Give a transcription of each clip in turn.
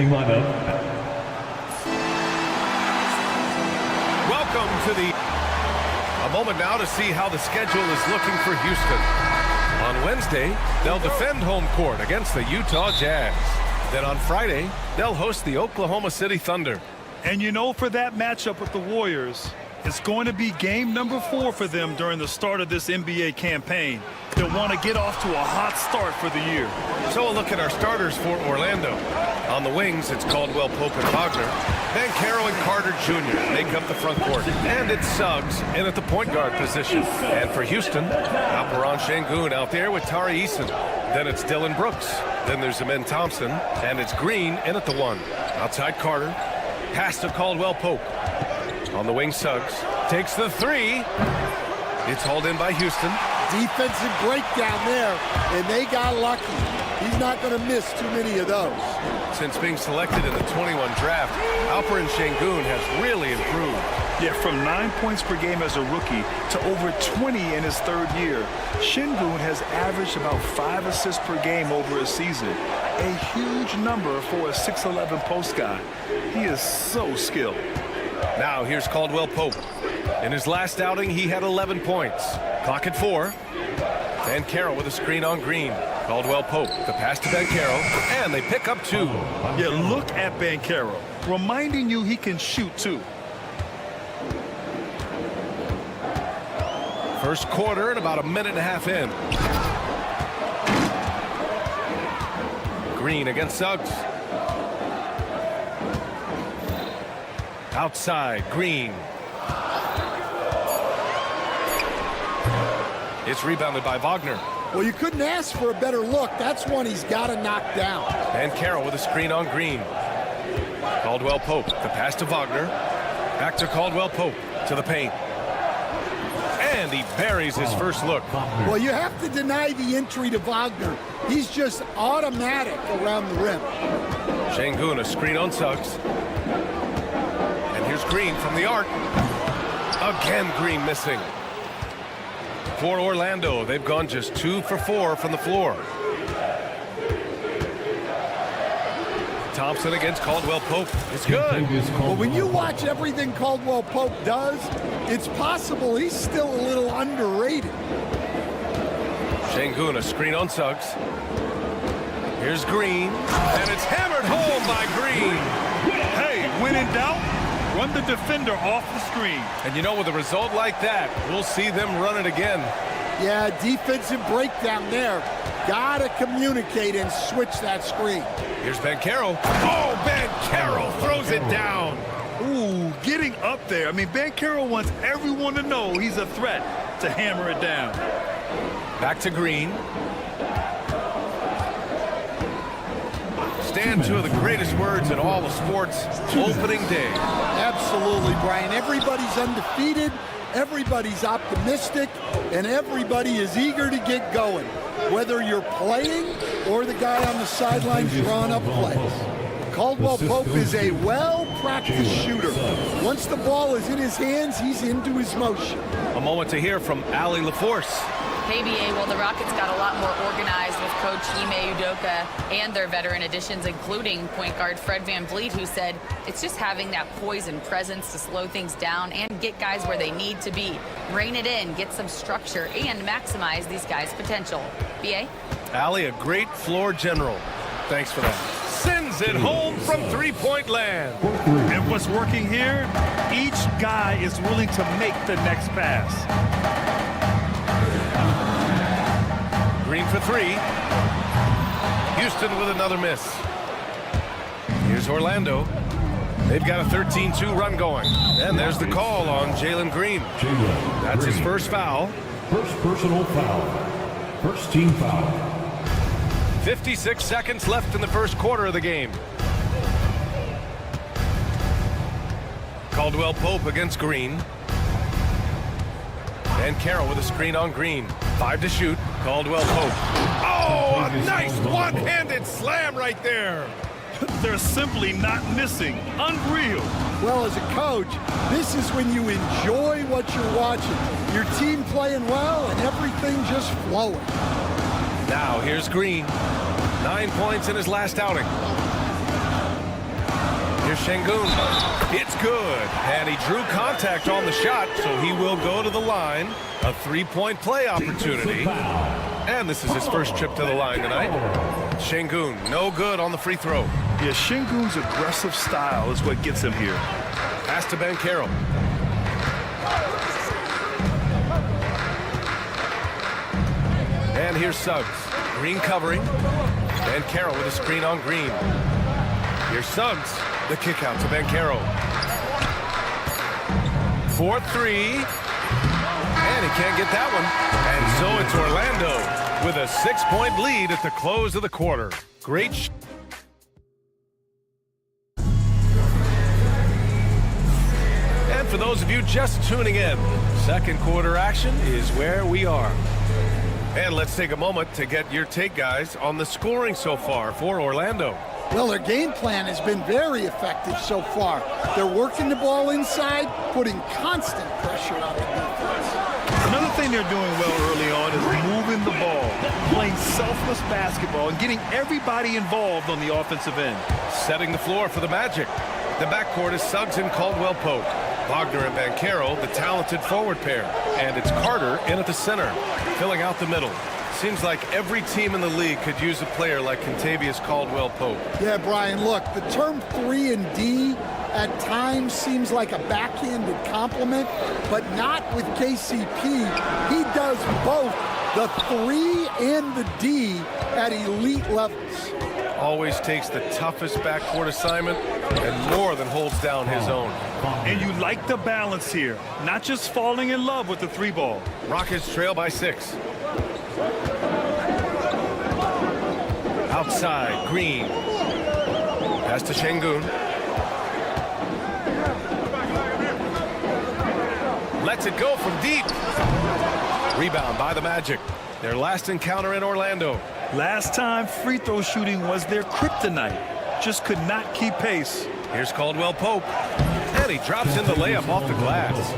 lineup. Welcome to a moment now to see how the schedule is looking for Houston. On Wednesday, they'll defend home court against the Utah Jazz. Then on Friday, they'll host the Oklahoma City Thunder. And you know, for that matchup with the Warriors, it's going to be game number 4 for them during the start of this NBA campaign. They'll want to get off to a hot start for the year. So a look at our starters for Orlando. On the wings, it's Caldwell Pope and Wagner. Banchero and Carter Jr. make up the front court. And it's Suggs in at the point guard position. And for Houston, Alperen Sengun out there with Tari Eason. Then it's Dylan Brooks. Then there's Amen Thompson. And it's Green in at the 1. Outside Carter. Pass to Caldwell Pope. On the wing, Suggs takes the 3. It's hauled in by Houston. Defensive breakdown there, and they got lucky. He's not going to miss too many of those. Since being selected in the 21 draft, Alperen Sengun has really improved. Yeah, from 9 points per game as a rookie to over 20 in his 3rd year. Sengun has averaged about 5 assists per game over a season. A huge number for a 6'11" post guy. He is so skilled. Now here's Caldwell Pope. In his last outing, he had 11 points. Clock at 4. Banchero with a screen on Green. Caldwell Pope, the pass to Banchero, and they pick up 2. Yeah, look at Banchero, reminding you he can shoot too. First quarter and about a minute and a half in. Green against Suggs. Outside, Green. It's rebounded by Wagner. Well, you couldn't ask for a better look. That's one he's got to knock down. Banchero with a screen on Green. Caldwell Pope, the pass to Wagner. Back to Caldwell Pope, to the paint. And he buries his first look. Well, you have to deny the entry to Wagner. He's just automatic around the rim. Sengun, a screen on Suggs. And here's Green from the arc. Again, Green missing. For Orlando, they've gone just 2 for 4 from the floor. Thompson against Caldwell Pope. It's good. Well, when you watch everything Caldwell Pope does, it's possible he's still a little underrated. Sengun, a screen on Suggs. Here's Green, and it's hammered home by Green. Hey, when in doubt, run the defender off the screen. And you know, with a result like that, we'll see them run it again. Yeah, defensive breakdown there. Gotta communicate and switch that screen. Here's Banchero. Oh, Banchero throws it down. Ooh, getting up there. I mean, Banchero wants everyone to know he's a threat to hammer it down. Back to Green. Stand 2 of the greatest words in all of sports, opening day. Absolutely, Brian. Everybody's undefeated, everybody's optimistic, and everybody is eager to get going, whether you're playing or the guy on the sidelines drawing up plays. Caldwell Pope is a well-practiced shooter. Once the ball is in his hands, he's into his motion. A moment to hear from Allie LaForce. Hey, BA, well, the Rockets got a lot more organized with Coach Ime Udoka and their veteran additions, including point guard Fred VanVleet, who said it's just having that poise and presence to slow things down and get guys where they need to be. Rein it in, get some structure, and maximize these guys' potential. BA? Allie, a great floor general. Thanks for that. Sends it home from 3-point land. And what's working here? Each guy is willing to make the next pass. Green for 3. Houston with another miss. Here's Orlando. They've got a 13-2 run going. And there's the call on Jalen Green. That's his first foul. First personal foul. First team foul. 56 seconds left in the first quarter of the game. Caldwell Pope against Green. Banchero with a screen on Green. 5 to shoot. Caldwell Pope. Oh, a nice one-handed slam right there. They're simply not missing. Unreal. Well, as a coach, this is when you enjoy what you're watching. Your team playing well and everything just flowing. Now here's Green. 9 points in his last outing. Here's Şengün. It's good. And he drew contact on the shot, so he will go to the line. A three-point play opportunity. And this is his first trip to the line tonight. Şengün, no good on the free throw. Yeah, Şengün's aggressive style is what gets him here. Pass to Bankero. And here's Suggs. Green covering. Bankero with a screen on Green. Here's Suggs. The kick out to Bankero. 4-3. And he can't get that one. And so it's Orlando with a 6-point lead at the close of the quarter. Great. And for those of you just tuning in, second quarter action is where we are. And let's take a moment to get your take, guys, on the scoring so far for Orlando. Well, their game plan has been very effective so far. They're working the ball inside, putting constant pressure on the defense. Another thing they're doing well early on is moving the ball, playing selfless basketball, and getting everybody involved on the offensive end. Setting the floor for the Magic. The backcourt is Suggs and Caldwell-Pope. Wagner and Bankero, the talented forward pair. And it's Carter in at the center, filling out the middle. Seems like every team in the league could use a player like Kentavious Caldwell-Pope. Yeah, Brian, look, the term 3 and D at times seems like a backhanded compliment, but not with KCP. He does both the 3 and the D at elite levels. Always takes the toughest backcourt assignment and more than holds down his own. And you like the balance here, not just falling in love with the 3-ball. Rockets trail by 6. Outside, Green. Pass to Şengün. Lets it go from deep. Rebound by the Magic. Their last encounter in Orlando. Last time, free throw shooting was their kryptonite. Just could not keep pace. Here's Caldwell-Pope. And he drops in the layup off the glass.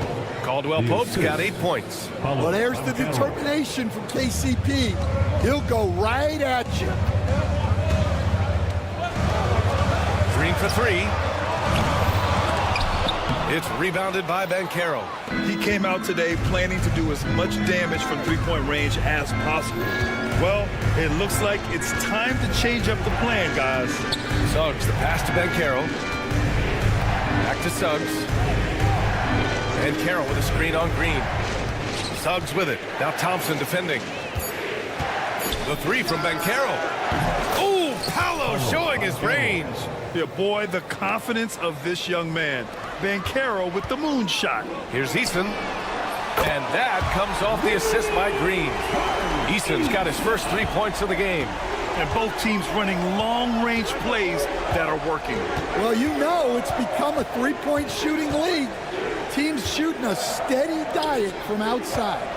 Caldwell-Pope's got 8 points. Well, there's the determination from KCP. He'll go right at you. Green for 3. It's rebounded by Bankero. He came out today planning to do as much damage from three-point range as possible. Well, it looks like it's time to change up the plan, guys. Suggs, the pass to Bankero. Back to Suggs. Bankero with a screen on Green. Suggs with it. Now Thompson defending. The 3 from Bankero. Ooh, Paolo showing his range. Yeah, boy, the confidence of this young man. Bankero with the moonshot. Here's Eason. And that comes off the assist by Green. Eason's got his first 3 points of the game. And both teams running long-range plays that are working. Well, you know it's become a three-point shooting league. Teams shooting a steady diet from outside.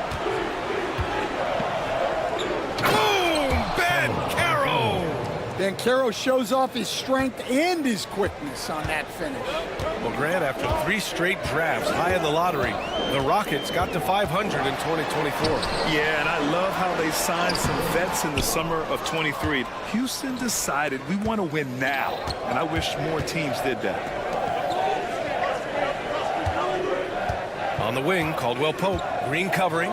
Bankero shows off his strength and his quickness on that finish. Well, Grant, after 3 straight drafts high in the lottery, the Rockets got to 500 in 2024. Yeah, and I love how they signed some vets in the summer of 23. Houston decided we want to win now, and I wish more teams did that. On the wing, Caldwell-Pope, Green covering.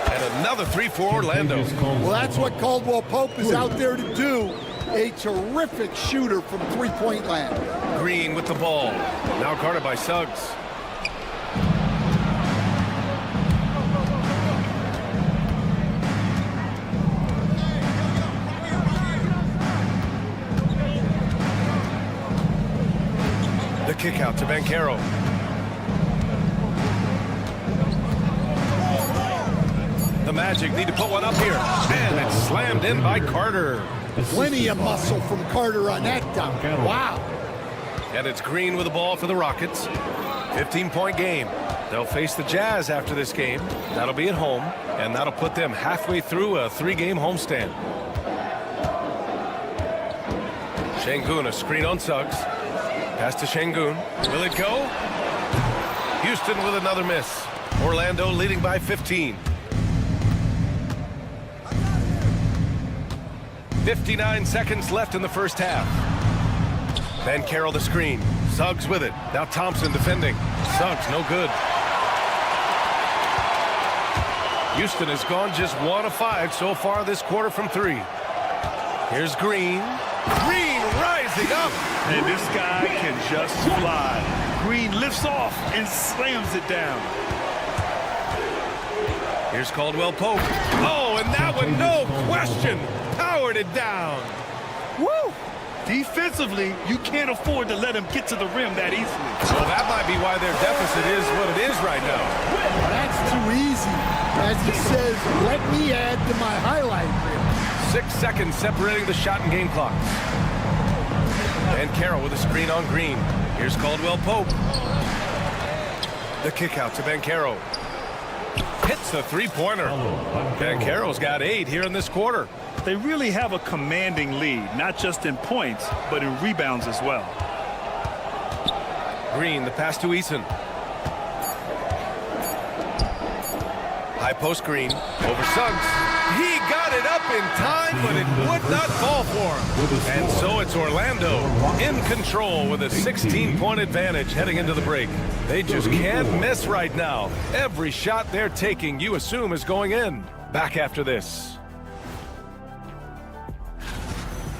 And another 3 for Orlando. Well, that's what Caldwell-Pope is out there to do. A terrific shooter from three-point land. Green with the ball. Now guarded by Suggs. The kick out to Bankero. The Magic need to put one up here. And it's slammed in by Carter. Plenty of muscle from Carter on that dunk. Wow. And it's Green with the ball for the Rockets. 15-point game. They'll face the Jazz after this game. That'll be at home. And that'll put them halfway through a 3-game homestand. Şengün, a screen on Suggs. Pass to Şengün. Will it go? Houston with another miss. Orlando leading by 15. 59 seconds left in the first half. Van Carroll the screen. Suggs with it. Now Thompson defending. Suggs no good. Houston has gone just 1 of 5 so far this quarter from 3. Here's Green. Green rising up. And this guy can just fly. Green lifts off and slams it down. Here's Caldwell Pope. Oh, and that one, no question, powered it down. Woo! Defensively, you can't afford to let him get to the rim that easily. Well, that might be why their deficit is what it is right now. That's too easy. As he says, let me add to my highlight reel. 6 seconds separating the shot and game clock. Van Carroll with a screen on Green. Here's Caldwell Pope. The kick out to Van Carroll. Hits the three-pointer. Van Carroll's got 8 here in this quarter. They really have a commanding lead, not just in points, but in rebounds as well. Green, the pass to Eason. High post Green, over Suggs. He got it up in time, but it would not fall for him. And so it's Orlando in control with a 16-point advantage heading into the break. They just can't miss right now. Every shot they're taking, you assume, is going in. Back after this.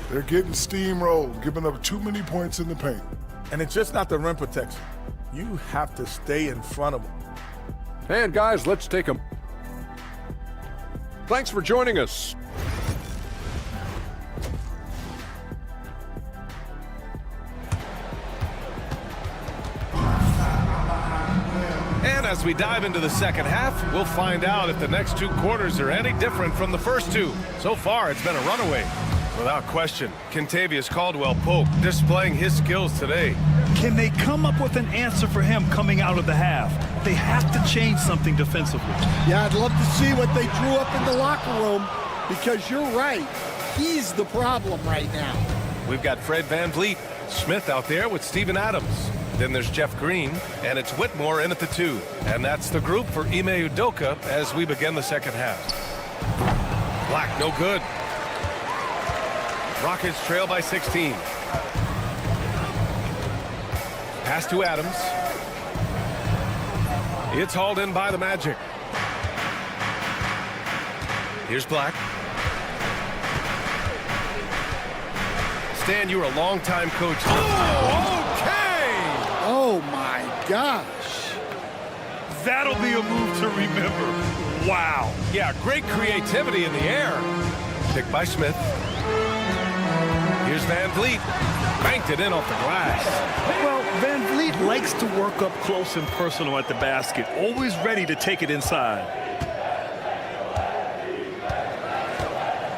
They're getting steamrolled, giving up too many points in the paint. And it's just not the rim protection. You have to stay in front of them. And guys, let's take them. Thanks for joining us. And as we dive into the second half, we'll find out if the next 2 quarters are any different from the first 2. So far, it's been a runaway. Without question, Kentavious Caldwell-Pope displaying his skills today. Can they come up with an answer for him coming out of the half? They have to change something defensively. Yeah, I'd love to see what they drew up in the locker room, because you're right. He's the problem right now. We've got Fred VanVleet, Smith out there with Steven Adams. Then there's Jeff Green, and it's Whitmore in at the 2. And that's the group for Ime Udoka as we begin the second half. Black, no good. Rockets trail by 16. Pass to Adams. It's hauled in by the Magic. Here's Black. Stan, you were a long-time coach. Oh, okay! Oh, my gosh. That'll be a move to remember. Wow. Yeah, great creativity in the air. Picked by Smith. Here's VanVleet. Banked it in off the glass. Well, VanVleet likes to work up close and personal at the basket, always ready to take it inside.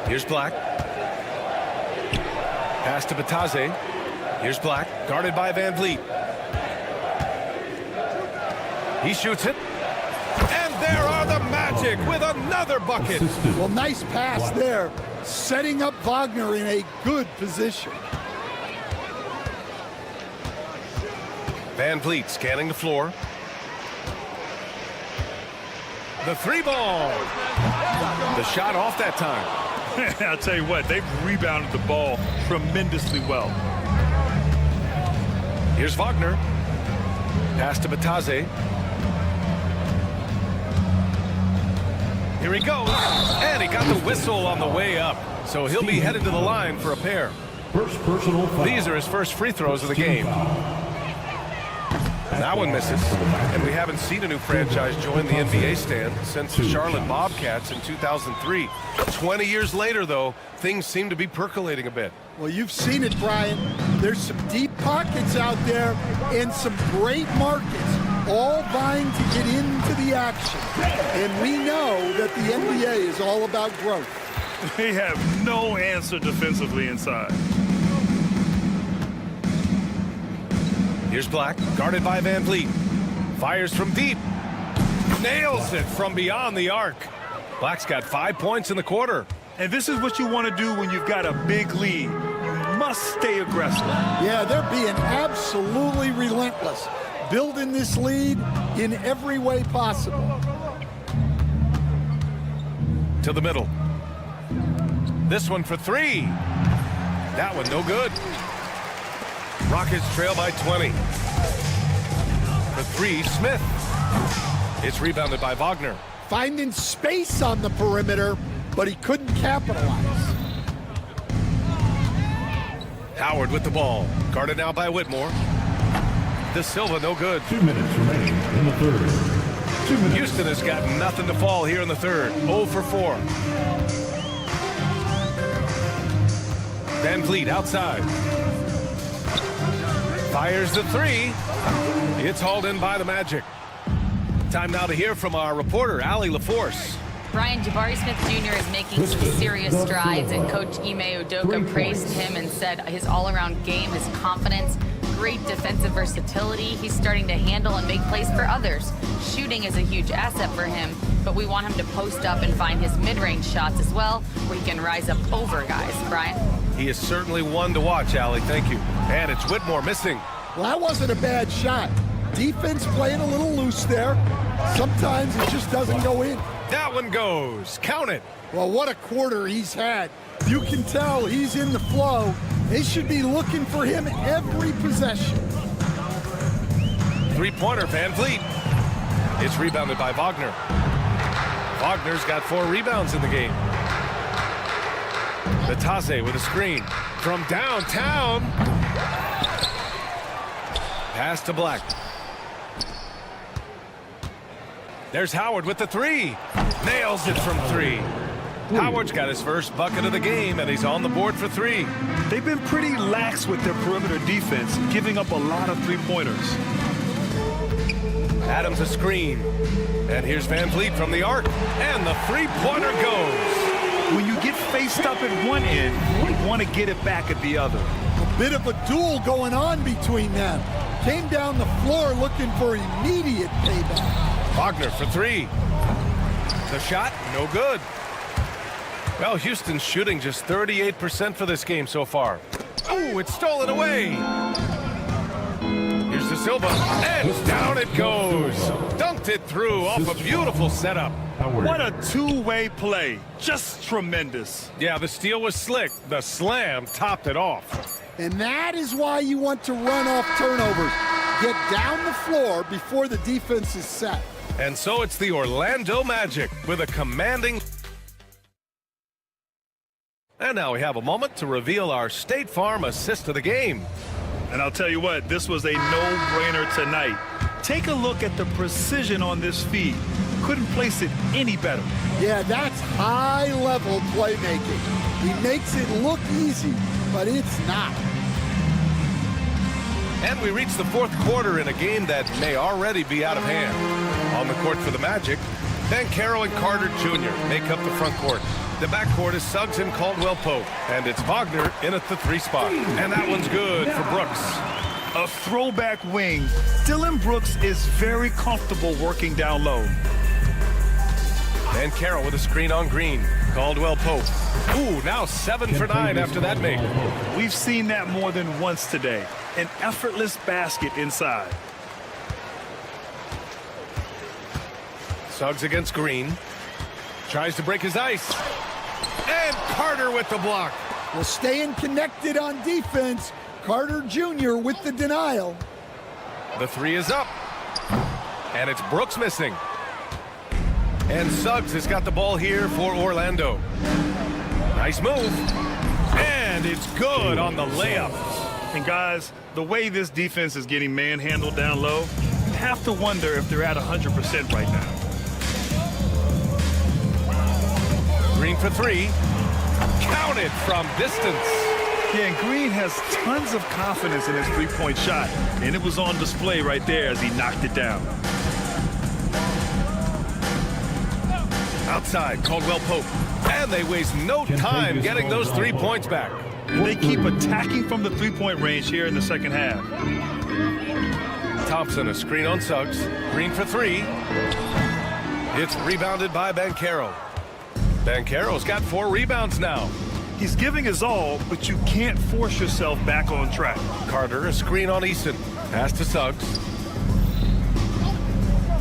Here's Black. Pass to Bataze. Here's Black, guarded by VanVleet. He shoots it. And there are the Magic with another bucket. Well, nice pass there, setting up Wagner in a good position. VanVleet scanning the floor. The 3-ball. The shot off that time. I'll tell you what, they've rebounded the ball tremendously well. Here's Wagner. Pass to Bataze. Here he goes. And he got the whistle on the way up. So he'll be headed to the line for a pair. First personal foul. These are his first free throws of the game. That one misses. And we haven't seen a new franchise join the NBA stand since the Charlotte Bobcats in 2003. 20 years later, though, things seem to be percolating a bit. Well, you've seen it, Brian. There's some deep pockets out there and some great markets, all vying to get into the action. And we know that the NBA is all about growth. They have no answer defensively inside. Here's Black, guarded by VanVleet. Fires from deep. Nails it from beyond the arc. Black's got 5 points in the quarter. And this is what you want to do when you've got a big lead. You must stay aggressive. Yeah, they're being absolutely relentless, building this lead in every way possible. To the middle. This one for 3. That one no good. Rockets trail by 20. For three, Smith. It's rebounded by Wagner. Finding space on the perimeter, but he couldn't capitalize. Howard with the ball. Guarded now by Whitmore. De Silva, no good. 2 minutes remaining in the third. 2 minutes. Houston has got nothing to fall here in the third. 0 for 4. Van Vliet outside. Fires the three. It's hauled in by the Magic. Time now to hear from our reporter, Allie LaForce. Brian, Jabari Smith Jr. is making some serious strides, and Coach Ime Udoka praised him and said his all-around game, his confidence, great defensive versatility. He's starting to handle and make plays for others. Shooting is a huge asset for him, but we want him to post up and find his mid-range shots as well, where he can rise up over guys. Brian? He is certainly one to watch, Allie. Thank you. And it's Whitmore missing. Well, that wasn't a bad shot. Defense playing a little loose there. Sometimes it just doesn't go in. That one goes. Count it. Well, what a quarter he's had. You can tell he's in the flow. They should be looking for him every possession. Three-pointer, Van Vliet. It's rebounded by Wagner. Wagner's got 4 rebounds in the game. Nataze with a screen from downtown. Pass to Black. There's Howard with the three. Nails it from 3. Howard's got his first bucket of the game, and he's on the board for 3. They've been pretty lax with their perimeter defense, giving up a lot of three-pointers. Adams a screen. And here's Van Vliet from the arc. And the three-pointer goes. When you get faced up at one end, you want to get it back at the other. A bit of a duel going on between them. Came down the floor looking for immediate payback. Wagner for 3. The shot, no good. Well, Houston's shooting just 38% for this game so far. Oh, it's stolen away. Here's De Silva, and down it goes. Dunked it through off a beautiful setup. What a two-way play. Just tremendous. Yeah, the steal was slick. The slam topped it off. And that is why you want to run off turnovers. Get down the floor before the defense is set. And so it's the Orlando Magic with a commanding... And now we have a moment to reveal our State Farm assist of the game. And I'll tell you what, this was a no-brainer tonight. Take a look at the precision on this feed. Couldn't place it any better. Yeah, that's high-level playmaking. He makes it look easy, but it's not. And we reach the fourth quarter in a game that may already be out of hand. On the court for the Magic, Banchero and Carter Jr. make up the front court. The backcourt is Suggs and Caldwell Pope, and it's Wagner in at the 3 spot. And that one's good for Brooks. A throwback wing. Dillon Brooks is very comfortable working down low. Banchero with a screen on Green. Caldwell Pope. Ooh, now 7 for 9 after that make. We've seen that more than once today. An effortless basket inside. Suggs against Green. Tries to break his ice. And Carter with the block. Well, staying connected on defense. Carter Jr. with the denial. The 3 is up. And it's Brooks missing. And Suggs has got the ball here for Orlando. Nice move. And it's good on the layup. And guys, the way this defense is getting manhandled down low, you have to wonder if they're at 100% right now. Green for 3. Counted from distance. Yeah, and Green has tons of confidence in his three-point shot, and it was on display right there as he knocked it down. Outside, Caldwell Pope. And they waste no time getting those 3 points back. And they keep attacking from the three-point range here in the second half. Thompson, a screen on Suggs. Green for 3. It's rebounded by Banchero. Banchero's got 4 rebounds now. He's giving his all, but you can't force yourself back on track. Carter, a screen on Easton. Pass to Suggs.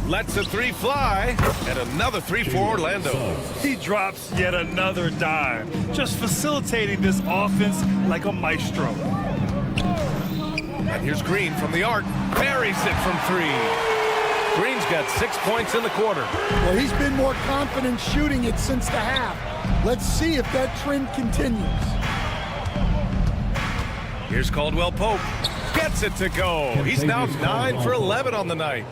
Lets a 3 fly, and another 3 for Orlando. He drops yet another dime, just facilitating this offense like a maestro. And here's Green from the arc. Buries it from 3. Green's got 6 points in the quarter. Well, he's been more confident shooting it since the half. Let's see if that trend continues. Here's Caldwell Pope. Gets it to go. He's now 9 for 11 on the night.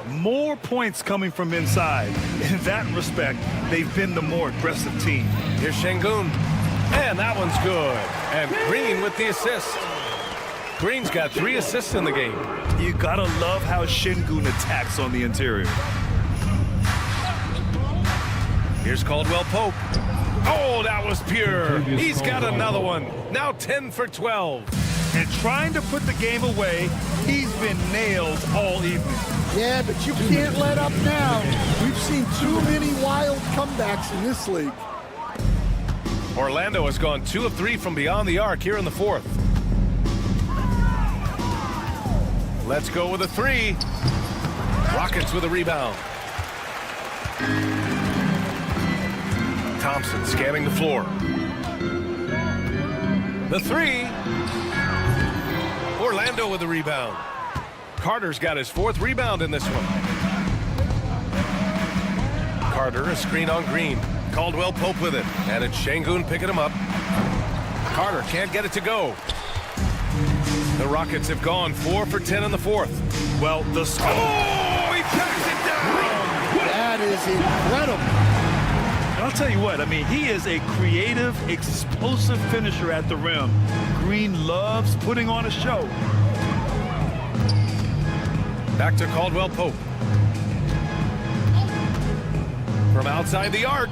More points coming from inside. In that respect, they've been the more aggressive team. Here's Şengün. And that one's good. And Green with the assist. Green's got 3 assists in the game. You gotta love how Şengün attacks on the interior. Here's Caldwell Pope. Oh, that was pure. He's got another one. Now 10 for 12. And trying to put the game away, he's been nailed all evening. Yeah, but you can't let up now. We've seen too many wild comebacks in this league. Orlando has gone 2 of 3 from beyond the arc here in the 4th. Let's go with a 3. Rockets with a rebound. Thompson scanning the floor. The 3. Orlando with a rebound. Carter's got his 4th rebound in this one. Carter, a screen on Green. Caldwell Pope with it. And it's Şengün picking him up. Carter can't get it to go. The Rockets have gone 4 for 10 in the 4th. Well, the score. Oh, he packs it down! That is incredible. And I'll tell you what, I mean, he is a creative, explosive finisher at the rim. Green loves putting on a show. Back to Caldwell Pope. From outside the arc,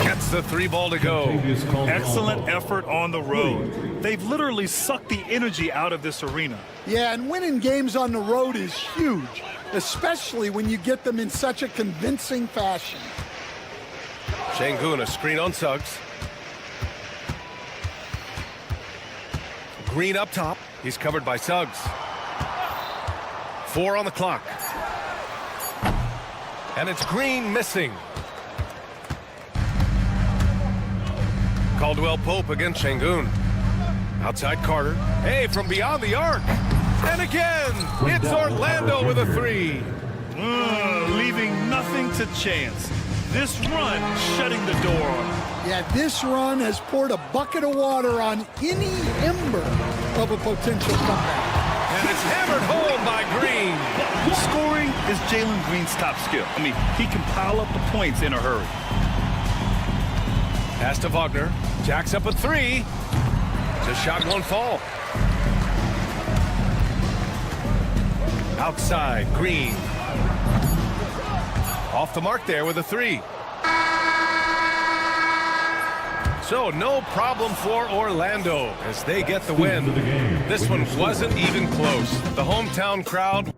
gets the 3 ball to go. Excellent effort on the road. They've literally sucked the energy out of this arena. Yeah, and winning games on the road is huge, especially when you get them in such a convincing fashion. Şengün, a screen on Suggs. Green up top. He's covered by Suggs. 4 on the clock. And it's Green missing. Caldwell Pope against Şengün. Outside Carter. Hey, from beyond the arc. And again, it's Orlando with a 3. Leaving nothing to chance. This run shutting the door on him. Yeah, this run has poured a bucket of water on any ember of a potential comeback. And it's hammered home by Green. Scoring is Jalen Green's top skill. I mean, he can pile up the points in a hurry. Pass to Wagner. Jacks up a 3. Just shot won't fall. Outside, Green. Off the mark there with a 3. So no problem for Orlando as they get the win. This one wasn't even close. The hometown crowd.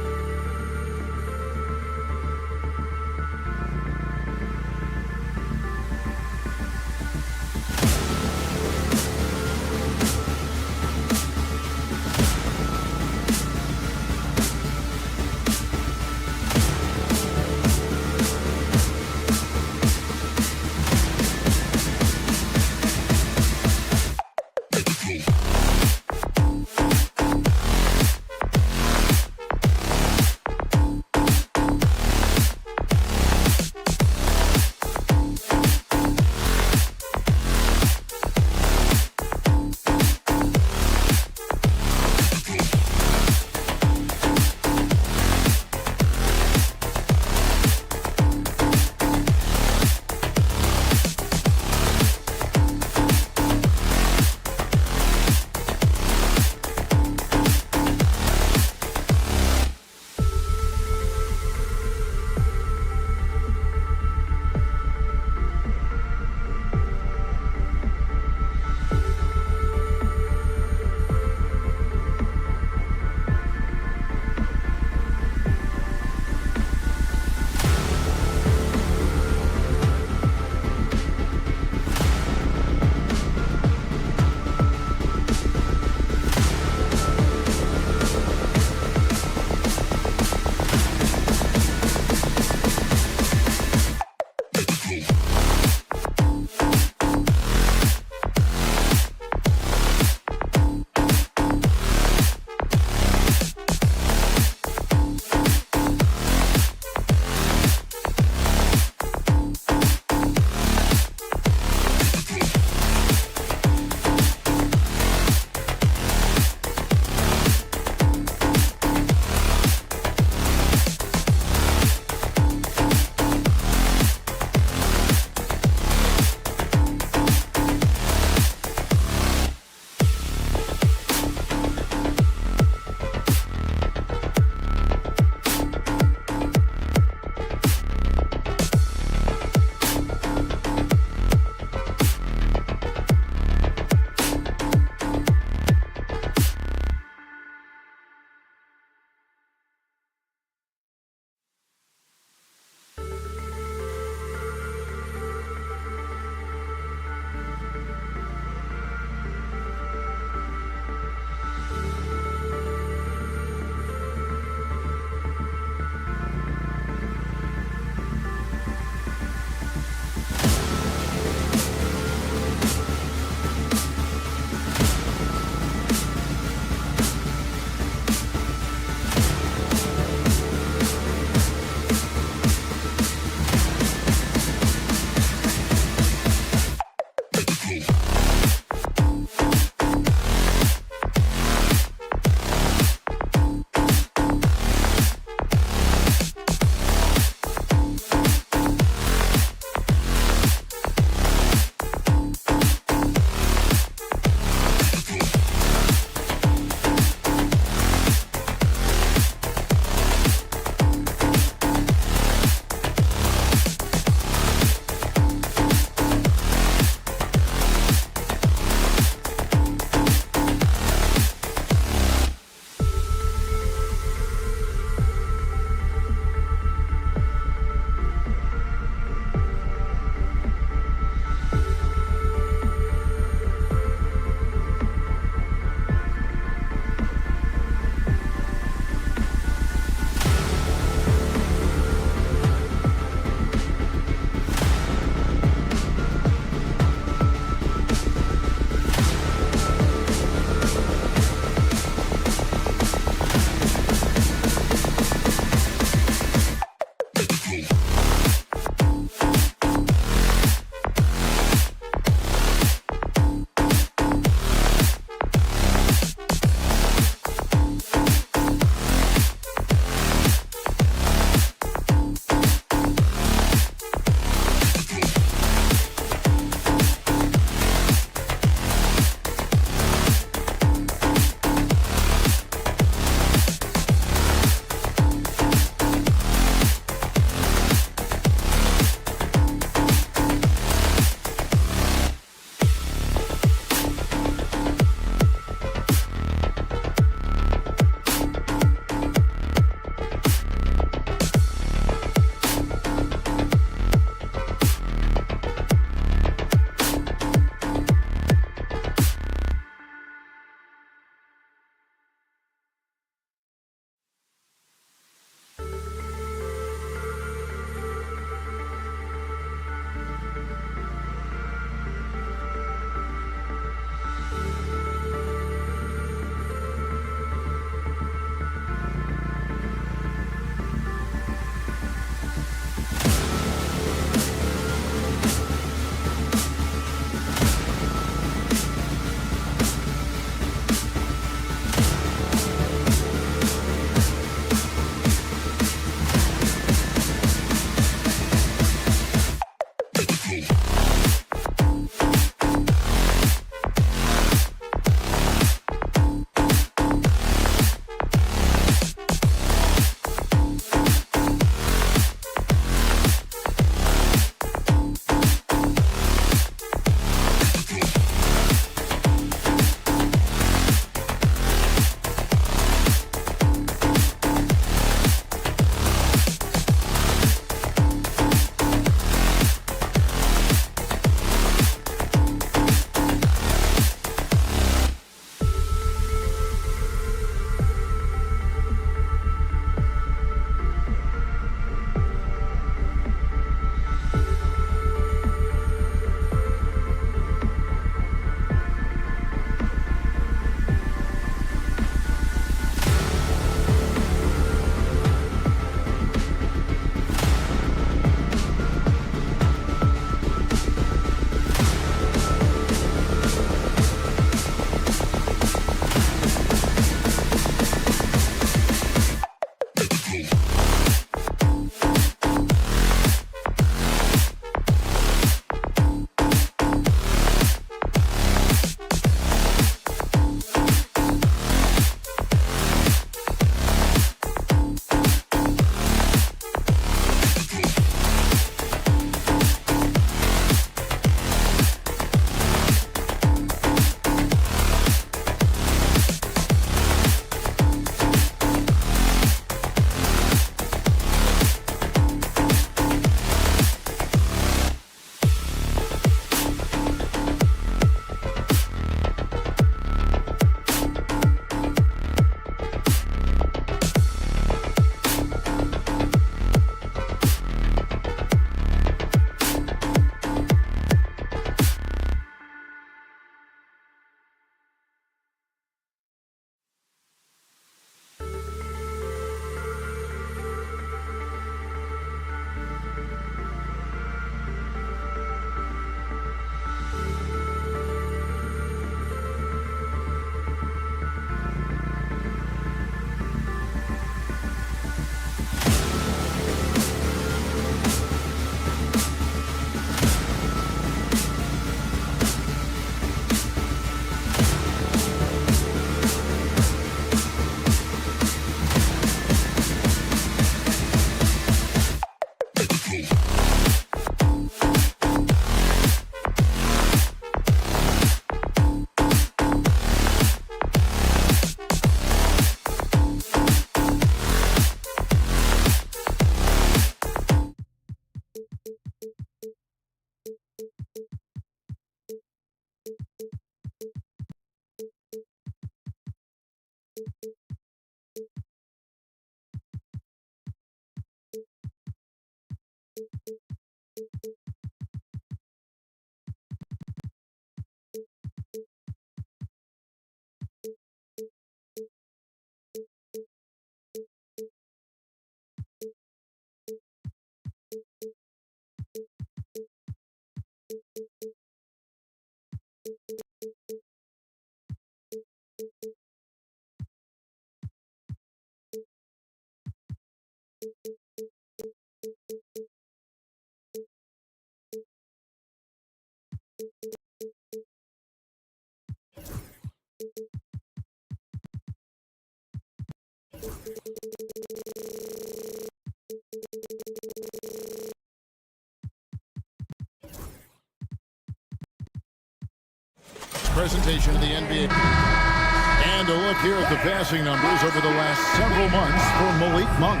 Presentation of the NBA. And a look here at the passing numbers over the last several months for Malik Monk.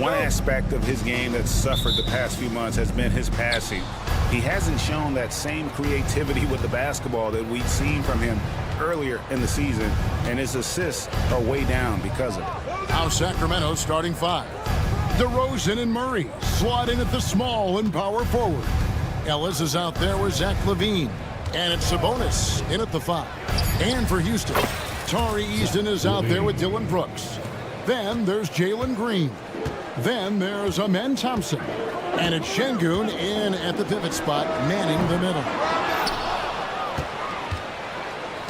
One aspect of his game that's suffered the past few months has been his passing. He hasn't shown that same creativity with the basketball that we'd seen from him earlier in the season, and his assists are way down because of it. Now Sacramento starting five. DeRozan and Murray slot in at the small and power forward. Ellis is out there with Zach LaVine. And it's Sabonis in at the 5. And for Houston, Tari Easton is out there with Dylan Brooks. Then there's Jalen Green. Then there's Amen Thompson. And it's Şengün in at the pivot spot, manning the middle.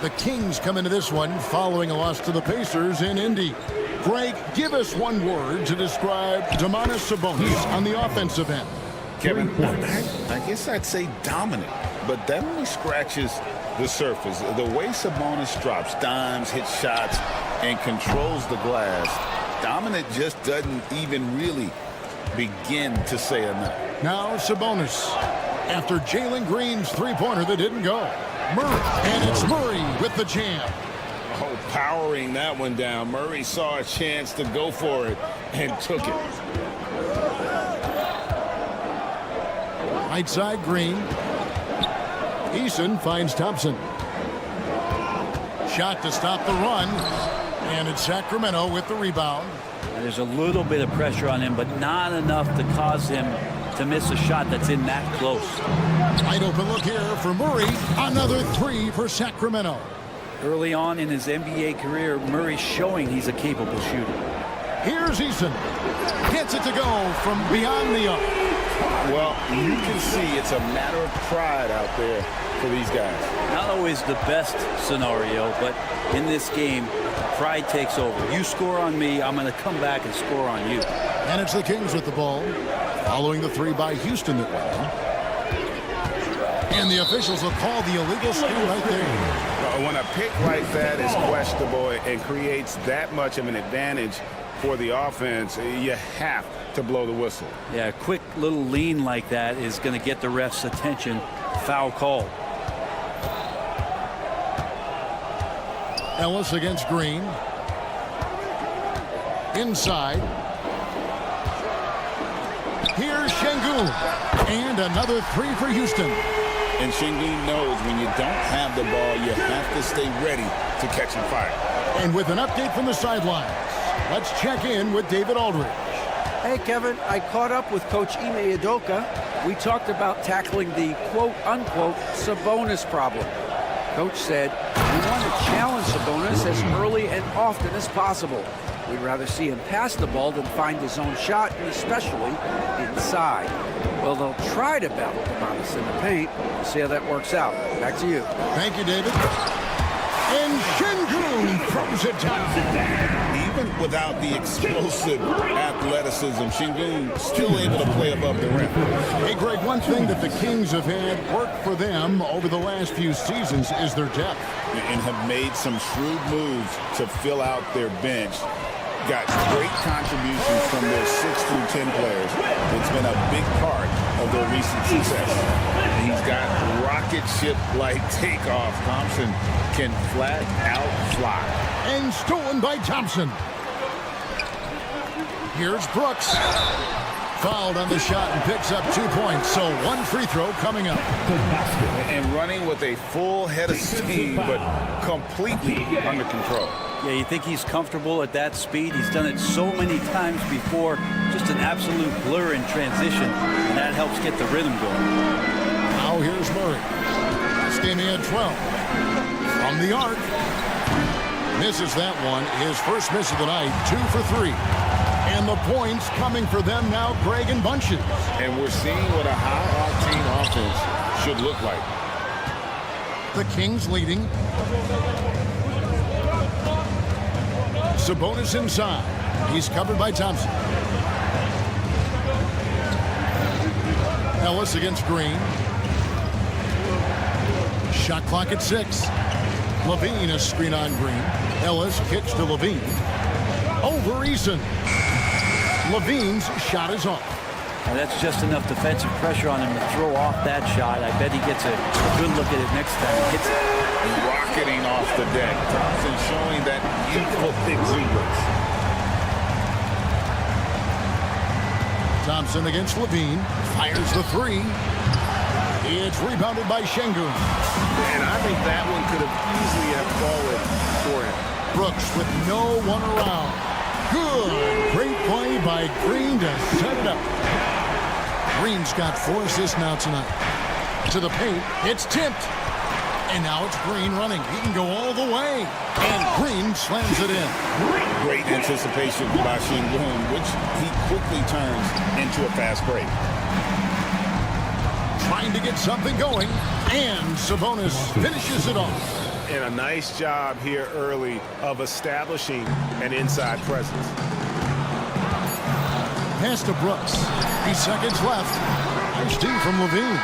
The Kings come into this one following a loss to the Pacers in Indy. Greg, give us one word to describe Domantas Sabonis on the offensive end. Kevin, 3 points. I guess I'd say dominant, but that only scratches the surface. The way Sabonis drops dimes, hits shots, and controls the glass, dominant just doesn't even really begin to say enough. Now Sabonis, after Jalen Green's three-pointer that didn't go. Murray, and it's Murray with the jam. Oh, powering that one down. Murray saw a chance to go for it and took it. Right side, Green. Eason finds Thompson. Shot to stop the run. And it's Sacramento with the rebound. There's a little bit of pressure on him, but not enough to cause him to miss a shot that's in that close. Wide open look here for Murray. Another three for Sacramento. Early on in his NBA career, Murray's showing he's a capable shooter. Here's Eason. Gets it to go from beyond the arc. Well, you can see it's a matter of pride out there for these guys. Not always the best scenario, but in this game, pride takes over. You score on me, I'm going to come back and score on you. And it's the Kings with the ball, following the three by Houston that went in. And the officials will call the illegal steal right there. When a pick like that is questionable and creates that much of an advantage for the offense, you have to blow the whistle. Yeah, a quick little lean like that is going to get the ref's attention. Foul call. Ellis against Green. Inside. Here's Şengün. And another three for Houston. And Şengün knows when you don't have the ball, you have to stay ready to catch and fire. And with an update from the sidelines, let's check in with David Aldridge. Hey, Kevin, I caught up with Coach Ime Udoka. We talked about tackling the quote-unquote Sabonis problem. Coach said, we want to challenge Sabonis as early and often as possible. We'd rather see him pass the ball than find his own shot, and especially inside. Well, they'll try to battle Sabonis in the paint. We'll see how that works out. Back to you. Thank you, David. And Şengün throws it down. Even without the explosive athleticism, Şengün still able to play above the rim. Hey, Greg, one thing that the Kings have had work for them over the last few seasons is their depth. And have made some shrewd moves to fill out their bench. Got great contributions from their 6 through 10 players. It's been a big part of their recent success. He's got rocket ship-like takeoff. Thompson can flat out fly. And stolen by Thompson. Here's Brooks. Fouled on the shot and picks up 2 points. So one free throw coming up. And running with a full head of steam, but completely under control. Yeah, you think he's comfortable at that speed? He's done it so many times before. Just an absolute blur in transition, and that helps get the rhythm going. Now here's Murray. Standing at 12. From the arc. Misses that one. His first miss of the night, 2 for 3. And the points coming for them now, Greg and Bunches. And we're seeing what a high-octane offense should look like. The Kings leading. Sabonis inside. He's covered by Thompson. Ellis against Green. Shot clock at 6. Levine a screen on Green. Ellis kicks to Levine. Over Eason. Levine's shot is off. Now that's just enough defensive pressure on him to throw off that shot. I bet he gets a good look at it next time he hits it. Rocketing off the deck. Thompson showing that youthful exuberance. Thompson against Levine. Fires the 3. It's rebounded by Şengün. And I think that one could have easily have fallen for him. Brooks with no one around. Good. Great play by Green to set it up. Green's got 4 assists now tonight. To the paint. It's tipped. And now it's Green running. He can go all the way. And Green slams it in. Great anticipation by Şengün, which he quickly turns into a fast break. Trying to get something going. And Sabonis finishes it off. And a nice job here early of establishing an inside presence. Pass to Brooks. 3 seconds left. Nice D from Levine.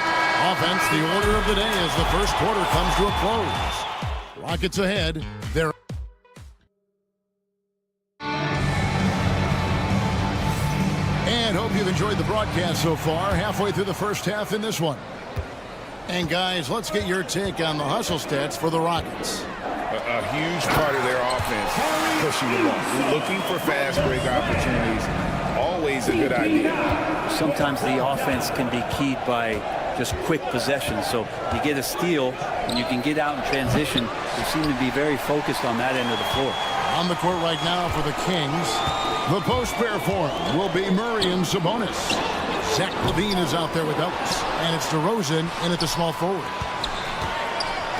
Offense, the order of the day as the first quarter comes to a close. Rockets ahead. They're and hope you've enjoyed the broadcast so far. Halfway through the first half in this one. And guys, let's get your take on the hustle stats for the Rockets. A huge part of their offense, pushing the ball, looking for fast break opportunities. Always a good idea. Sometimes the offense can be keyed by just quick possession. So you get a steal, and you can get out in transition. They seem to be very focused on that end of the floor. On the court right now for the Kings, the post pair for him will be Murray and Sabonis. Zach LaVine is out there with Ellis, and it's DeRozan in at the small forward.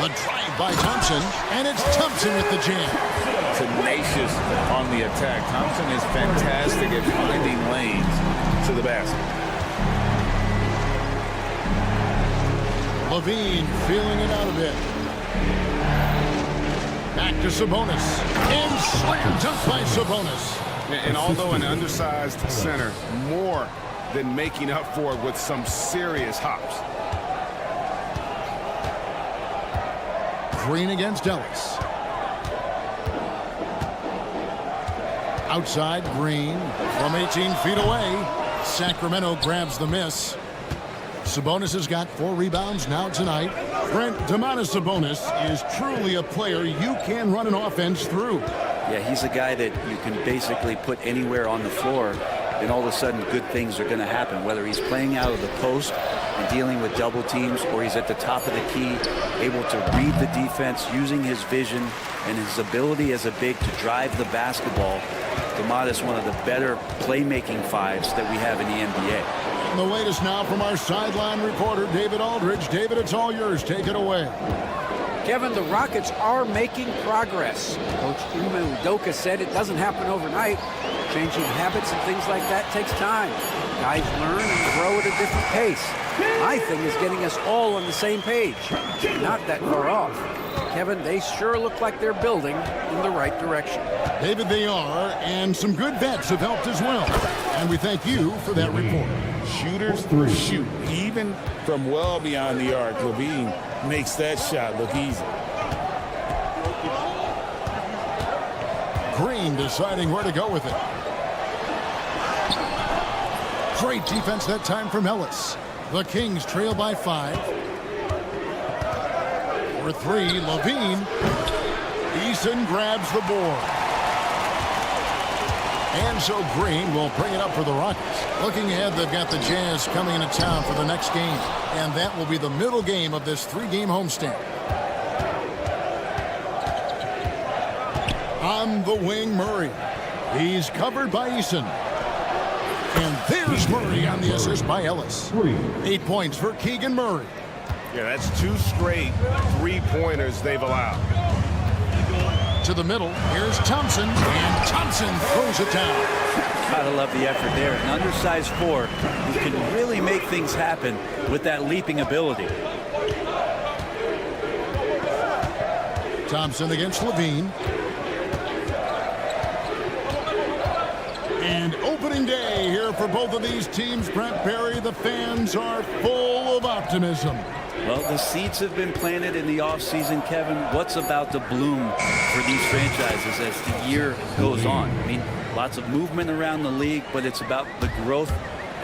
The drive by Thompson, and it's Thompson with the jam. Tenacious on the attack. Thompson is fantastic at finding lanes to the basket. LaVine feeling it out a bit. Back to Sabonis. And slam dunk by Sabonis. And although an undersized center, more than making up for it with some serious hops. Green against Ellis. Outside, Green from 18 feet away. Sacramento grabs the miss. Sabonis has got 4 rebounds now tonight. Brent, Domantas Sabonis is truly a player you can run an offense through. Yeah, he's a guy that you can basically put anywhere on the floor, and all of a sudden good things are going to happen, whether he's playing out of the post and dealing with double teams, or he's at the top of the key, able to read the defense, using his vision and his ability as a big to drive the basketball. Domantas, one of the better playmaking fives that we have in the NBA. And the latest now from our sideline reporter, David Aldridge. David, it's all yours. Take it away. Kevin, the Rockets are making progress. Coach Ime Udoka said it doesn't happen overnight. Changing habits and things like that takes time. Guys learn and grow at a different pace. My thing is getting us all on the same page. Not that far off. Kevin, they sure look like they're building in the right direction. David, they are, and some good vets have helped as well. And we thank you for that report. Shooters shoot, even from well beyond the arc. LaVine makes that shot look easy. Green deciding where to go with it. Great defense that time from Ellis. The Kings trail by 5. For 3, LaVine. Eason grabs the board. And so Green will bring it up for the Rockets. Looking ahead, they've got the Jazz coming into town for the next game. And that will be the middle game of this 3-game homestand. On the wing, Murray. He's covered by Eason. And there's Murray on the assist by Ellis. 8 points for Keegan Murray. Yeah, that's 2 straight 3-pointers they've allowed. To the middle, here's Thompson, and Thompson throws it down. Gotta love the effort there. An undersized 4 who can really make things happen with that leaping ability. Thompson against LaVine. And opening day here for both of these teams, Brent Barry. The fans are full of optimism. Well, the seeds have been planted in the offseason, Kevin. What's about to bloom for these franchises as the year goes on? I mean, lots of movement around the league, but it's about the growth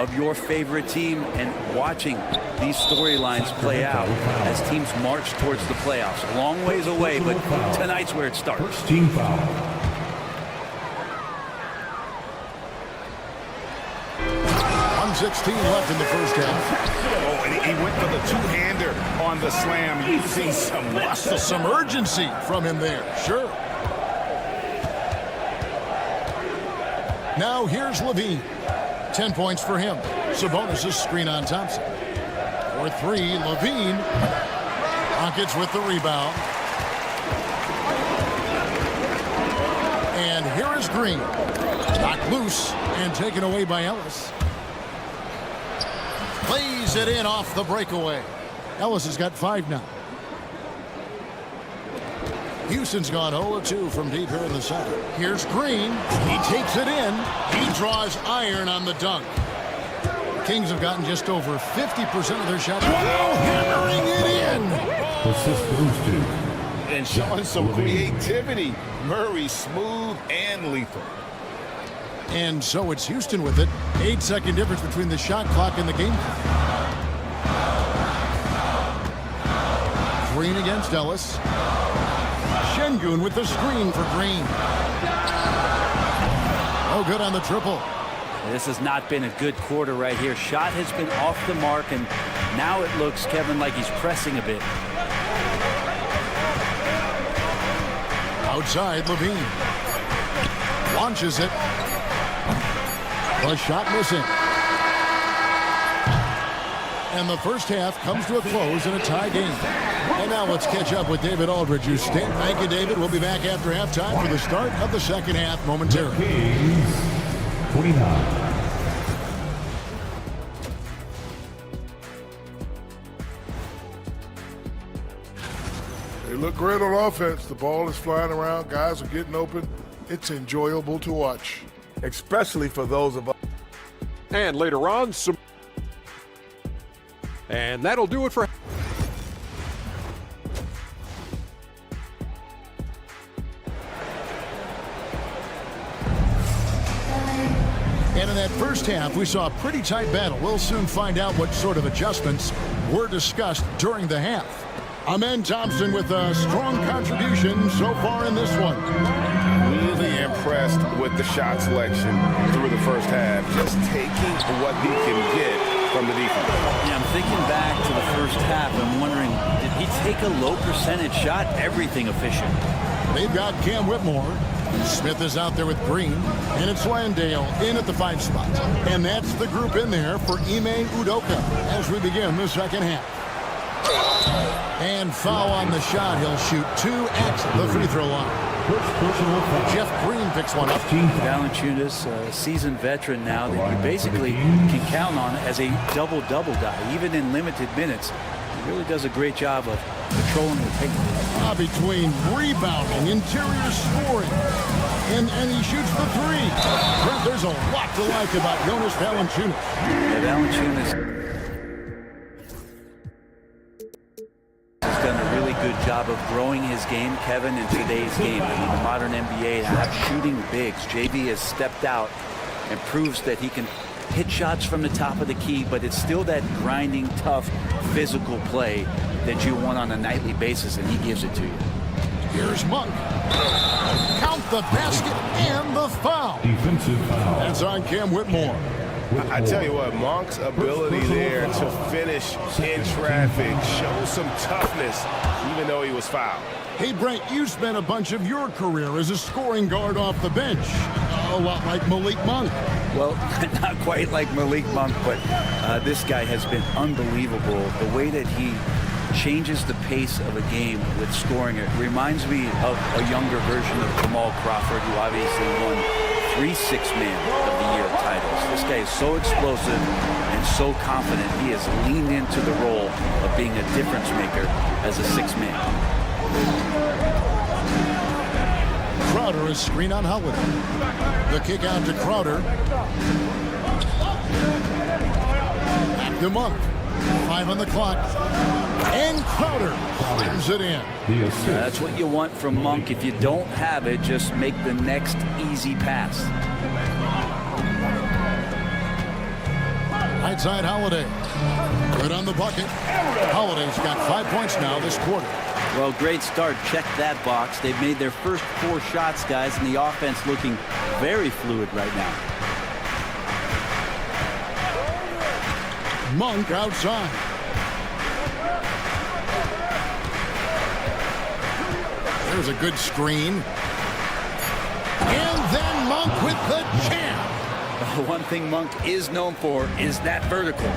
of your favorite team and watching these storylines play out as teams march towards the playoffs. A long ways away, but tonight's where it starts. First team foul. 1:16 left in the first half. Oh, and he went for the two-hander on the slam, using some muscle. Some urgency from him there, sure. Now here's LaVine. 10 points for him. Sabonis' screen on Thompson. For 3, LaVine. Rockets with the rebound. And here is Green. Knocked loose and taken away by Ellis. Plays it in off the breakaway. Ellis has got 5 now. Houston's gone 0-2 from deep here in the center. Here's Green. He takes it in. He draws iron on the dunk. Kings have gotten just over 50% of their shots. Wow, hammering it in! Assist goes to And showing some creativity. Murray smooth and lethal. And so it's Houston with it. 8-second difference between the shot clock and the game clock. Green against Ellis. Şengün with the screen for Green. Oh, good on the triple. This has not been a good quarter right here. Shot has been off the mark, and now it looks, Kevin, like he's pressing a bit. Outside, Levine. Launches it. The shot missing. And the first half comes to a close in a tie game. And now let's catch up with David Aldridge, who's standing. Thank you, David. We'll be back after halftime for the start of the second half momentarily. 29. They look great on offense. The ball is flying around. Guys are getting open. It's enjoyable to watch. Especially for those of us. And later on, some. And that'll do it for. And in that first half, we saw a pretty tight battle. We'll soon find out what sort of adjustments were discussed during the half. Amen Thompson with a strong contribution so far in this one. Really impressed with the shot selection through the first half. Just taking what he can get from the defense. Yeah, I'm thinking back to the first half. I'm wondering, did he take a low percentage shot? Everything efficient. They've got Cam Whitmore. Smith is out there with Green. And it's Landale in at the 5 spot. And that's the group in there for Ime Udoka as we begin the second half. And foul on the shot. He'll shoot 2 at the free throw line. Jeff Green picks one up. Valanciunas, a seasoned veteran now that you basically can count on as a double-double guy, even in limited minutes. He really does a great job of controlling the paint. Between rebounding, interior scoring, and he shoots the 3. Brent, there's a lot to like about Jonas Valanciunas. Yeah, Valanciunas has done a really good job of growing his game, Kevin, in today's game. I mean, the modern NBA have shooting bigs. JV has stepped out and proves that he can hit shots from the top of the key, but it's still that grinding, tough, physical play that you want on a nightly basis, and he gives it to you. Here's Monk. Count the basket and the foul. Defensive foul. That's on Cam Whitmore. I tell you what, Monk's ability there to finish in traffic shows some toughness, even though he was fouled. Hey, Brent, you spent a bunch of your career as a scoring guard off the bench. A lot like Malik Monk. Well, not quite like Malik Monk, but this guy has been unbelievable. The way that he changes the pace of a game with scoring. It reminds me of a younger version of Jamal Crawford, who obviously won 3 Six-Man of the Year titles. This guy is so explosive and so confident. He has leaned into the role of being a difference maker as a 6-man. Crowder is screen on Holiday. The kick out to Crowder. Back to Monk. 5 on the clock. And Crowder slams it in. That's what you want from Monk. If you don't have it, just make the next easy pass. Right side Holiday. Good on the bucket. Holiday's got 5 points now this quarter. Well, great start. Check that box. They've made their first 4 shots, guys, and the offense looking very fluid right now. Monk outside. There's a good screen. And then Monk with the jam. The one thing Monk is known for is that vertical.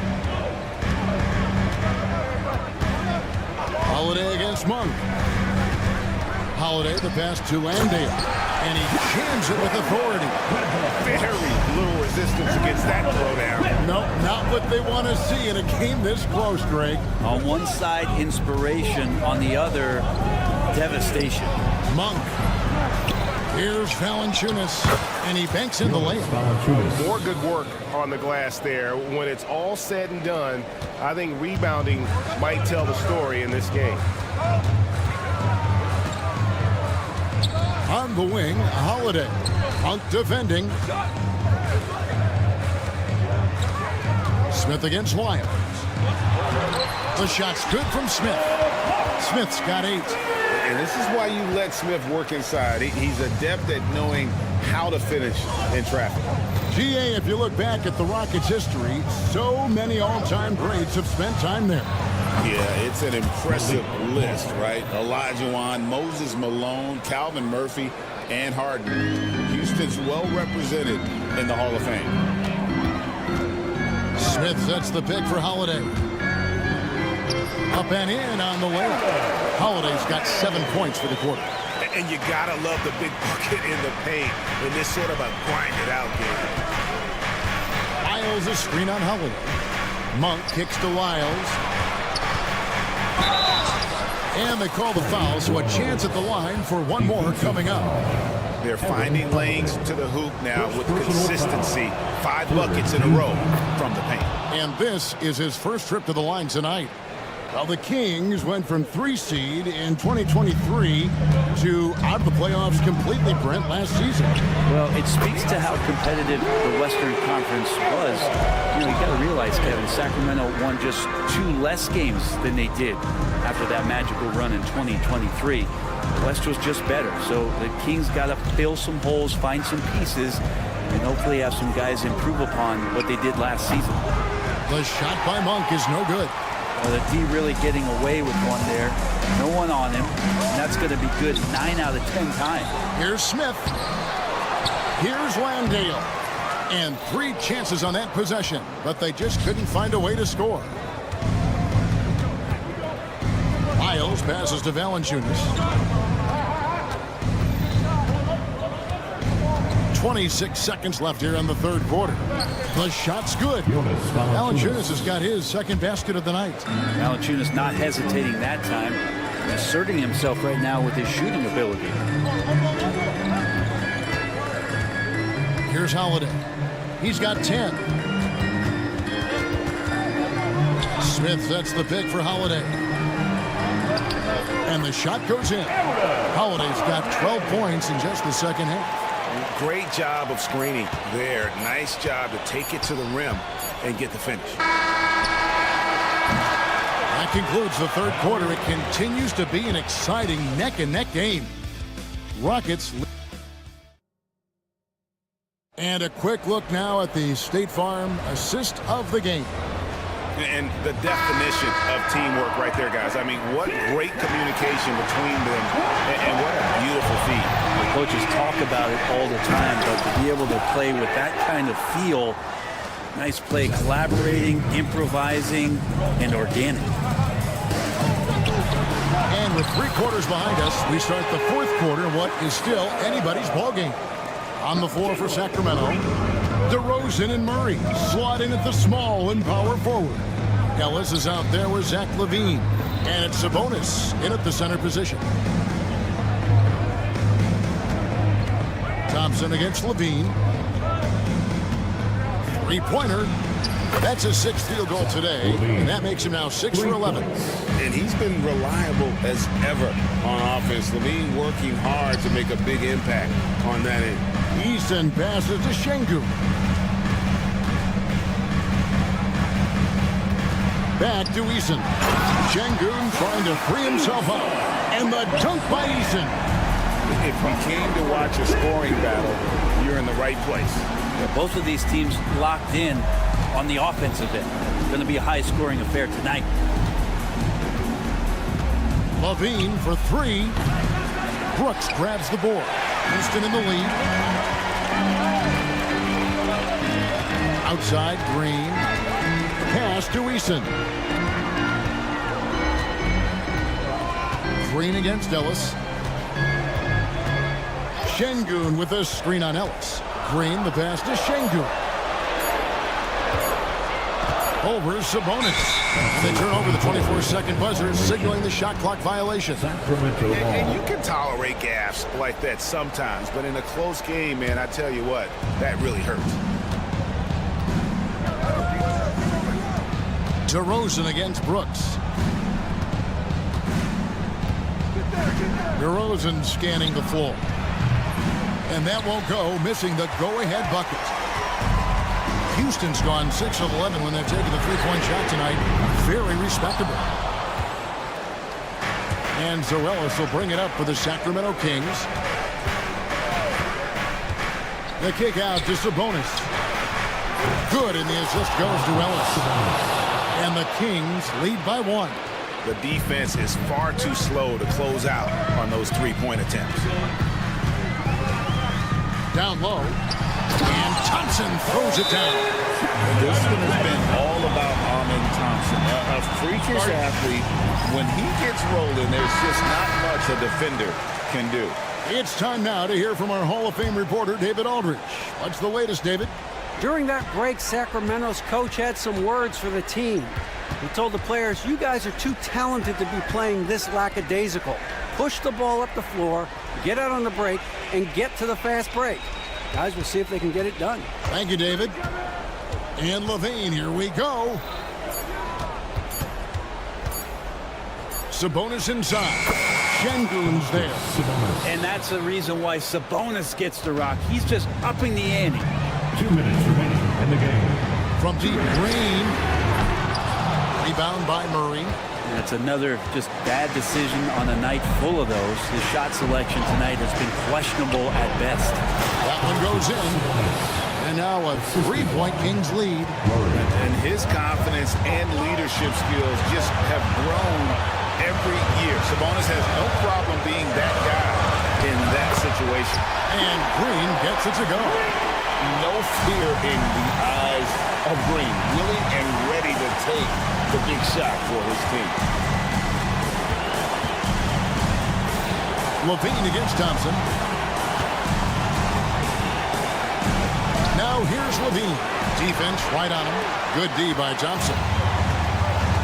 Holiday against Monk. Holiday, the pass to Landale. And he jams it with authority. Very little resistance against that throwdown. No, not what they want to see in a game this close, Greg. On one side, inspiration. On the other, devastation. Monk Here's Valanciunas, and he banks in the layup. More good work on the glass there. When it's all said and done, I think rebounding might tell the story in this game. On the wing, Holiday. Monk defending. Smith against Wiles. The shot's good from Smith. Smith's got 8. And this is why you let Smith work inside. He's adept at knowing how to finish in traffic. GA, if you look back at the Rockets' history, so many all-time greats have spent time there. Yeah, it's an impressive list, right? Olajuwon, Moses Malone, Calvin Murphy, and Harden. Houston's well represented in the Hall of Fame. Smith sets the pick for Holiday. Up and in on the layup. Holiday's got 7 points for the quarter. And you gotta love the big bucket in the paint in this sort of a grind-it-out game. Wiles a screen on Holiday. Monk kicks to Wiles. And they call the foul, so a chance at the line for one more coming up. They're finding lanes to the hoop now with consistency. 5 buckets in a row from the paint. And this is his first trip to the line tonight. Well, the Kings went from 3 seed in 2023 to out of the playoffs completely, Brent, last season. Well, it speaks to how competitive the Western Conference was. You got to realize, Kevin, Sacramento won just 2 less games than they did after that magical run in 2023. The West was just better, so the Kings got to fill some holes, find some pieces, and hopefully have some guys improve upon what they did last season. The shot by Monk is no good. The D really getting away with one there. No one on him. And that's going to be good 9 out of 10 times. Here's Smith. Here's Landale. And 3 chances on that possession, but they just couldn't find a way to score. Miles passes to Valanciunas. 26 seconds left here in the third quarter. The shot's good. Valanciunas has got his second basket of the night. Valanciunas not hesitating that time, asserting himself right now with his shooting ability. Here's Holiday. He's got 10. Smith sets the pick for Holiday. And the shot goes in. Holiday's got 12 points in just the second half. Great job of screening there. Nice job to take it to the rim and get the finish. That concludes the third quarter. It continues to be an exciting neck-and-neck game. Rockets. And a quick look now at the State Farm assist of the game. And the definition of teamwork right there, guys. I mean, what great communication between them, and what a beautiful feat. The coaches talk about it all the time, but to be able to play with that kind of feel, nice play, collaborating, improvising, and organic. And with 3 quarters behind us, we start the fourth quarter, what is still anybody's ballgame. On the floor for Sacramento, DeRozan and Murray slot in at the small and power forward. Ellis is out there with Zach LaVine, and it's Sabonis in at the center position. Thompson against LaVine. 3-pointer. That's his 6th field goal today, and that makes him now 6 for 11. And he's been reliable as ever on offense. LaVine working hard to make a big impact on that end. Eason passes to Şengün. Back to Eason. Şengün trying to free himself up. And the dunk by Eason. If we came to watch a scoring battle, you're in the right place. Yeah, both of these teams locked in on the offensive end. It's going to be a high-scoring affair tonight. LaVine for 3. Brooks grabs the board. Houston in the lead. Outside, Green. Pass to Eason. Green against Ellis. Şengün with a screen on Ellis. Green, the pass to Şengün. over Sabonis. And they turn over the 24-second buzzer, signaling the shot clock violation. Sacramento ball. And you can tolerate gaffes like that sometimes, but in a close game, man, I tell you what, that really hurts. DeRozan against Brooks. DeRozan scanning the floor. And that won't go, missing the go-ahead bucket. Houston's gone 6 of 11 when they've taken the three-point shot tonight. Very respectable. And Zoelis will bring it up for the Sacramento Kings. The kick out to Sabonis. Good, and the assist goes to Ellis. And the Kings lead by 1. The defense is far too slow to close out on those three-point attempts. Down low. And Thompson throws it down. This one has been all about Amin Thompson. A freakish athlete. When he gets rolling, there's just not much a defender can do. It's time now to hear from our Hall of Fame reporter, David Aldridge. What's the latest, David? During that break, Sacramento's coach had some words for the team. He told the players, you guys are too talented to be playing this lackadaisical. Push the ball up the floor, get out on the break, and get to the fast break. Guys, we'll see if they can get it done. Thank you, David. And Levine, here we go. Sabonis inside. Şengün's there. And that's the reason why Sabonis gets the rock. He's just upping the ante. 2 minutes remaining in the game. From deep, Green. Rebound by Murray. That's another just bad decision on a night full of those. His shot selection tonight has been questionable at best. That one goes in. And now a three-point Kings lead. And his confidence and leadership skills just have grown every year. Sabonis has no problem being that guy in that situation. And Green gets it to go. No fear in the eyes of Green. Willing and ready to take the big shot for his team. Levine against Thompson. Now here's Levine. Defense right on him. Good D by Thompson.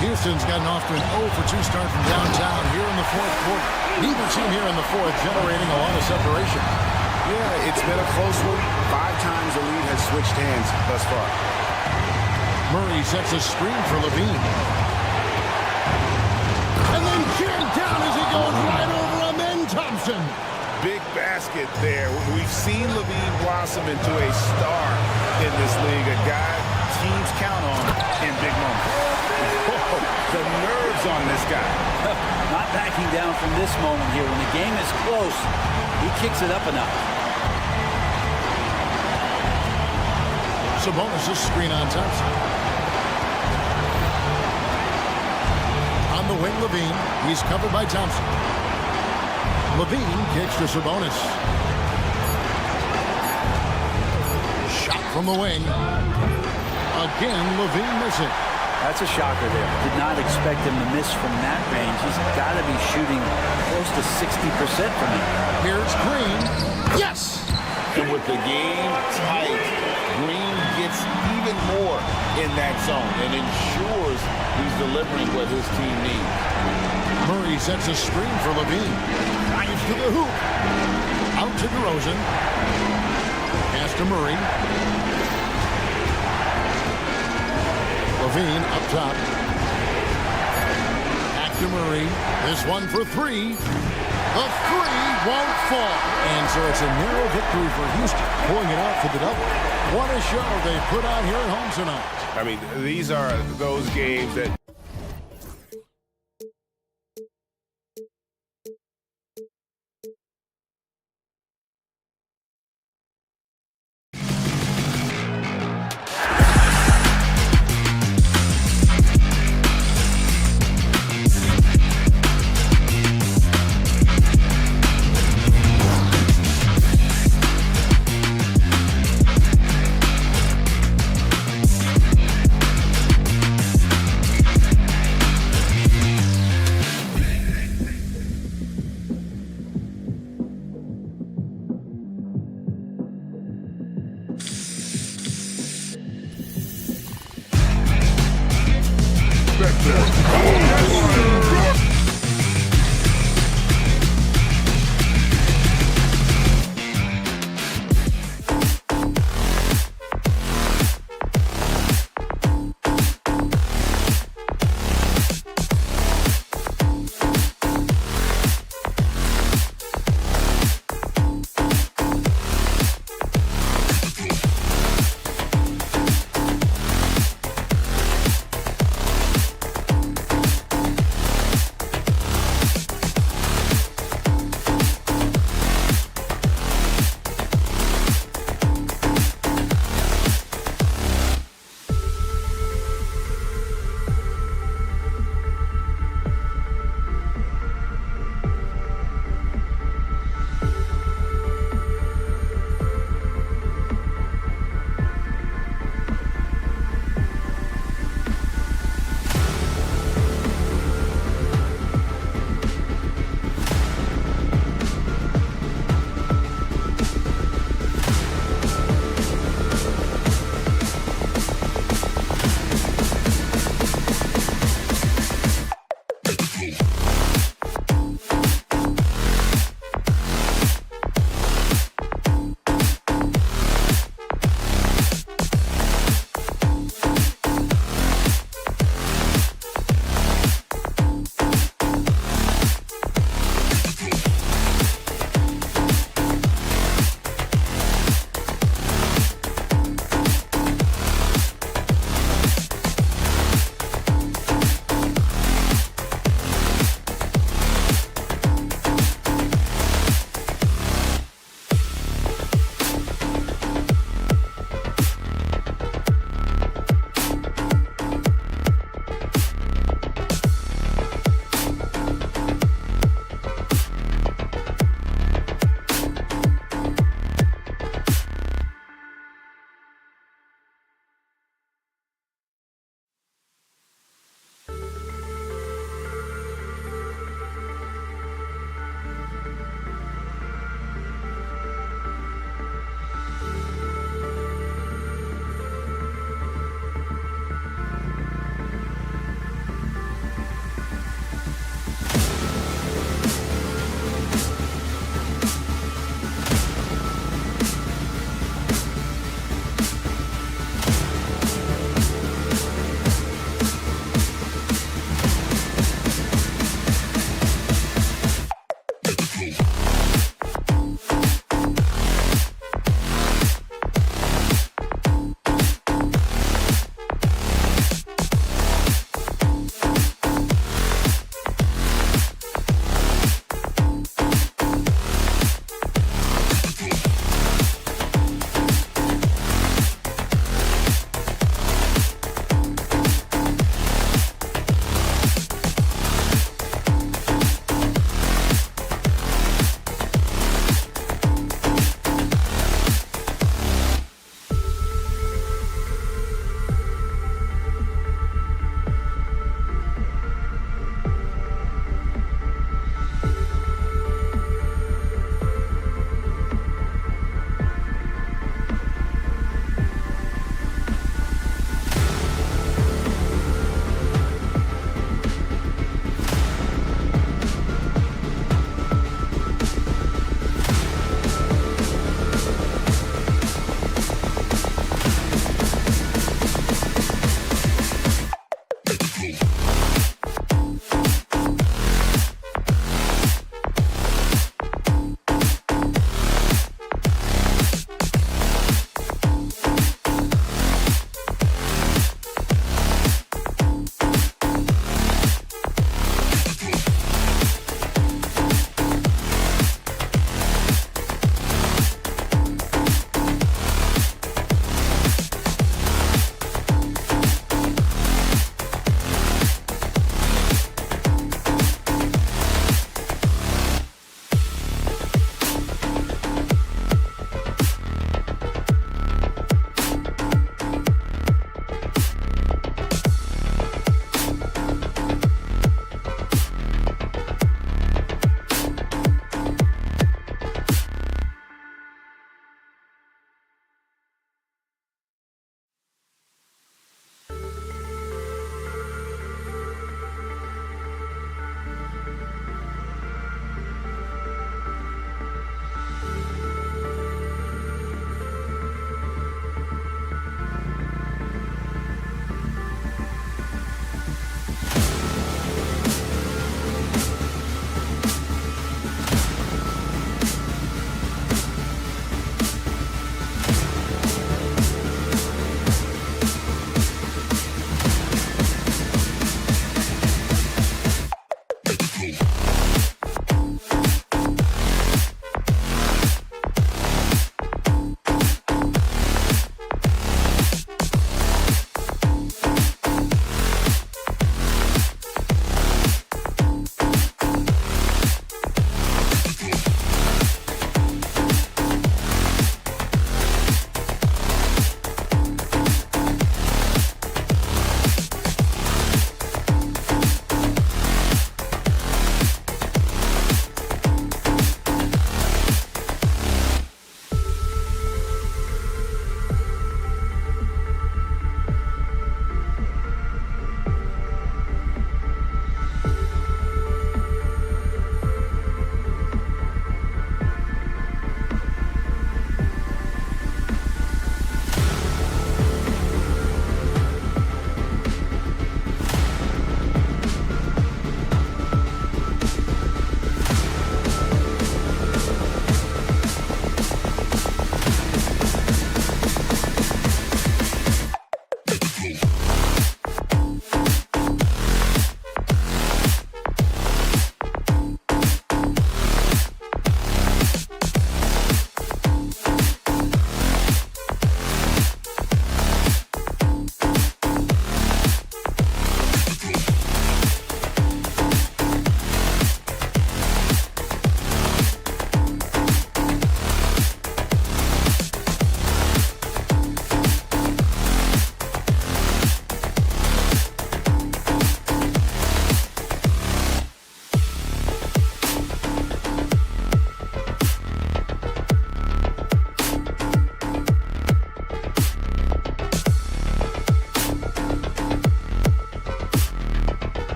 Houston's gotten off to an 0 for 2 start from downtown here in the fourth quarter. Neither team here in the fourth generating a lot of separation. Yeah, it's been a close one. 5 times the lead has switched hands thus far. Murray sets a screen for Levine. And then jammed down as he goes right over him and Thompson. Big basket there. We've seen Levine blossom into a star in this league, a guy teams count on in big moments. Whoa, the nerves on this guy. Not backing down from this moment here. When the game is close, he kicks it up a notch. Sabonis' screen on Thompson. On the wing, Levine. He's covered by Thompson. Levine kicks to Sabonis. Shot from the wing. Again, Levine missing. That's a shocker there. Did not expect him to miss from that range. He's got to be shooting close to 60% from it. Here's Green. Yes! And with the game tight, Green gets even more in that zone and ensures he's delivering what his team needs. Murray sets a screen for Levine. Drives to the hoop. Out to DeRozan. Pass to Murray. Levine up top. Back to Murray. This one for 3. The 3 won't fall. And so it's a narrow victory for Houston, pulling it out for the double. What a show they put on here at home tonight. I mean, these are those games that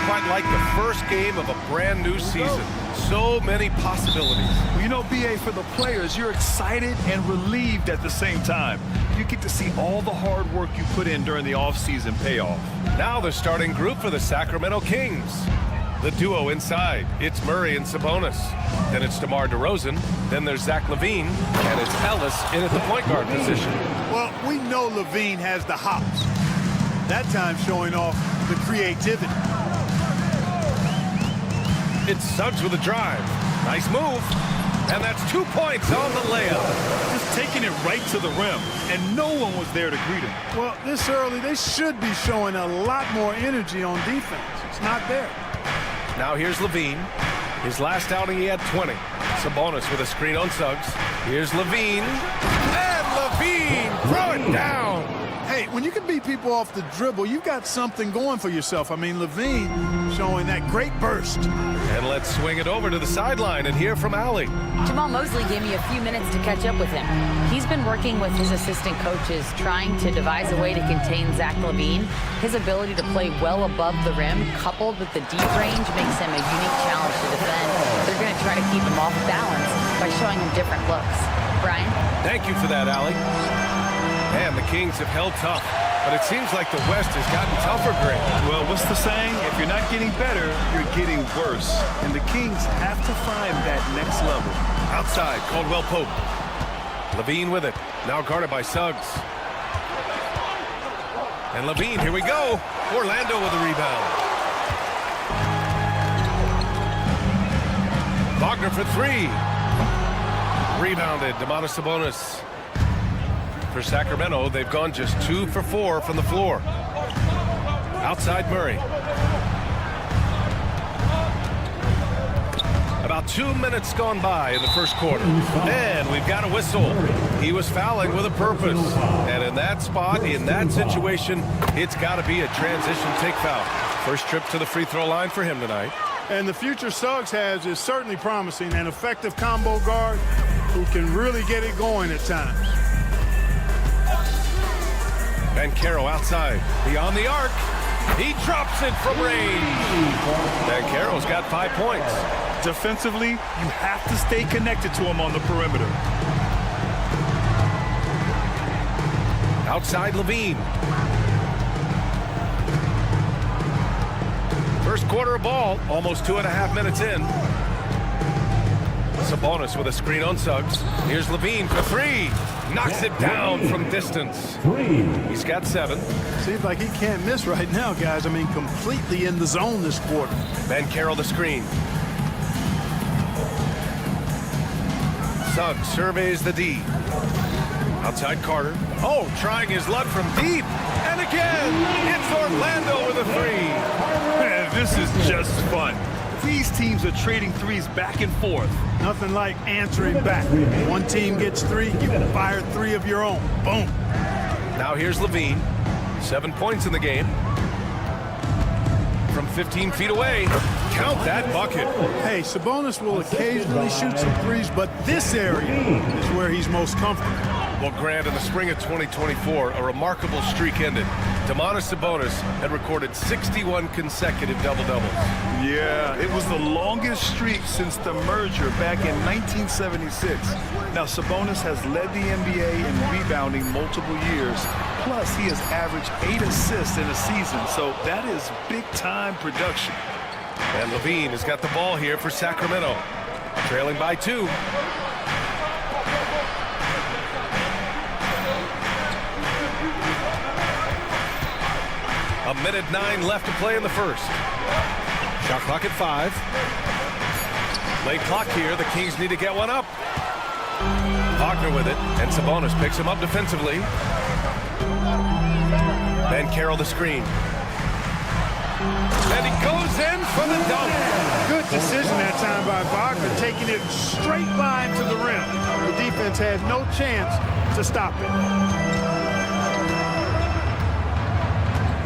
quite like the first game of a brand new season. So many possibilities. Well, you know, BA, for the players, you're excited and relieved at the same time. You get to see all the hard work you put in during the offseason pay off. Now the starting group for the Sacramento Kings. The duo inside, it's Murray and Sabonis. Then it's DeMar DeRozan. Then there's Zach LaVine. And it's Ellis in at the point guard position. Well, we know LaVine has the hops. That time showing off the creativity. It's Suggs with a drive. Nice move. And that's 2 points on the layup. Just taking it right to the rim, and no one was there to greet him. Well, this early, they should be showing a lot more energy on defense. It's not there. Now here's LaVine. His last outing, he had 20. Sabonis with a screen on Suggs. Here's LaVine. And LaVine, throw it down. Hey, when you can beat people off the dribble, you've got something going for yourself. I mean, LaVine showing that great burst. And let's swing it over to the sideline and hear from Allie. Jamal Mosley gave me a few minutes to catch up with him. He's been working with his assistant coaches, trying to devise a way to contain Zach LaVine. His ability to play well above the rim, coupled with the deep range, makes him a unique challenge to defend. They're going to try to keep him off balance by showing him different looks. Brian? Thank you for that, Allie. Man, the Kings have held tough, but it seems like the West has gotten tougher, Greg. Well, what's the saying? If you're not getting better, you're getting worse. And the Kings have to find that next level. Outside, Caldwell Pope. LaVine with it. Now guarded by Suggs. And LaVine, here we go. Orlando with a rebound. Wagner for three. Rebounded, Domantas Sabonis. For Sacramento, they've gone just 2 for 4 from the floor. Outside Murray. About 2 minutes gone by in the first quarter. And we've got a whistle. He was fouling with a purpose. And in that spot, in that situation, it's got to be a transition take foul. First trip to the free throw line for him tonight. And the future Suggs has is certainly promising. An effective combo guard who can really get it going at times. Banchero outside, beyond the arc. He drops it from range. Banchero's got 5 points. Defensively, you have to stay connected to him on the perimeter. Outside LaVine. First quarter of ball, almost 2.5 minutes in. Sabonis with a screen on Suggs. Here's LaVine for three. Knocks it down from distance. He's got 7. Seems like he can't miss right now, guys. I mean, completely in the zone this quarter. Banchero the screen. Suggs surveys the D. Outside Carter. Oh, trying his luck from deep. And again, it's Orlando with a 3. Man, this is just fun. These teams are trading threes back and forth. Nothing like answering back. One team gets 3, you can fire 3 of your own. Boom. Now here's LaVine. 7 points in the game. From 15 feet away. Count that bucket. Hey, Sabonis will occasionally shoot some threes, but this area is where he's most comfortable. Well, Grant, in the spring of 2024, a remarkable streak ended. Domantas Sabonis had recorded 61 consecutive double-doubles. Yeah, it was the longest streak since the merger back in 1976. Now, Sabonis has led the NBA in rebounding multiple years. Plus, he has averaged 8 assists in a season, so that is big-time production. And LaVine has got the ball here for Sacramento. Trailing by 2. A minute 9 left to play in the first. Shot clock at 5. Late clock here. The Kings need to get one up. Wagner with it, and Sabonis picks him up defensively. Banchero the screen. And he goes in for the dunk. Good decision that time by Wagner, taking it straight line to the rim. The defense had no chance to stop it.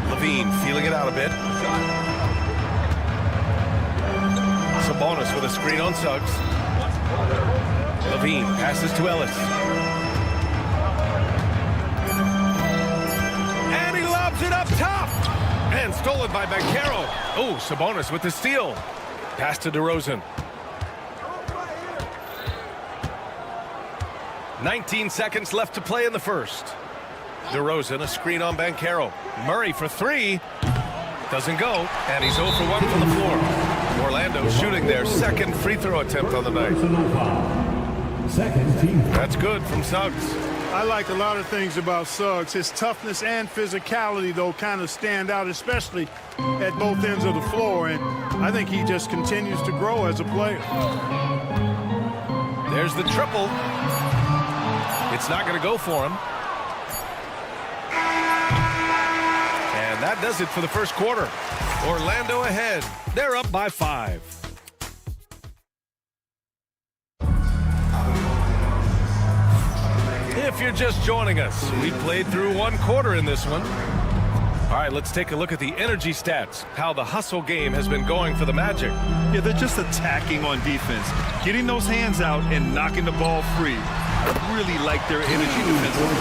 LaVine feeling it out a bit. Sabonis with a screen on Suggs. LaVine passes to Ellis. And he lobs it up top. And stolen by Banchero. Oh, Sabonis with the steal. Pass to DeRozan. 19 seconds left to play in the first. DeRozan, a screen on Banchero. Murray for three. Doesn't go, and he's 0 for 1 from the floor. Orlando shooting their second free throw attempt on the night. Second team. That's good from Suggs. I like a lot of things about Suggs. His toughness and physicality, though, kind of stand out, especially at both ends of the floor. And I think he just continues to grow as a player. There's the triple. It's not going to go for him. And that does it for the first quarter. Orlando ahead. They're up by 5. If you're just joining us, we played through 1 quarter in this one. All right, let's take a look at the energy stats, how the hustle game has been going for the Magic. Yeah, they're just attacking on defense, getting those hands out and knocking the ball free. I really like their energy defensively.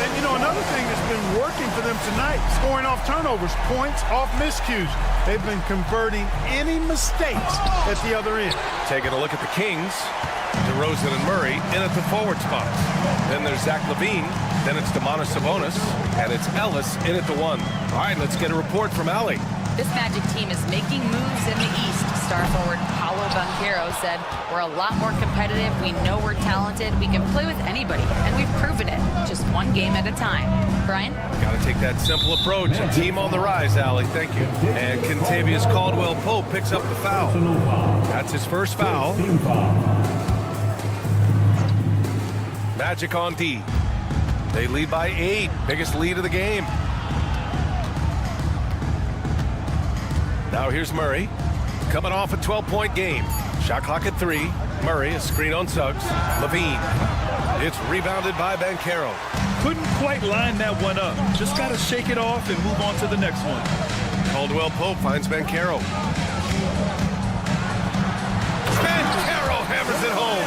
And, you know, another thing that's been working for them tonight, scoring off turnovers, points off miscues. They've been converting any mistakes at the other end. Taking a look at the Kings. DeRozan and Murray in at the forward spots. Then there's Zach LaVine. Then it's Domantas Sabonis. And it's Ellis in at the 1. All right, let's get a report from Allie. This Magic team is making moves in the East. Star forward Paolo Banchero said, "We're a lot more competitive. We know we're talented. We can play with anybody, and we've proven it. Just one game at a time." Brian? Got to take that simple approach. A team on the rise, Allie. Thank you. And Kentavious Caldwell-Pope picks up the foul. That's his first foul. Magic on D. They lead by 8. Biggest lead of the game. Now here's Murray. Coming off a 12-point game. Shot clock at 3. Murray, a screen on Suggs. LaVine. It's rebounded by Banchero. Couldn't quite line that one up. Just got to shake it off and move on to the next one. Caldwell-Pope finds Banchero. Banchero hammers it home.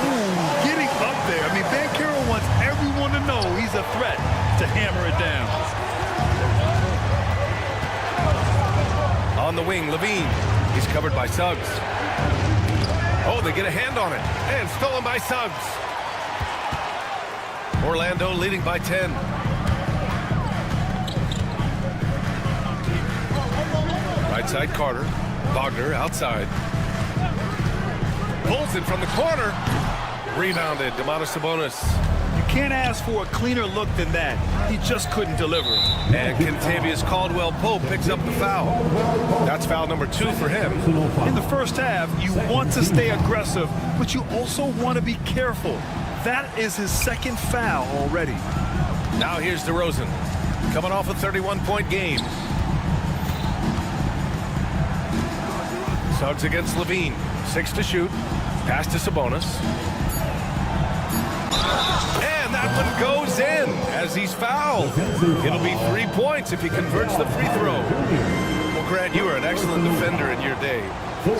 Ooh, getting up there. I mean, Banchero wants everyone to know he's a threat to hammer it down. On the wing, LaVine. He's covered by Suggs. Oh, they get a hand on it. And stolen by Suggs. Orlando leading by 10. Right side, Carter. Wagner outside. Pulls it from the corner. Rebounded, Domantas Sabonis. You can't ask for a cleaner look than that. He just couldn't deliver. And Kentavious Caldwell-Pope picks up the foul. That's foul number 2 for him. In the first half, you want to stay aggressive, but you also want to be careful. That is his second foul already. Now here's DeRozan. Coming off a 31-point game. Suggs against LaVine. 6 to shoot. Pass to Sabonis. And that one goes in as he's fouled. It'll be 3 points if he converts the free throw. Well, Grant, you were an excellent defender in your day.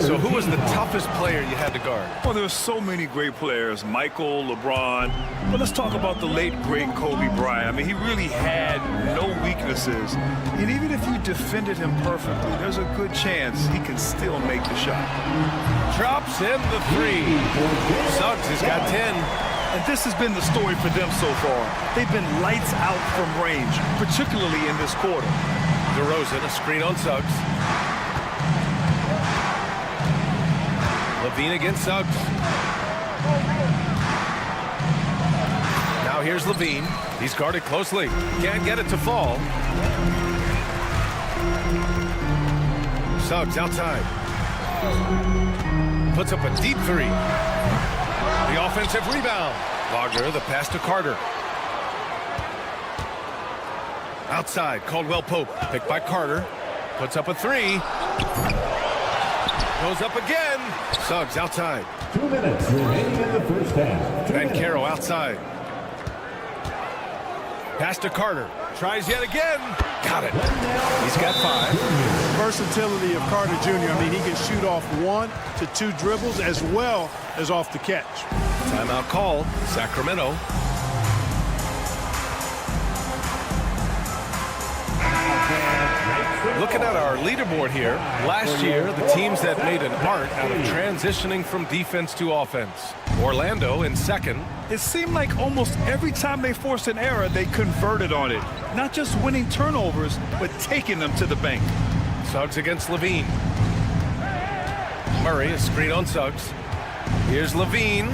So who was the toughest player you had to guard? Well, there were so many great players. Michael, LeBron. But let's talk about the late, great Kobe Bryant. I mean, he really had no weaknesses. And even if you defended him perfectly, there's a good chance he can still make the shot. Drops in the 3. Suggs has got 10. And this has been the story for them so far. They've been lights out from range, particularly in this quarter. DeRozan, a screen on Suggs. LaVine against Suggs. Now here's LaVine. He's guarded closely. Can't get it to fall. Suggs outside. Puts up a deep 3. The offensive rebound. Wagner, the pass to Carter. Outside, Caldwell-Pope. Picked by Carter. Puts up a 3. Goes up again. Suggs outside. 2 minutes remaining in the first half. Banchero outside. Pass to Carter. Tries yet again. Got it. He's got 5. Versatility of Carter Jr. I mean, he can shoot off 1 to 2 dribbles as well as off the catch. Timeout called. Sacramento. Looking at our leaderboard here, last year, the teams that made an art out of transitioning from defense to offense. Orlando in second. It seemed like almost every time they forced an error, they converted on it. Not just winning turnovers, but taking them to the bank. Suggs against Levine. Murray, a screen on Suggs. Here's Levine.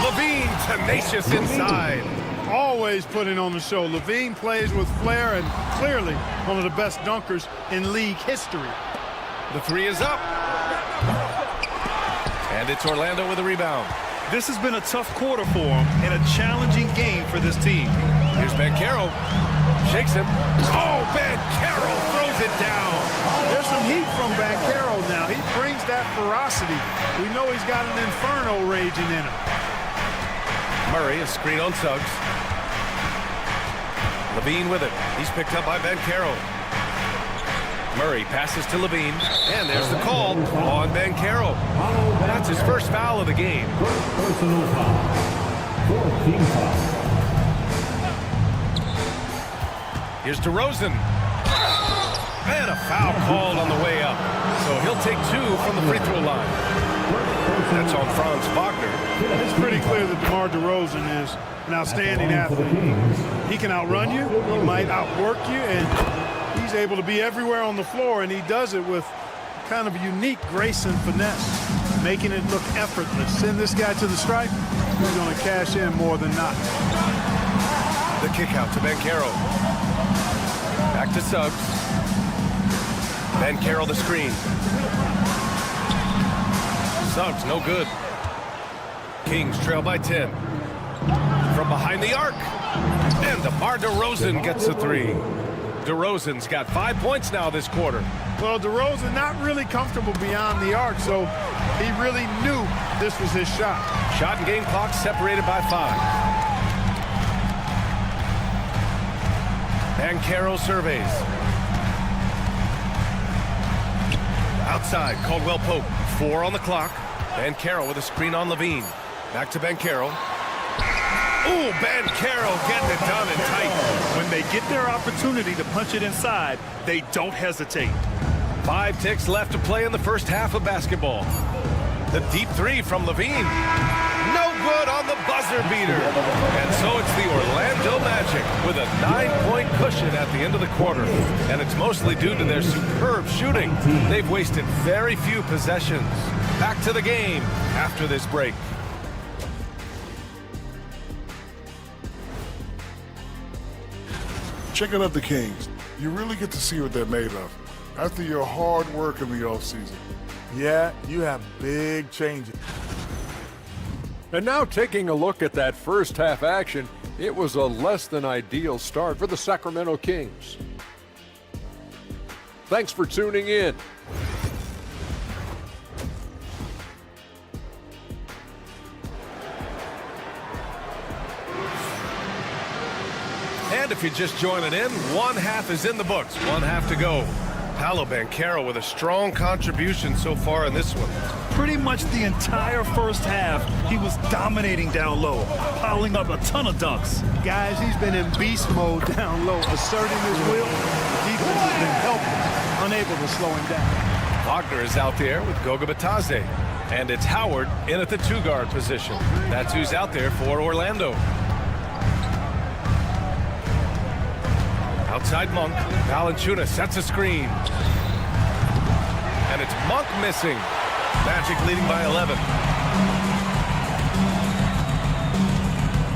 Levine, tenacious inside. Always putting on the show. Levine plays with flair and clearly one of the best dunkers in league history. The three is up. And it's Orlando with a rebound. This has been a tough quarter for him and a challenging game for this team. Here's Banchero. Shakes him. Oh, Banchero throws it down. There's some heat from Banchero now. He brings that ferocity. We know he's got an inferno raging in him. Murray, a screen on Suggs. Levine with it. He's picked up by Banchero. Murray passes to Levine, and there's the call on Banchero. That's his first foul of the game. Personal foul. 14 foul. Here's DeRozan. And a foul called on the way up. So he'll take two from the free throw line. That's on Franz Wagner. It's pretty clear that DeMar DeRozan is an outstanding athlete. He can outrun you, he might outwork you, and he's able to be everywhere on the floor, and he does it with kind of a unique grace and finesse, making it look effortless. Send this guy to the stripe, he's going to cash in more than not. The kick out to Banchero. Back to Suggs. Banchero the screen. Suggs no good. Kings trail by 10. From behind the arc. And DeMar DeRozan gets a three. DeRozan's got 5 points now this quarter. Well, DeRozan not really comfortable beyond the arc, so he really knew this was his shot. Shot and game clock separated by 5. Banchero surveys. Outside, Caldwell Pope. 4 on the clock. Banchero with a screen on Levine. Back to Banchero. Ooh, Banchero getting it done and tight. When they get their opportunity to punch it inside, they don't hesitate. 5 ticks left to play in the first half of basketball. The deep three from Levine. No good on the buzzer beater. And so it's the Orlando Magic with a 9-point cushion at the end of the quarter. And it's mostly due to their superb shooting. They've wasted very few possessions. Back to the game after this break. Checking out the Kings, you really get to see what they're made of after your hard work in the offseason. Yeah, you have big changes. And now taking a look at that first half action, it was a less than ideal start for the Sacramento Kings. Thanks for tuning in. And if you're just joining in, one half is in the books, one half to go. Paolo Banchero with a strong contribution so far in this one. Pretty much the entire first half, he was dominating down low, piling up a ton of dunks. Guys, he's been in beast mode down low, asserting his will. The defense has been helpless, unable to slow him down. Wagner is out there with Goga Bitadze. And it's Howard in at the 2-guard position. That's who's out there for Orlando. Outside Monk. Valanciunas sets a screen. And it's Monk missing. Magic leading by 11.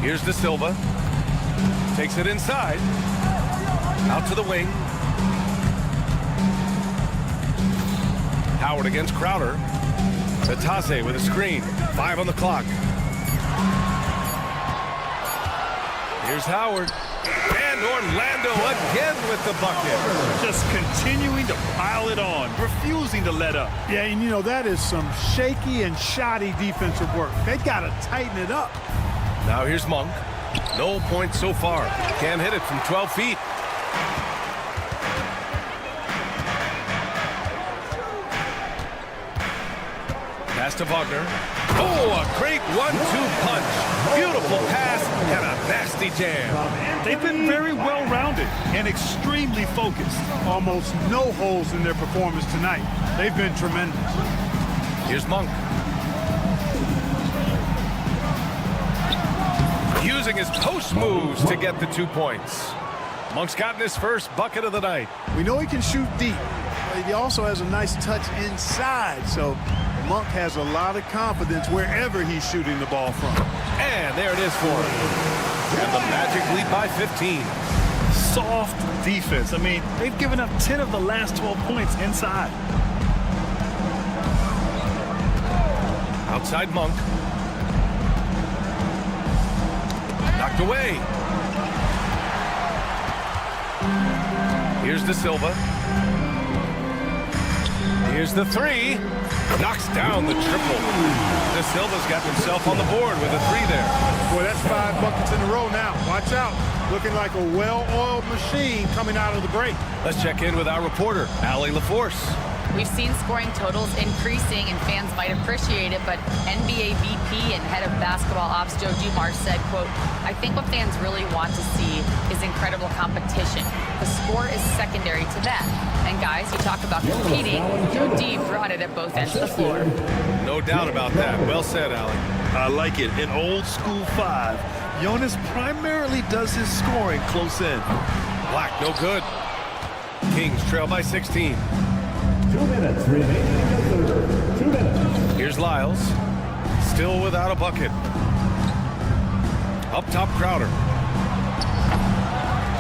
Here's De Silva. Takes it inside. Out to the wing. Howard against Crowder. Bitadze with a screen. 5 on the clock. Here's Howard. And Orlando again with the bucket. Just continuing to pile it on, refusing to let up. Yeah, and you know, that is some shaky and shoddy defensive work. They got to tighten it up. Now here's Monk. No points so far. Can't hit it from 12 feet. Pass to Wagner. Oh, a great 1-2 punch. Beautiful pass and a nasty jam. They've been very well-rounded and extremely focused. Almost no holes in their performance tonight. They've been tremendous. Here's Monk. Using his post moves to get the 2 points. Monk's gotten his first bucket of the night. We know he can shoot deep, but he also has a nice touch inside, so Monk has a lot of confidence wherever he's shooting the ball from. And there it is for him. And the Magic lead by 15. Soft defense. I mean, they've given up 10 of the last 12 points inside. Outside Monk. Knocked away. Here's De Silva. Here's the three. Knocks down the triple. De Silva's got himself on the board with a three there. Boy, that's 5 buckets in a row now. Watch out. Looking like a well-oiled machine coming out of the break. Let's check in with our reporter, Allie LaForce. We've seen scoring totals increasing, and fans might appreciate it, but NBA VP and head of basketball ops Joe Dumars said, quote, "I think what fans really want to see is incredible competition. The score is secondary to that. And guys, you talk about competing, Joe D brought it at both ends of the floor." No doubt about that. Well said, Allie. I like it. In old school 5, Jonas primarily does his scoring close in. Black, no good. Kings trail by 16. 2 minutes remaining in the third. 2 minutes. Here's Lyles. Still without a bucket. Up top, Crowder.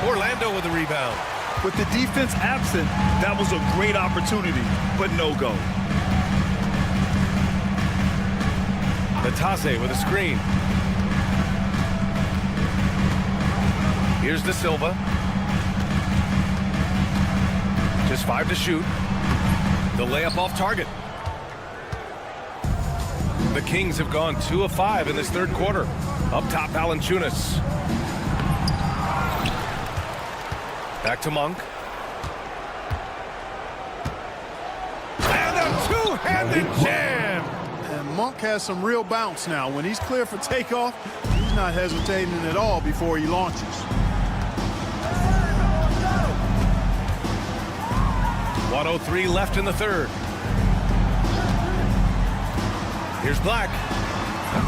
Orlando with the rebound. With the defense absent, that was a great opportunity, but no go. Natase with a screen. Here's De Silva. Just 5 to shoot. The layup off target. The Kings have gone 2 of 5 in this third quarter. Up top, Valanciunas. Back to Monk. And a two-handed jam. And Monk has some real bounce now. When he's clear for takeoff, he's not hesitating at all before he launches. .103 left in the third. Here's Black.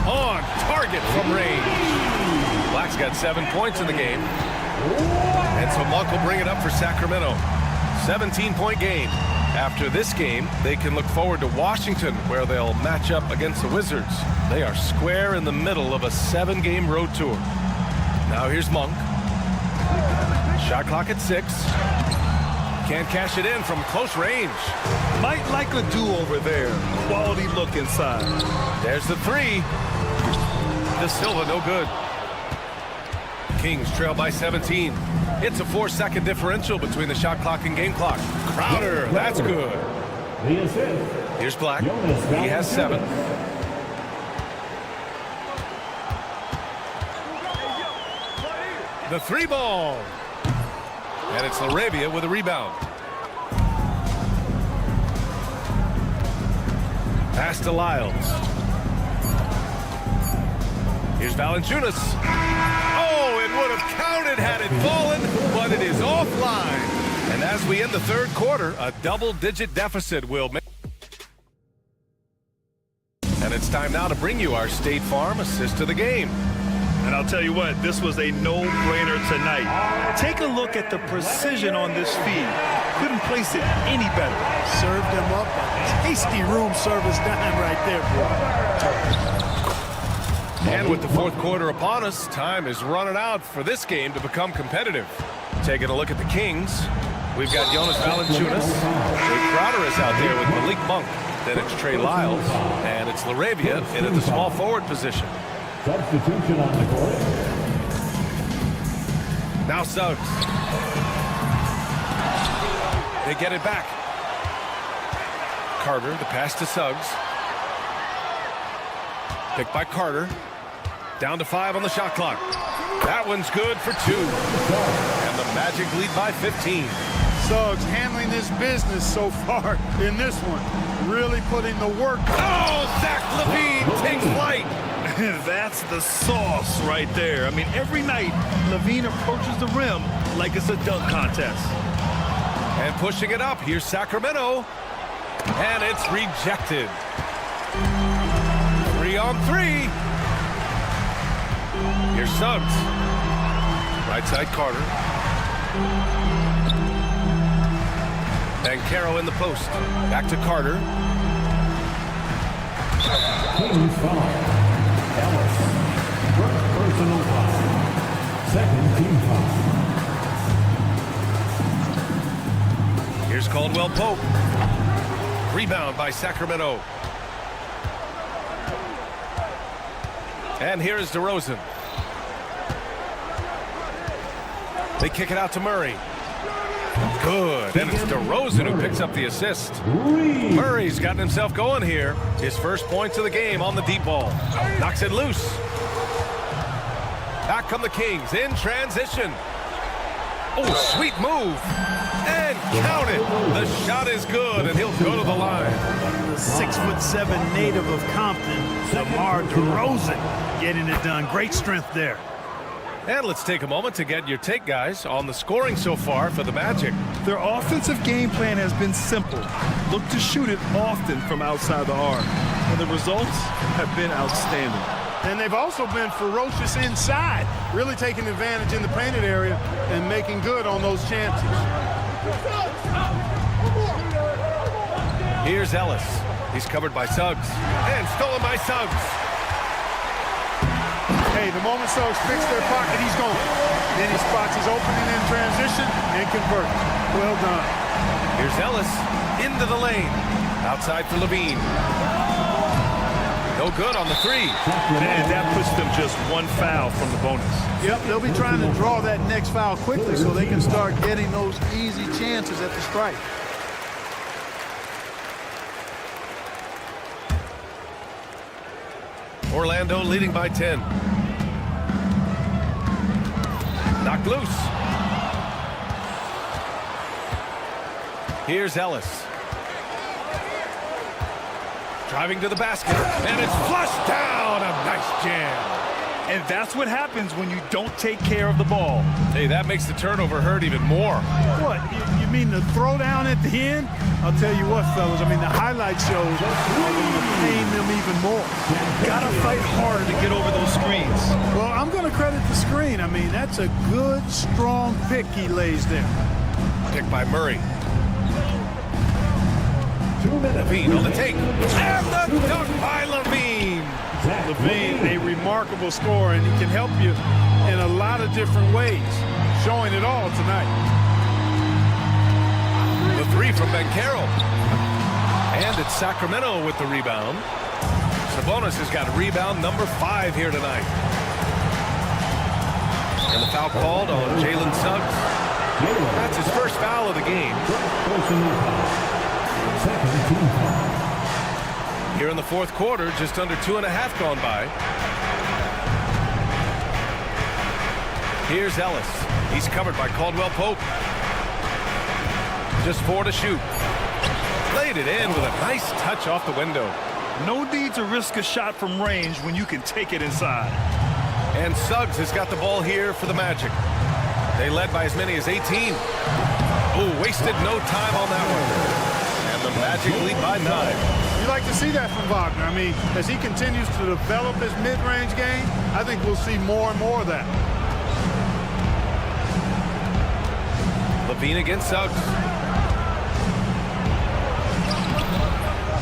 On target from range. Black's got 7 points in the game. And so Monk will bring it up for Sacramento. 17-point game. After this game, they can look forward to Washington, where they'll match up against the Wizards. They are square in the middle of a 7-game road tour. Now here's Monk. Shot clock at 6. Can't cash it in from close range. Might like a do-over there. Quality look inside. There's the three. De Silva, no good. Kings trail by 17. It's a 4-second differential between the shot clock and game clock. Crowder, that's good. The assist. Here's Black. He has 7. The 3 ball. And it's LaRavia with a rebound. Pass to Lyles. Here's Valanciunas. Oh, it would have counted had it fallen, but it is offline. And as we end the third quarter, a double-digit deficit will make. And it's time now to bring you our State Farm assist of the game. And I'll tell you what, this was a no-brainer tonight. Take a look at the precision on this feed. Couldn't place it any better. Served him up a tasty room service dime right there, boy. And with the fourth quarter upon us, time is running out for this game to become competitive. Taking a look at the Kings, we've got Jonas Valanciunas. Jay Crowder is out there with Malik Monk. Then it's Trey Lyles, and it's LaRavia in at the small forward position. Substitution on the court. Now Suggs. They get it back. Carter, the pass to Suggs. Picked by Carter. Down to 5 on the shot clock. That one's good for 2. And the Magic lead by 15. Suggs handling his business so far in this one. Really putting the work. Oh, Zach LaVine takes flight. That's the sauce right there. I mean, every night, Levine approaches the rim like it's a dunk contest. And pushing it up, here's Sacramento. And it's rejected. 3-on-3. Here's Suggs. Right side Carter. Bancaro in the post. Back to Carter. Kings foul. Ellis. First personal foul. Second team foul. Here's Caldwell Pope. Rebound by Sacramento. And here is DeRozan. They kick it out to Murray. Good. And it's DeRozan who picks up the assist. Murray's gotten himself going here. His first points of the game on the deep ball. Knocks it loose. Back come the Kings in transition. Oh, sweet move. And count it. The shot is good, and he'll go to the line. The 6'7" native of Compton, DeMar DeRozan, getting it done. Great strength there. And let's take a moment to get your take, guys, on the scoring so far for the Magic. Their offensive game plan has been simple. Look to shoot it often from outside the arc. And the results have been outstanding. And they've also been ferocious inside, really taking advantage in the painted area and making good on those chances. Here's Ellis. He's covered by Suggs. And stolen by Suggs. Hey, the moment Suggs picks their pocket, he's gone. Then he spots his opening in transition and converts. Well done. Here's Ellis into the lane. Outside for Levine. No good on the three. And that puts them just one foul from the bonus. Yep, they'll be trying to draw that next foul quickly so they can start getting those easy chances at the strike. Orlando leading by 10. Knocked loose. Here's Ellis. Driving to the basket, and it's flushed down. A nice jam. And that's what happens when you don't take care of the ball. Hey, that makes the turnover hurt even more. What, you mean the throwdown at the end? I'll tell you what, fellas, I mean, the highlight shows are going to pain them even more. Gotta fight harder to get over those screens. Well, I'm going to credit the screen. I mean, that's a good, strong pick he lays there. Pick by Murray. Levine on the take. And the dunk by Levine. Levine, a remarkable scorer, and he can help you in a lot of different ways. Showing it all tonight. The three from Bancaro. And it's Sacramento with the rebound. Sabonis has got rebound number 5 here tonight. And the foul called on Jalen Suggs. That's his first foul of the game. Here in the fourth quarter, just under 2.5 gone by. Here's Ellis. He's covered by Caldwell Pope. Just 4 to shoot. Laid it in with a nice touch off the window. No need to risk a shot from range when you can take it inside. And Suggs has got the ball here for the Magic. They led by as many as 18. Oh, wasted no time on that one. And the Magic lead by 9. You like to see that from Wagner. I mean, as he continues to develop his mid-range game, I think we'll see more and more of that. Levine against Suggs.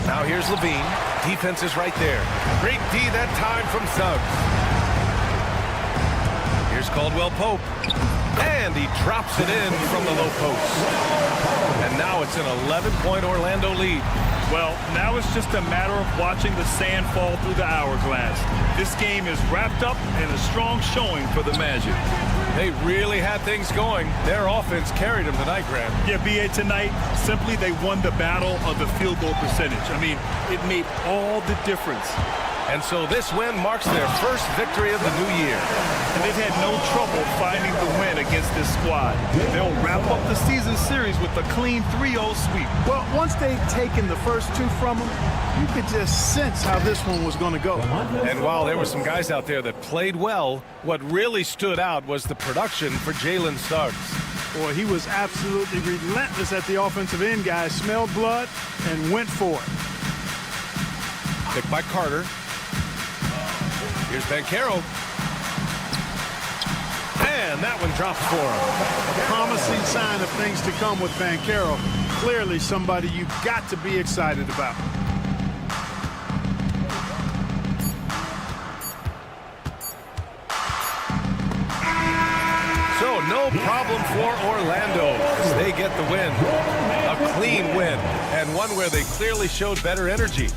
Now here's Levine. Defense is right there. Great D that time from Suggs. Here's Caldwell Pope. And he drops it in from the low post. And now it's an 11-point Orlando lead. Well, now it's just a matter of watching the sand fall through the hourglass. This game is wrapped up and a strong showing for the Magic. They really had things going. Their offense carried them tonight, Grant. Yeah, B.A., tonight, simply they won the battle of the field goal percentage. I mean, it made all the difference. And so this win marks their first victory of the new year. And they've had no trouble finding the win against this squad. They'll wrap up the season series with a clean 3-0 sweep. Well, once they'd taken the first two from them, you could just sense how this one was going to go. And while there were some guys out there that played well, what really stood out was the production for Jalen Suggs. Boy, he was absolutely relentless at the offensive end, guys. Smelled blood and went for it. Picked by Carter. Here's Banchero. And that one dropped for him. A promising sign of things to come with Banchero. Clearly somebody you've got to be excited about. So no problem for Orlando as they get the win. A clean win, and one where they clearly showed better energy.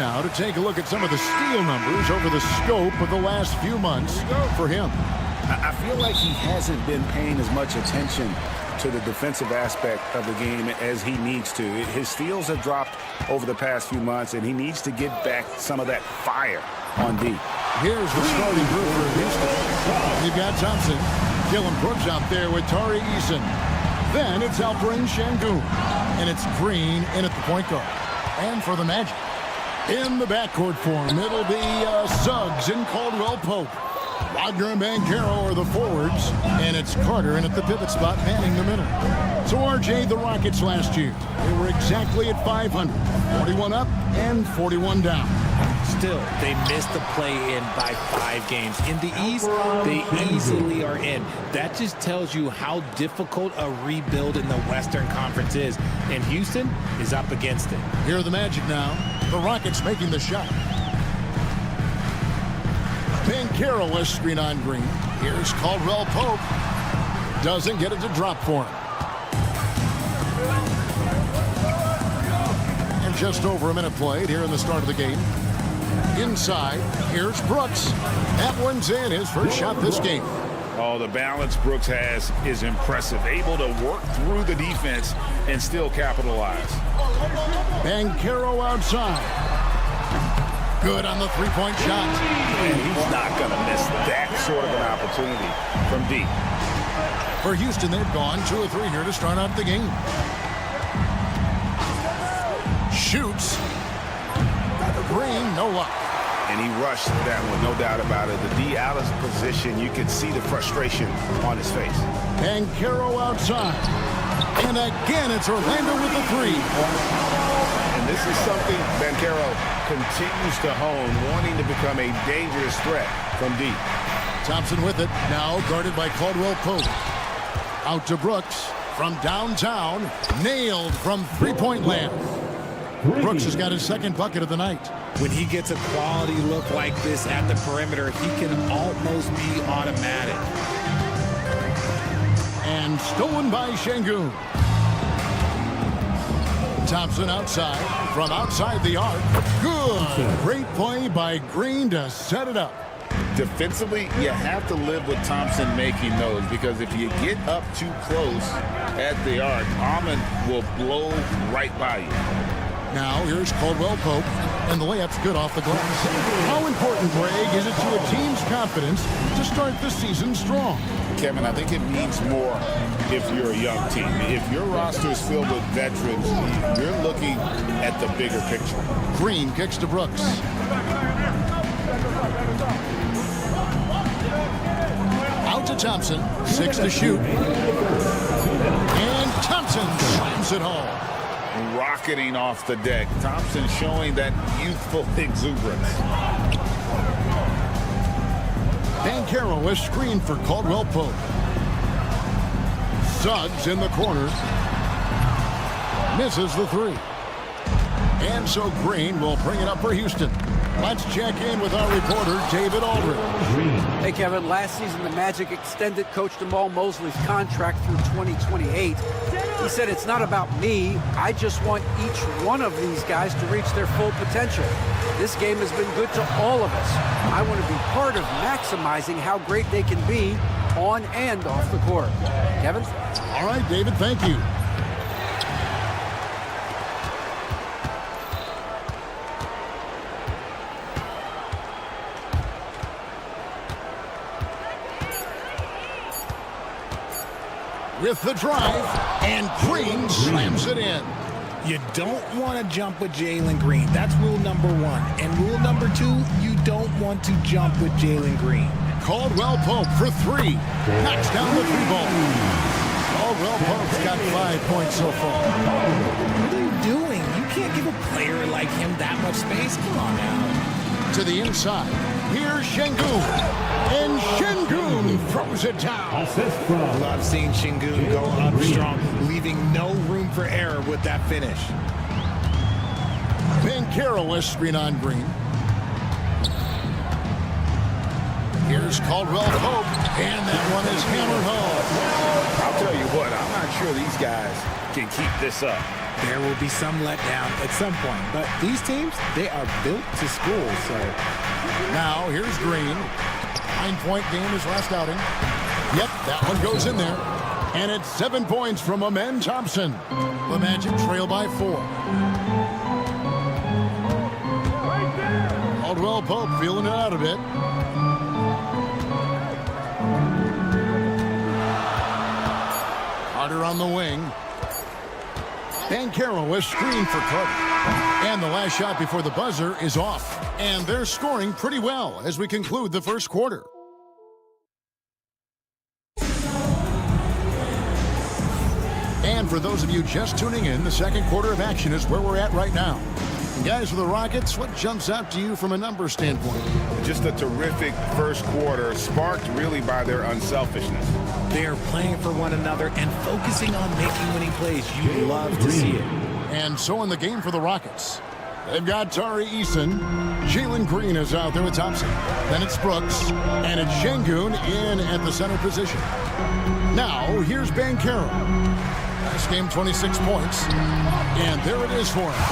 now to take a look at some of the steal numbers over the scope of the last few months for him. I feel like he hasn't been paying as much attention to the defensive aspect of the game as he needs to. His steals have dropped over the past few months, and he needs to get back some of that fire on D. Here's the starting group for Houston. You've got Thompson, Dylan Brooks out there with Tari Eason. Then it's Alperen Şengün, and it's Green in at the point guard. And for the Magic, in the backcourt form, it'll be Suggs and Caldwell Pope. Wagner and Banchero are the forwards, and it's Carter in at the pivot spot, manning the middle. So, RJ, the Rockets last year, they were exactly at 500, 41 up and 41 down. Still, they missed the play-in by 5 games. In the East, they easily are in. That just tells you how difficult a rebuild in the Western Conference is, and Houston is up against it. Here are the Magic now. The Rockets making the shot. Banchero a screen on Green. Here's Caldwell Pope. Doesn't get it to drop for him. And just over a minute played here in the start of the game. Inside, here's Brooks. That one's in, his first shot this game. Oh, the balance Brooks has is impressive. Able to work through the defense and still capitalize. Banchero outside. Good on the three-point shot. And he's not going to miss that sort of an opportunity from deep. For Houston, they've gone 2 of 3 here to start out the game. Shoots. Green, no luck. And he rushed that one, no doubt about it. The D out of position, you could see the frustration on his face. Banchero outside. And again, it's Orlando with the 3. And this is something Banchero continues to hone, wanting to become a dangerous threat from deep. Thompson with it, now guarded by Caldwell Pope. Out to Brooks from downtown, nailed from three-point land. Brooks has got his second bucket of the night. When he gets a quality look like this at the perimeter, he can almost be automatic. And stolen by Şengün. Thompson outside, from outside the arc. Good. Great play by Green to set it up. Defensively, you have to live with Thompson making those, because if you get up too close at the arc, Ahmed will blow right by you. Now here's Caldwell Pope, and the layup's good off the glass. How important, Greg, is it to a team's confidence to start the season strong? Kevin, I think it means more if you're a young team. If your roster is filled with veterans, you're looking at the bigger picture. Green kicks to Brooks. Out to Thompson, 6 to shoot. And Thompson slams it home. Rocketing off the deck. Thompson showing that youthful exuberance. Banchero a screen for Caldwell Pope. Suggs in the corner. Misses the 3. And so Green will bring it up for Houston. Let's check in with our reporter, David Aldridge. Hey, Kevin. Last season, the Magic extended Coach Jamal Mosley's contract through 2028. He said, it's not about me. I just want each one of these guys to reach their full potential. This game has been good to all of us. I want to be part of maximizing how great they can be on and off the court. Kevin? All right, David, thank you. With the drive, and Green slams it in. You don't want to jump with Jalen Green. That's rule number 1. And rule number 2, you don't want to jump with Jalen Green. Caldwell Pope for 3. Knocks down the 3-ball. Caldwell Pope's got 5 points so far. What are you doing? You can't give a player like him that much space. Come on now. To the inside. Here's Şengün. And Şengün throws it down. Love seeing Şengün go up strong, leaving no room for error with that finish. Banchero a screen on Green. Here's Caldwell Pope, and that one is hammered home. I'll tell you what, I'm not sure these guys can keep this up. There will be some letdown at some point, but these teams, they are built to school, so. Now, here's Green. 9-point game his last outing. Yep, that one goes in there. And it's 7 points from Amen Thompson. The Magic trail by 4. Caldwell Pope feeling it out a bit. Carter on the wing. Banchero is screened for Carter. And the last shot before the buzzer is off. And they're scoring pretty well as we conclude the first quarter. And for those of you just tuning in, the second quarter of action is where we're at right now. And guys, for the Rockets, what jumps out to you from a numbers standpoint? Just a terrific first quarter, sparked really by their unselfishness. They are playing for one another and focusing on making winning plays. You love to see it. And so in the game for the Rockets, they've got Tari Eason. Jalen Green is out there with Thompson. Then it's Brooks. And it's Şengün in at the center position. Now, here's Banchero. Last game, 26 points. And there it is for him.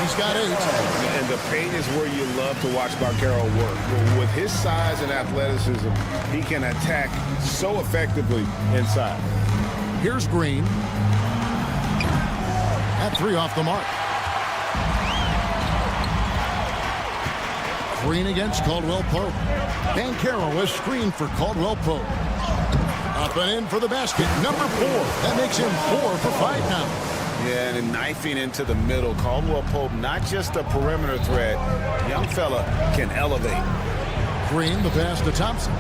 He's got 8. And the paint is where you love to watch Banchero work. With his size and athleticism, he can attack so effectively inside. Here's Green. At 3 off the mark. Green against Caldwell Pope. Banchero is screened for Caldwell Pope. Up and in for the basket. Number 4. That makes him 4 for 5 now. Yeah, and knifing into the middle. Caldwell Pope, not just a perimeter threat. Young fella can elevate. Green, the pass to Thompson.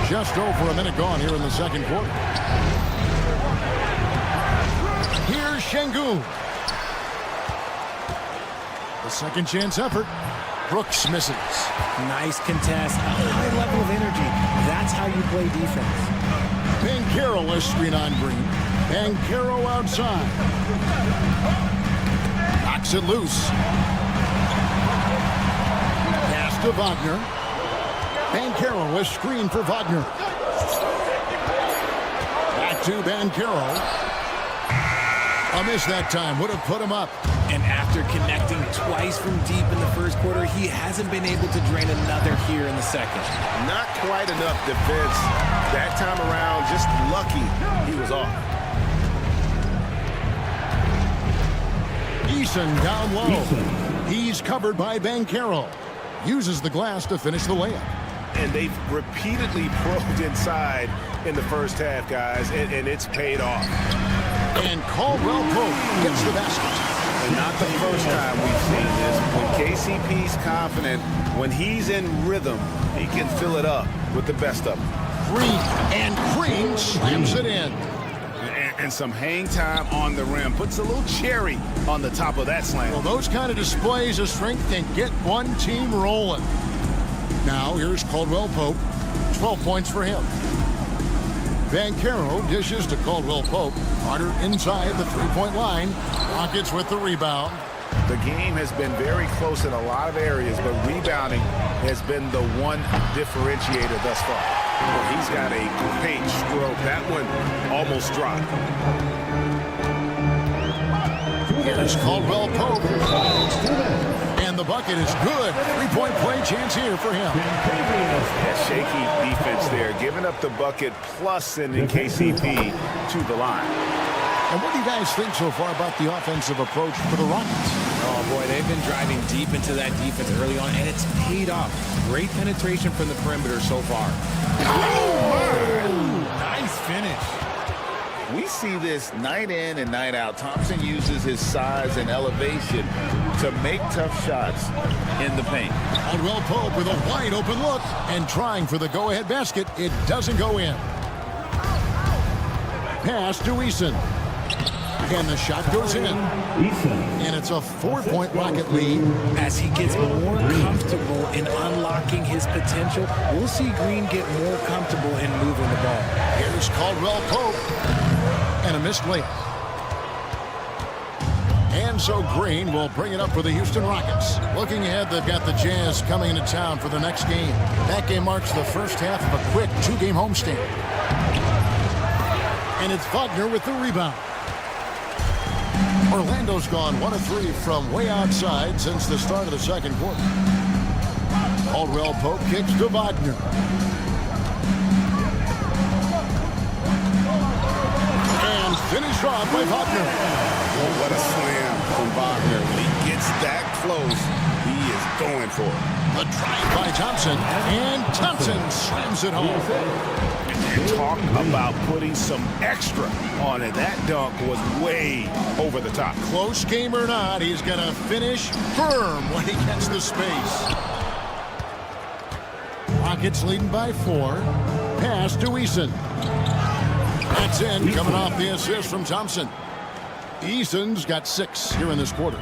Just over a minute gone here in the second quarter. Here's Şengün. The second chance effort. Brooks misses. Nice contest, a high level of energy. That's how you play defense. Banchero is screen on Green. Banchero outside. Knocks it loose. Pass to Wagner. Banchero is screen for Wagner. Back to Banchero. A miss that time. Would have put him up. And after connecting twice from deep in the first quarter, he hasn't been able to drain another here in the second. Not quite enough defense that time around. Just lucky he was off. Eason down low. He's covered by Banchero. Uses the glass to finish the layup. And they've repeatedly probed inside in the first half, guys, and it's paid off. And Caldwell Pope gets the basket. And not the first time we've seen this. When KCP's confident, when he's in rhythm, he can fill it up with the best of them. Green slams it in. And some hang time on the rim. Puts a little cherry on the top of that slam. Well, those kind of displays of strength can get one team rolling. Now, here's Caldwell Pope. 12 points for him. Banchero dishes to Caldwell Pope. Carter inside the three-point line. Rockets with the rebound. The game has been very close in a lot of areas, but rebounding has been the one differentiator thus far. Well, he's got a great stroke. That one almost dropped. Here's Caldwell Pope. And the bucket is good. Three-point play chance here for him. Yeah, shaky defense there. Giving up the bucket plus sending KCP to the line. And what do you guys think so far about the offensive approach for the Rockets? Oh, boy, they've been driving deep into that defense early on, and it's paid off. Great penetration from the perimeter so far. Oh, nice finish. We see this night in and night out. Thompson uses his size and elevation to make tough shots in the paint. Caldwell Pope with a wide open look and trying for the go-ahead basket. It doesn't go in. Pass to Eason. And the shot goes in. And it's a 4-point Rocket lead. As he gets more comfortable in unlocking his potential, we'll see Green get more comfortable in moving the ball. Here's Caldwell Pope. And a missed layup. And so Green will bring it up for the Houston Rockets. Looking ahead, they've got the Jazz coming into town for the next game. That game marks the first half of a quick 2-game homestand. And it's Wagner with the rebound. Orlando's gone 1 of 3 from way outside since the start of the second quarter. Caldwell Pope kicks to Wagner. And finished off by Wagner. Oh, what a slam from Wagner. When he gets that close, he is going for it. The drive by Thompson, and Thompson slams it home. Talk about putting some extra on it. That dunk was way over the top. Close game or not, he's going to finish firm when he gets the space. Rockets leading by 4. Pass to Eason. That's in, coming off the assist from Thompson. Eason's got 6 here in this quarter.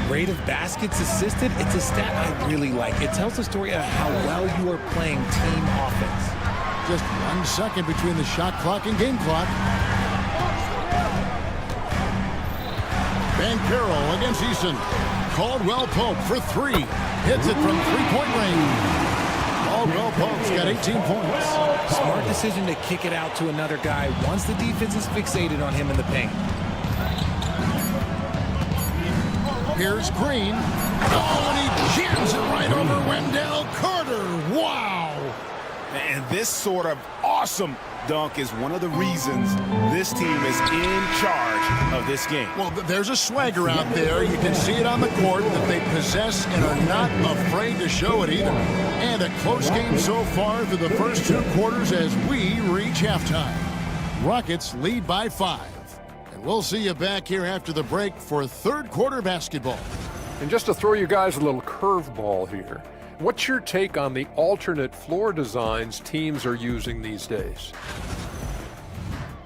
Rate of baskets assisted, it's a stat I really like. It tells the story of how well you are playing team offense. Just 1 second between the shot clock and game clock. Banchero against Eason. Caldwell Pope for 3. Hits it from 3-point range. Caldwell Pope's got 18 points. Smart decision to kick it out to another guy once the defense is fixated on him in the paint. Here's Green. Oh, and he jams it right over Wendell Carter. Wow. And this sort of awesome dunk is one of the reasons this team is in charge of this game. Well, there's a swagger out there. You can see it on the court that they possess and are not afraid to show it either. And a close game so far through the first 2 quarters as we reach halftime. Rockets lead by 5. And we'll see you back here after the break for third quarter basketball. And just to throw you guys a little curveball here, what's your take on the alternate floor designs teams are using these days?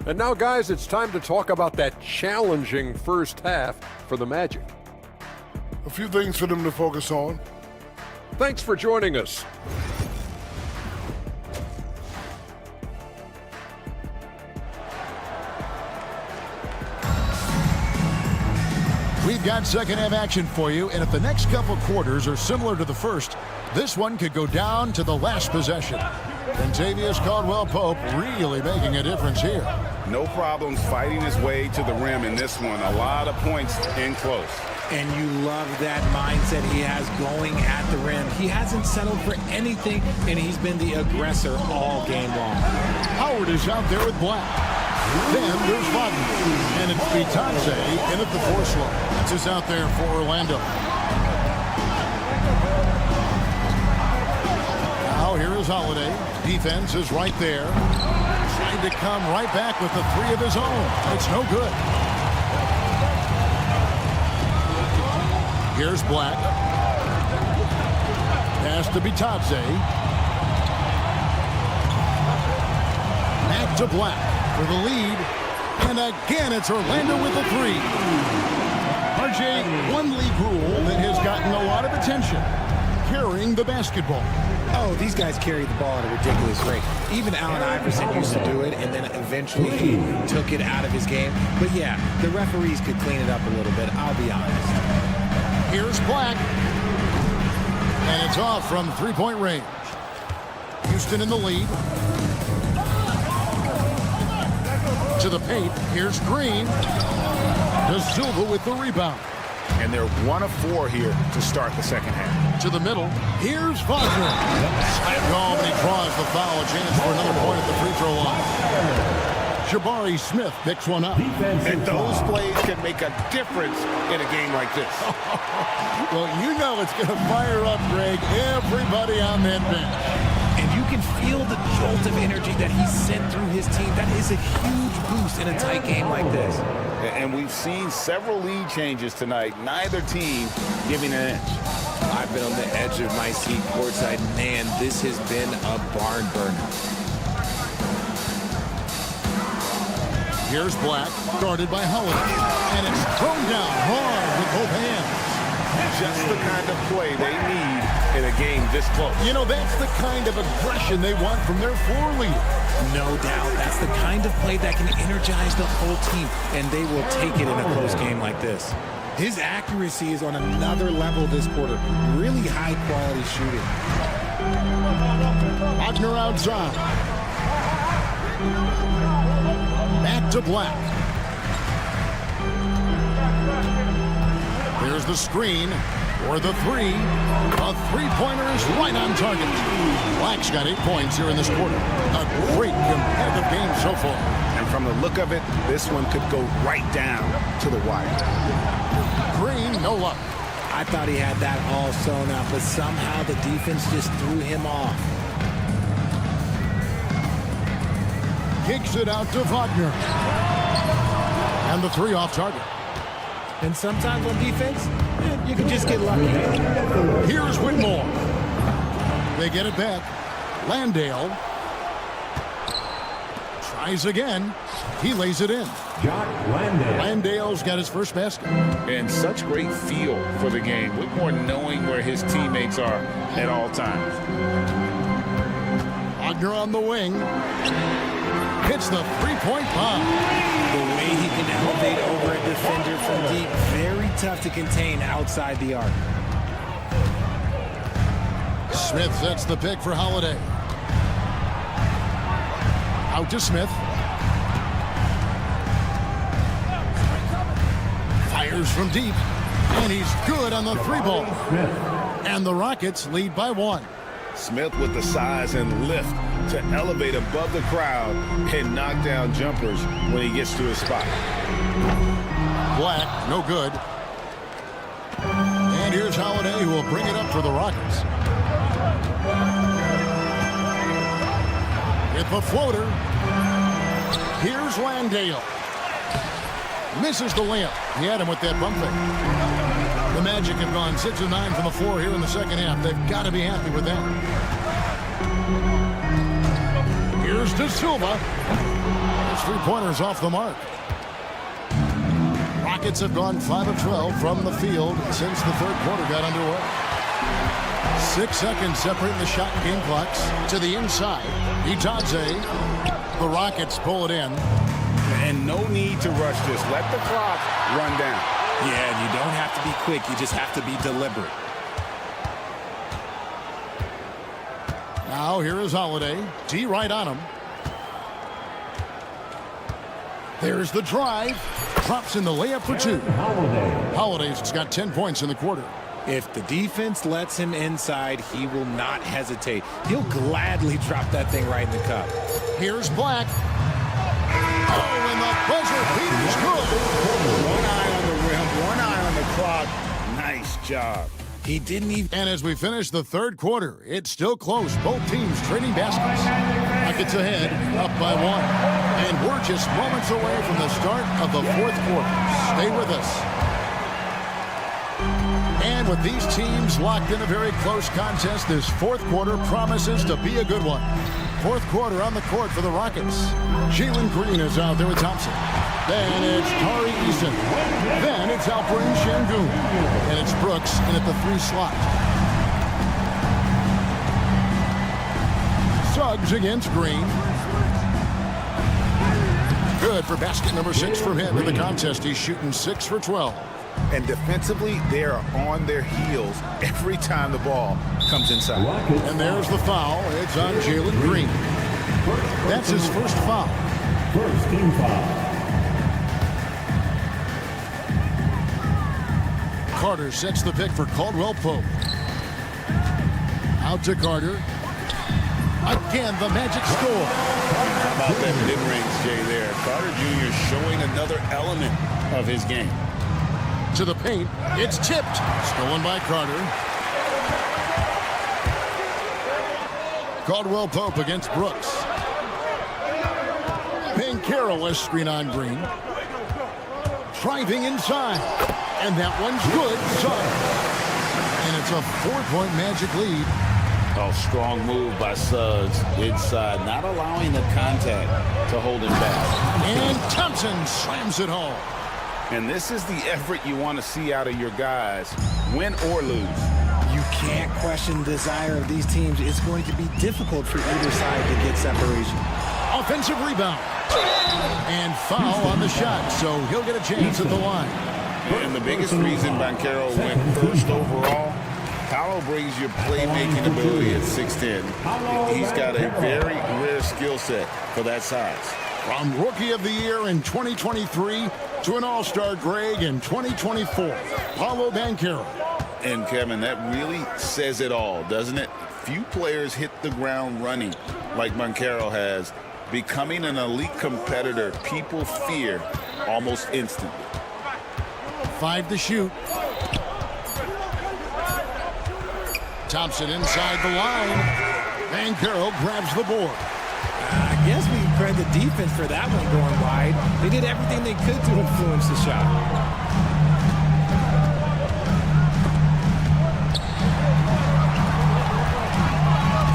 And now, guys, it's time to talk about that challenging first half for the Magic. A few things for them to focus on. Thanks for joining us. We've got second half action for you, and if the next couple quarters are similar to the first, this one could go down to the last possession. Kentavious Caldwell-Pope really making a difference here. No problems fighting his way to the rim in this one. A lot of points in close. And you love that mindset he has going at the rim. He hasn't settled for anything, and he's been the aggressor all game long. Howard is out there with Black. Then there's Wagner. And it's Bitadze in at the 4 slot. This is out there for Orlando. Now here is Holiday. Defense is right there. Trying to come right back with the 3 of his own. It's no good. Here's Black. Pass to Bitadze. Back to Black for the lead. And again, it's Orlando with the 3. RJ, one league rule that has gotten a lot of attention. Carrying the basketball. Oh, these guys carry the ball at a ridiculous rate. Even Allen Iverson used to do it, and then eventually he took it out of his game. But yeah, the referees could clean it up a little bit, I'll be honest. Here's Black. And it's off from 3-point range. Houston in the lead. To the paint. Here's Green. De Silva with the rebound. And they're 1 of 4 here to start the second half. To the middle. Here's Wagner. Slammed home, and he draws the foul. A chance for another point at the free throw line. Jabari Smith picks one up. And those plays can make a difference in a game like this. Well, you know it's going to fire up, Greg, everybody on that bench. And you can feel the jolt of energy that he sent through his team. That is a huge boost in a tight game like this. And we've seen several lead changes tonight. Neither team giving an inch. I've been on the edge of my seat courtside. Man, this has been a barn burner. Here's Black, guarded by Holiday. And it's thrown down hard with both hands. Just the kind of play they need in a game this close. You know, that's the kind of aggression they want from their floor leader. No doubt. That's the kind of play that can energize the whole team, and they will take it in a close game like this. His accuracy is on another level this quarter. Really high-quality shooting. Wagner outside. Back to Black. Here's the screen for the three. A three-pointer is right on target. Black's got 8 points here in this quarter. A great competitive game so far. And from the look of it, this one could go right down to the wire. Green, no luck. I thought he had that all sewn up, but somehow the defense just threw him off. Kicks it out to Wagner. And the three off target. And sometimes on defense, you can just get lucky. Here's Whitmore. They get it back. Landale tries again. He lays it in. Landale's got his first basket. And such great feel for the game. Whitmore knowing where his teammates are at all times. Wagner on the wing. Hits the three-point bomb. The way he can elevate over a defender from deep, very tough to contain outside the arc. Smith sets the pick for Holiday. Out to Smith. Fires from deep. And he's good on the three ball. And the Rockets lead by 1. Smith with the size and lift to elevate above the crowd and knock down jumpers when he gets to his spot. Black, no good. And here's Holiday, who will bring it up for the Rockets. With the floater. Here's Landale. Misses the layup. He had him with that bump fake. The Magic have gone 6 of 9 from the floor here in the second half. They've got to be happy with that. Here's De Silva. His three-pointers off the mark. Rockets have gone 5 of 12 from the field since the third quarter got underway. 6 seconds separating the shot and game clocks. To the inside. Itadze. The Rockets pull it in. And no need to rush this. Let the clock run down. Yeah, and you don't have to be quick. You just have to be deliberate. Now here is Holiday. D right on him. There's the drive. Drops in the layup for 2. Holiday's got 10 points in the quarter. If the defense lets him inside, he will not hesitate. He'll gladly drop that thing right in the cup. Here's Black. Oh, and the buzzer beat is good. One eye on the rim, one eye on the clock. Nice job. He didn't even... And as we finish the third quarter, it's still close. Both teams trading baskets. Rockets ahead, up by 1. And we're just moments away from the start of the fourth quarter. Stay with us. And with these teams locked in a very close contest, this fourth quarter promises to be a good one. Fourth quarter on the court for the Rockets. Jalen Green is out there with Thompson. Then it's Tari Eason. Then it's Alperen Şengün. And it's Brooks in at the 3 slot. Suggs against Green. Good for basket number 6 from him in the contest. He's shooting 6 for 12. And defensively, they are on their heels every time the ball comes inside. And there's the foul. It's on Jalen Green. That's his first foul. First team foul. Carter sets the pick for Caldwell Pope. Out to Carter. Again, the Magic score. How about that mid-range, Jay, there? Carter Jr. showing another element of his game. To the paint. It's tipped. Stolen by Carter. Caldwell Pope against Brooks. Carroll screen on Green. Driving inside. And that one's good. And it's a 4-point Magic lead. Oh, strong move by Suggs inside, not allowing the contact to hold him back. And Thompson slams it home. And this is the effort you want to see out of your guys, win or lose. You can't question the desire of these teams. It's going to be difficult for either side to get separation. Offensive rebound. And foul on the shot, so he'll get a chance at the line. And the biggest reason Banchero went first overall, Paolo brings your playmaking ability at 6'10". He's got a very rare skill set for that size. From Rookie of the Year in 2023 to an All-Star Greg in 2024, Paolo Banchero. And Kevin, that really says it all, doesn't it? Few players hit the ground running like Banchero has, becoming an elite competitor people fear almost instantly. 5 to shoot. Thompson inside the line. Banchero grabs the board. I guess we can credit the defense for that one going wide. They did everything they could to influence the shot.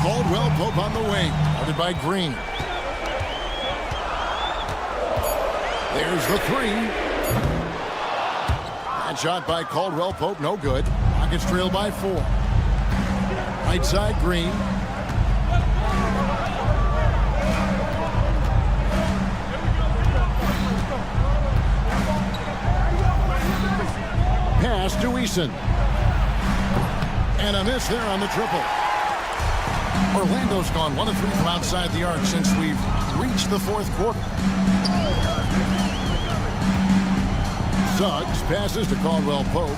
Caldwell Pope on the wing, guarded by Green. There's the three. That shot by Caldwell Pope, no good. Rockets trail by 4. Right side, Green. Pass to Eason. And a miss there on the triple. Orlando's gone 1 of 3 from outside the arc since we've reached the 4th quarter. Suggs passes to Caldwell Pope.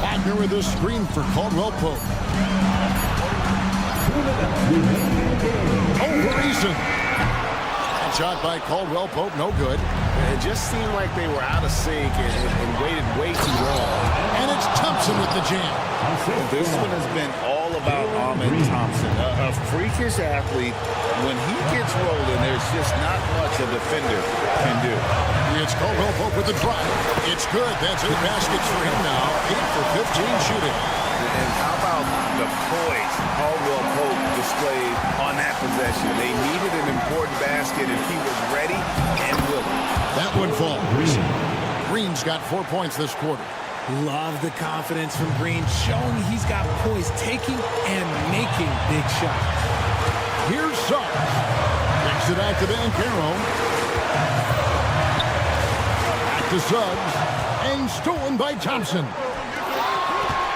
Wagner with a screen for Caldwell Pope. Over Eason. Shot by Caldwell Pope, no good. It just seemed like they were out of sync and waited way too long. And it's Thompson with the jam. This one has been all about Ahmed Thompson, a freakish athlete. When he gets rolling, there's just not much a defender can do. It's Caldwell Pope with the drive. It's good. That's 8 baskets for him now. 8 for 15 shooting. And how about the poise Caldwell Pope displayed on that possession? They needed an important basket, and he was ready and willing. That one falls. Green's got 4 points this quarter. Love the confidence from Green, showing he's got poise, taking and making big shots. Here's Suggs. Takes it out to Banchero. Back to Suggs. And stolen by Thompson.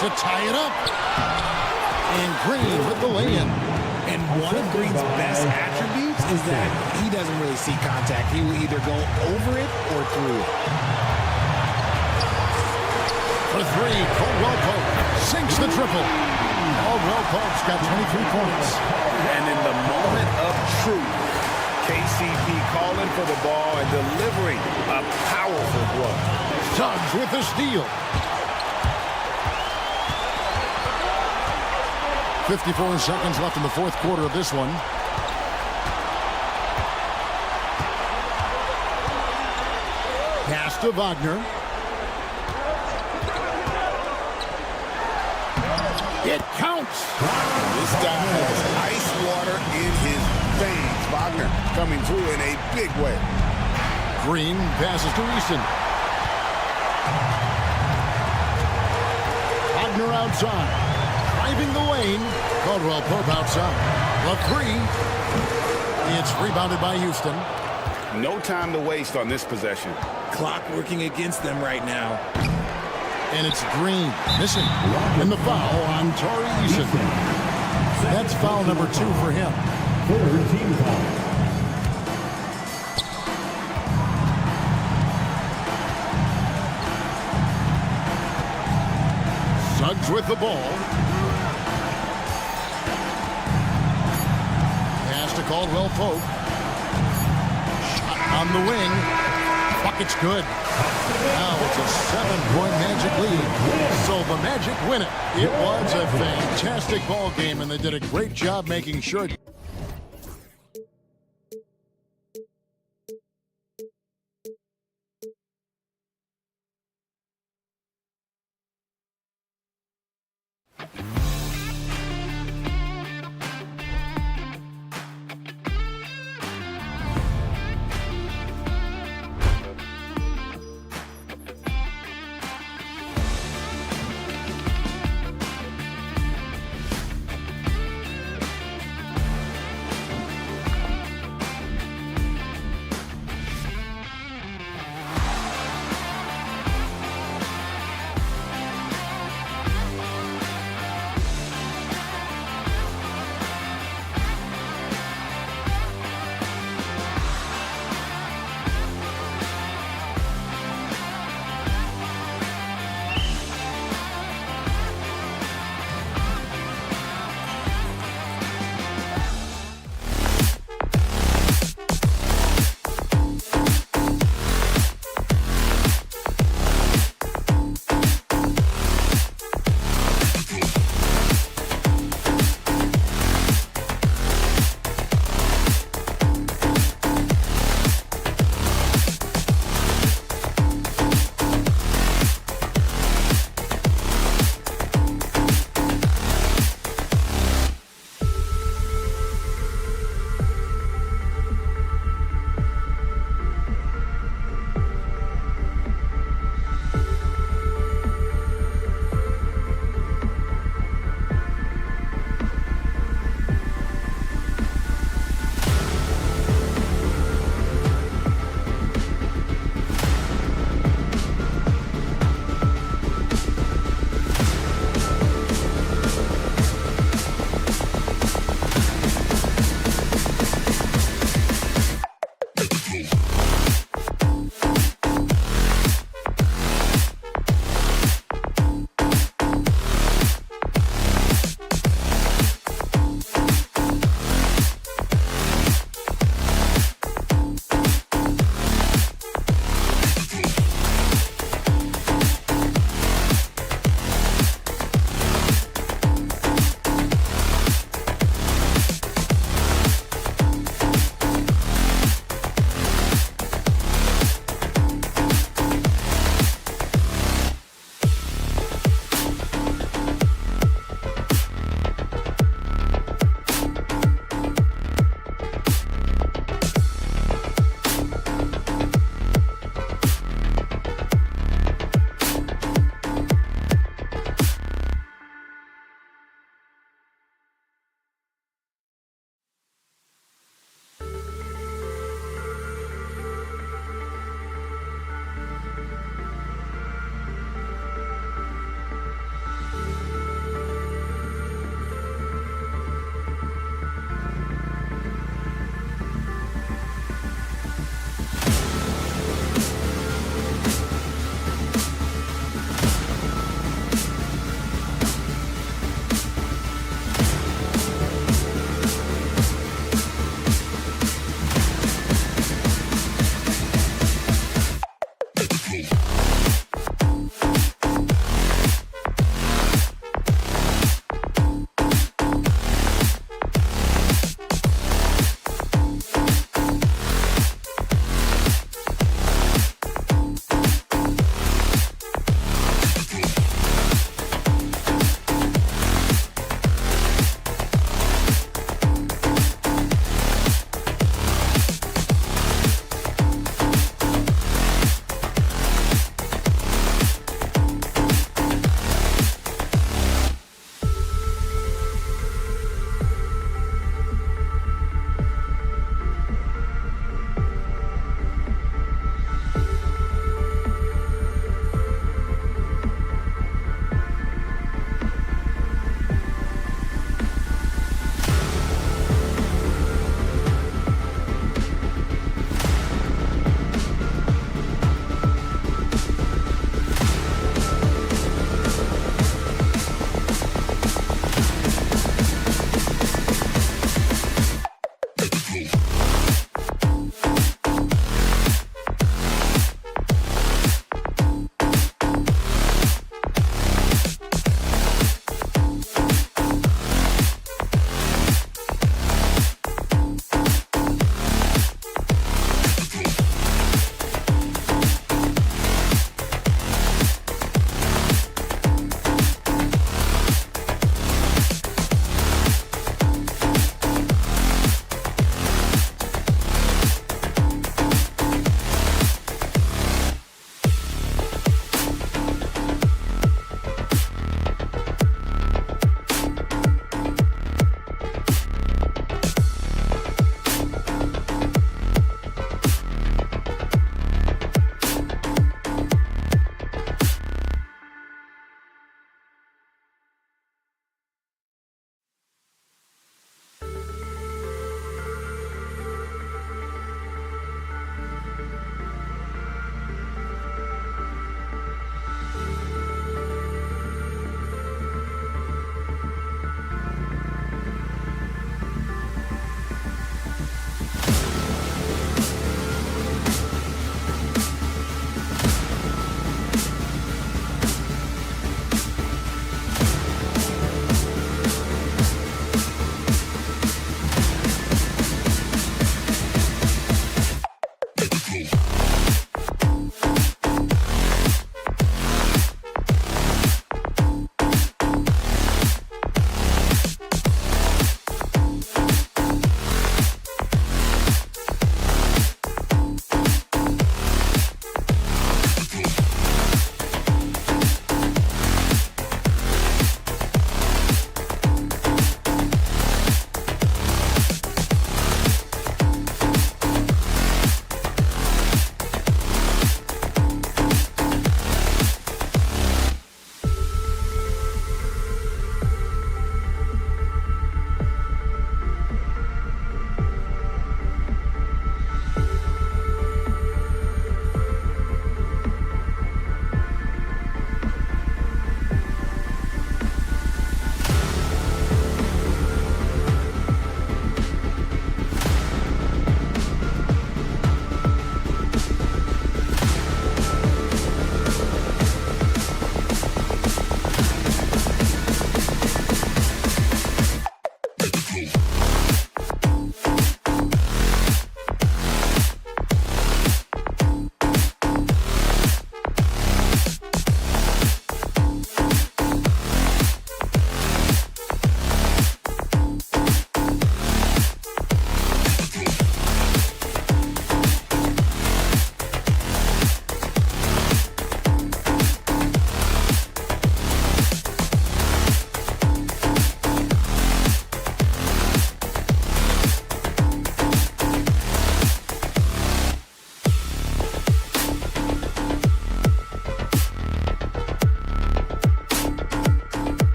To tie it up. And Green with the lay-in. And one of Green's best attributes is that he doesn't really see contact. He will either go over it or through it. For 3, Caldwell Pope sinks the triple. Caldwell Pope's got 23 points. And in the moment of truth, KCP calling for the ball and delivering a powerful blow. Suggs with the steal. 54 seconds left in the 4th quarter of this one. Pass to Wagner. It counts. This guy has ice water in his veins. Wagner coming through in a big way. Green passes to Eason. Wagner outside. Driving the lane. Caldwell Pope outside. The 3. It's rebounded by Houston. No time to waste on this possession. Clock working against them right now. And it's Green missing. And the foul on Tari Eason. That's foul number 2 for him. 13 foul. Suggs with the ball. Pass to Caldwell Pope. Shot on the wing. Bucket's good. Now it's a 7-point Magic lead. So the Magic win it. It was a fantastic ball game, and they did a great job making sure.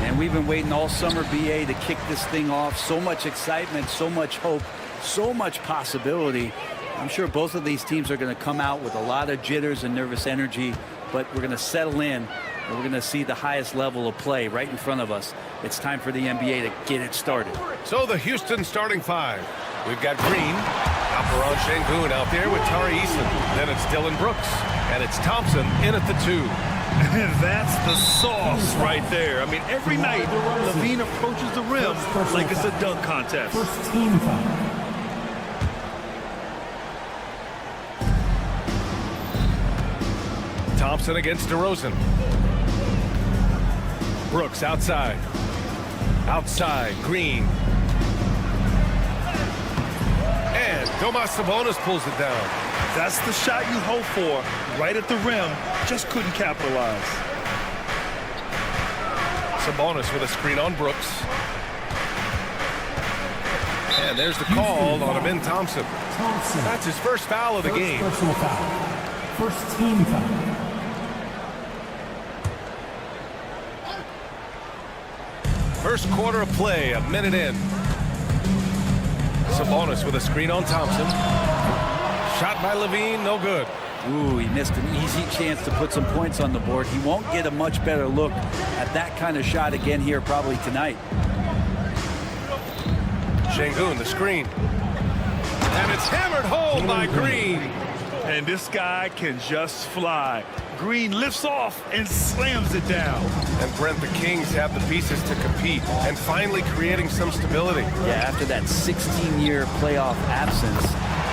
And we've been waiting all summer, BA, to kick this thing off. So much excitement, so much hope, so much possibility. I'm sure both of these teams are going to come out with a lot of jitters and nervous energy, but we're going to settle in, and we're going to see the highest level of play right in front of us. It's time for the NBA to get it started. So the Houston starting five. We've got Green, Alperon Şengün out there with Tari Eason. Then it's Dylan Brooks, and it's Thompson in at the 2. That's the sauce right there. I mean, every night, LaVine approaches the rim like it's a dunk contest. First team foul. Thompson against DeRozan. Brooks outside. Outside, Green. And Domas Sabonis pulls it down. That's the shot you hope for, right at the rim. Just couldn't capitalize. Sabonis with a screen on Brooks. And there's the call on Amin Thompson. That's his first foul of the game. Personal foul. First team foul. First quarter of play, a minute in. Sabonis with a screen on Thompson. Shot by LaVine, no good. Ooh, he missed an easy chance to put some points on the board. He won't get a much better look at that kind of shot again here probably tonight. Şengün, the screen. And it's hammered home by Green. And this guy can just fly. Green lifts off and slams it down. And Brent, the Kings have the pieces to compete and finally creating some stability. Yeah, after that 16-year playoff absence,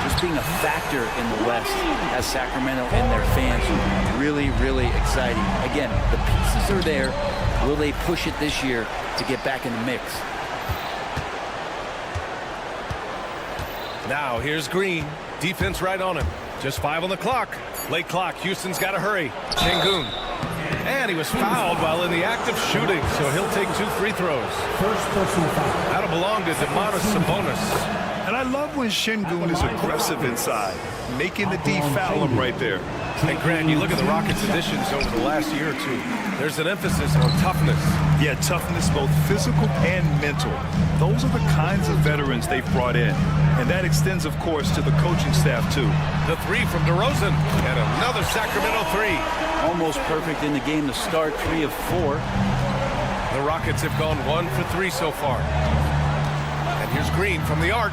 just being a factor in the West has Sacramento and their fans really, really exciting. Again, the pieces are there. Will they push it this year to get back in the mix? Now here's Green. Defense right on him. Just 5 on the clock. Late clock. Houston's got to hurry. Şengün. And he was fouled while in the act of shooting, so he'll take 2 free throws. First personal foul. That'll belong to Domas Sabonis. And I love when Şengün is aggressive inside, making the D foul him right there. And Grant, you look at the Rockets' additions over the last year or two. There's an emphasis on toughness. Yeah, toughness, both physical and mental. Those are the kinds of veterans they've brought in. And that extends, of course, to the coaching staff, too. The 3 from DeRozan, and another Sacramento 3. Almost perfect in the game to start, 3 of 4. The Rockets have gone 1 for 3 so far. And here's Green from the arc.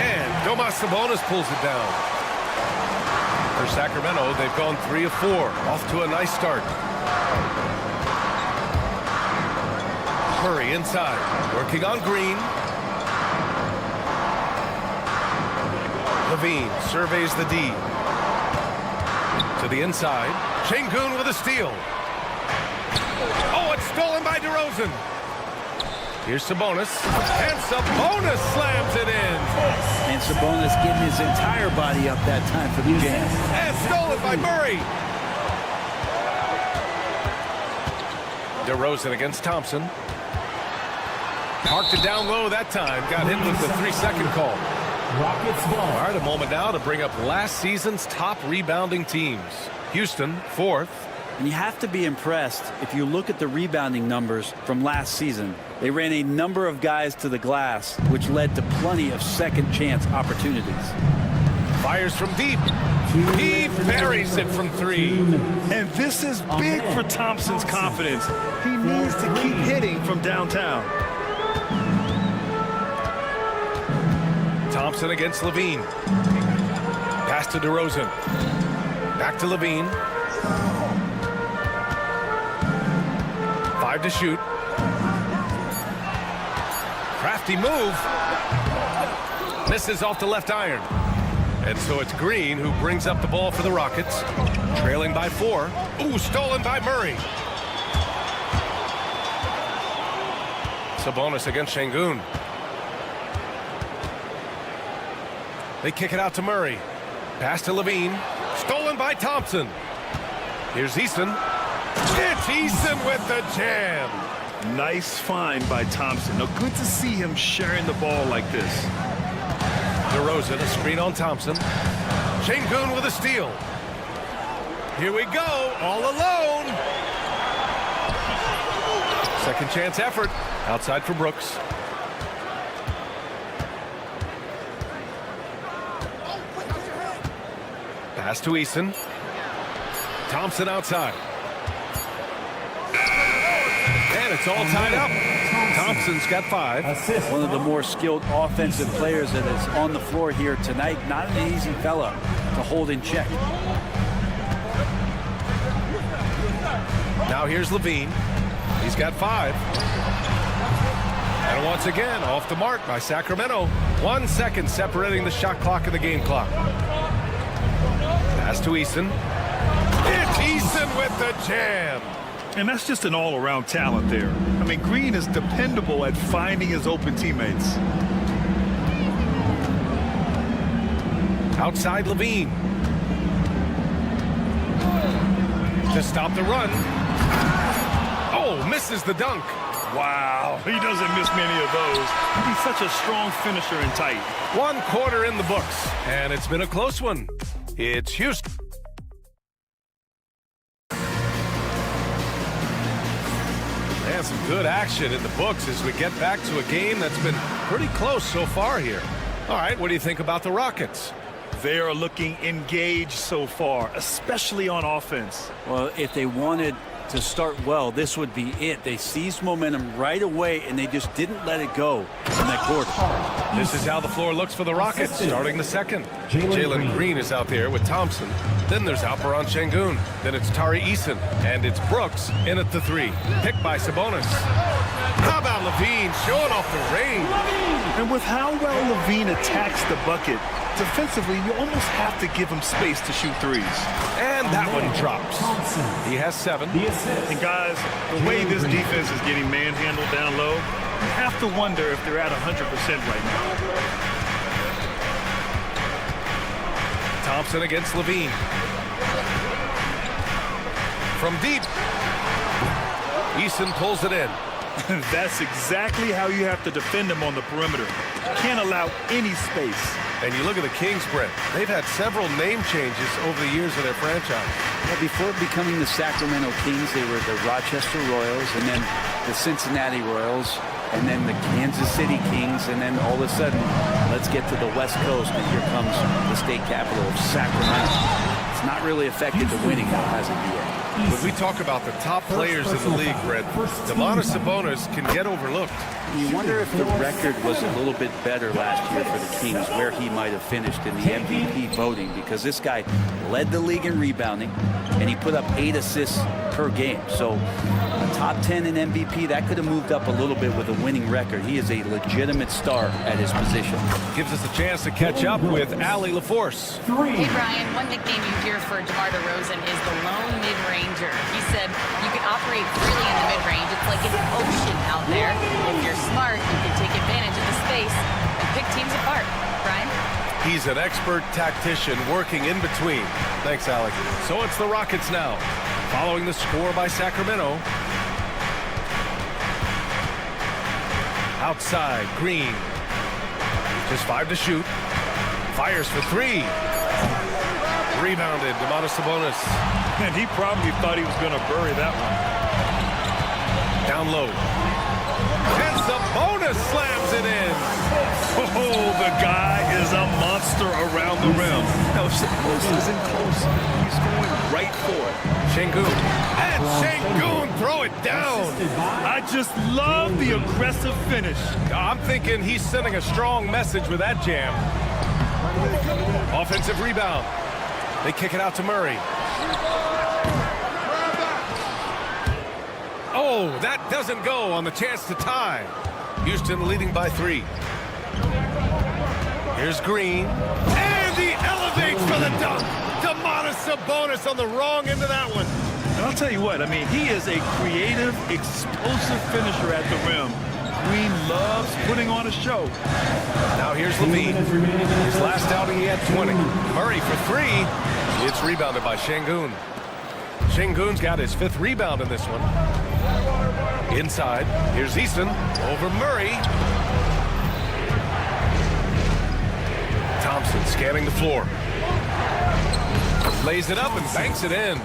And Domas Sabonis pulls it down. For Sacramento, they've gone 3 of 4. Off to a nice start. Murray inside, working on Green. LaVine surveys the D. To the inside. Şengün with a steal. Oh, it's stolen by DeRozan. Here's Sabonis. And Sabonis slams it in. And Sabonis getting his entire body up that time for the jam. And stolen by Murray. DeRozan against Thompson. Parked it down low that time. Got hit with the 3-second call. Rockets ball. All right, a moment now to bring up last season's top rebounding teams. Houston, 4th. And you have to be impressed if you look at the rebounding numbers from last season. They ran a number of guys to the glass, which led to plenty of second chance opportunities. Fires from deep. He buries it from 3. And this is big for Thompson's confidence. He needs to keep hitting from downtown. Thompson against LaVine. Pass to DeRozan. Back to LaVine. 5 to shoot. Crafty move. Misses off the left iron. And so it's Green who brings up the ball for the Rockets. Trailing by 4. Ooh, stolen by Murray. Sabonis against Şengün. They kick it out to Murray. Pass to LaVine. Stolen by Thompson. Here's Eason. It's Eason with the jam. Nice find by Thompson. Now, good to see him sharing the ball like this. DeRozan, a screen on Thompson. Şengün with a steal. Here we go, all alone. Second chance effort. Outside for Brooks. Pass to Eason. Thompson outside. And it's all tied up. Thompson's got 5. One of the more skilled offensive players that is on the floor here tonight. Not an easy fella to hold in check. Now here's Levine. He's got 5. And once again, off the mark by Sacramento. 1 second separating the shot clock and the game clock. Pass to Eason. It's Eason with the jam. And that's just an all-around talent there. I mean, Green is dependable at finding his open teammates. Outside Levine. To stop the run. Oh, misses the dunk. Wow, he doesn't miss many of those. He's such a strong finisher and tight. 1 quarter in the books, and it's been a close one. It's Houston. And some good action in the books as we get back to a game that's been pretty close so far here. All right, what do you think about the Rockets? They are looking engaged so far, especially on offense. Well, if they wanted to start well, this would be it. They seized momentum right away, and they just didn't let it go in that quarter. This is how the floor looks for the Rockets starting the second. Jalen Green is out there with Thompson. Then there's Alperen Şengün. Then it's Tari Eason. And it's Brooks in at the 3. Picked by Sabonis. How about Levine showing off the range? And with how well Levine attacks the bucket, defensively, you almost have to give him space to shoot threes. And that one drops. He has 7. And guys, the way this defense is getting manhandled down low, you have to wonder if they're at 100% right now. Thompson against Levine. From deep. Eason pulls it in. That's exactly how you have to defend him on the perimeter. You can't allow any space. And you look at the Kings, Brent. They've had several name changes over the years of their franchise. Well, before becoming the Sacramento Kings, they were the Rochester Royals, and then the Cincinnati Royals, and then the Kansas City Kings, and then all of a sudden, let's get to the West Coast, and here comes the state capital of Sacramento. It's not really affected the winning, though, has it yet? When we talk about the top players in the league, Brent, Domantas Sabonis can get overlooked. You wonder if the record was a little bit better last year for the Kings, where he might have finished in the MVP voting, because this guy led the league in rebounding, and he put up 8 assists per game. So a top 10 in MVP, that could have moved up a little bit with a winning record. He is a legitimate star at his position. Gives us a chance to catch up with Allie LaForce. Hey, Brian, one nickname you hear for DeMar DeRozan is the lone mid-ranger. He said you can operate freely in the mid-range. It's like an ocean out there. If you're smart, you can take advantage of the space and pick teams apart. Brian? He's an expert tactician working in between. Thanks, Alec. So it's the Rockets now, following the score by Sacramento. Outside, Green. Just 5 to shoot. Fires for 3. Rebounded, Domantas Sabonis. And he probably thought he was going to bury that one. Down low. And Sabonis slams it in. Oh, the guy is a monster around the rim. Now, if Sabonis isn't close, he's going right for it. Şengün. And Şengün throw it down. I just love the aggressive finish. I'm thinking he's sending a strong message with that jam. Offensive rebound. They kick it out to Murray. Oh, that doesn't go on the chance to tie. Houston leading by 3. Here's Green. And he elevates for the dunk. Domantas Sabonis on the wrong end of that one. And I'll tell you what, I mean, he is a creative, explosive finisher at the rim. Green loves putting on a show. Now here's Levine. His last outing, he had 20. Murray for 3. It's rebounded by Şengün. Şengün's got his 5th rebound in this one. Inside, here's Eason over Murray. Thompson scanning the floor. Lays it up and banks it in.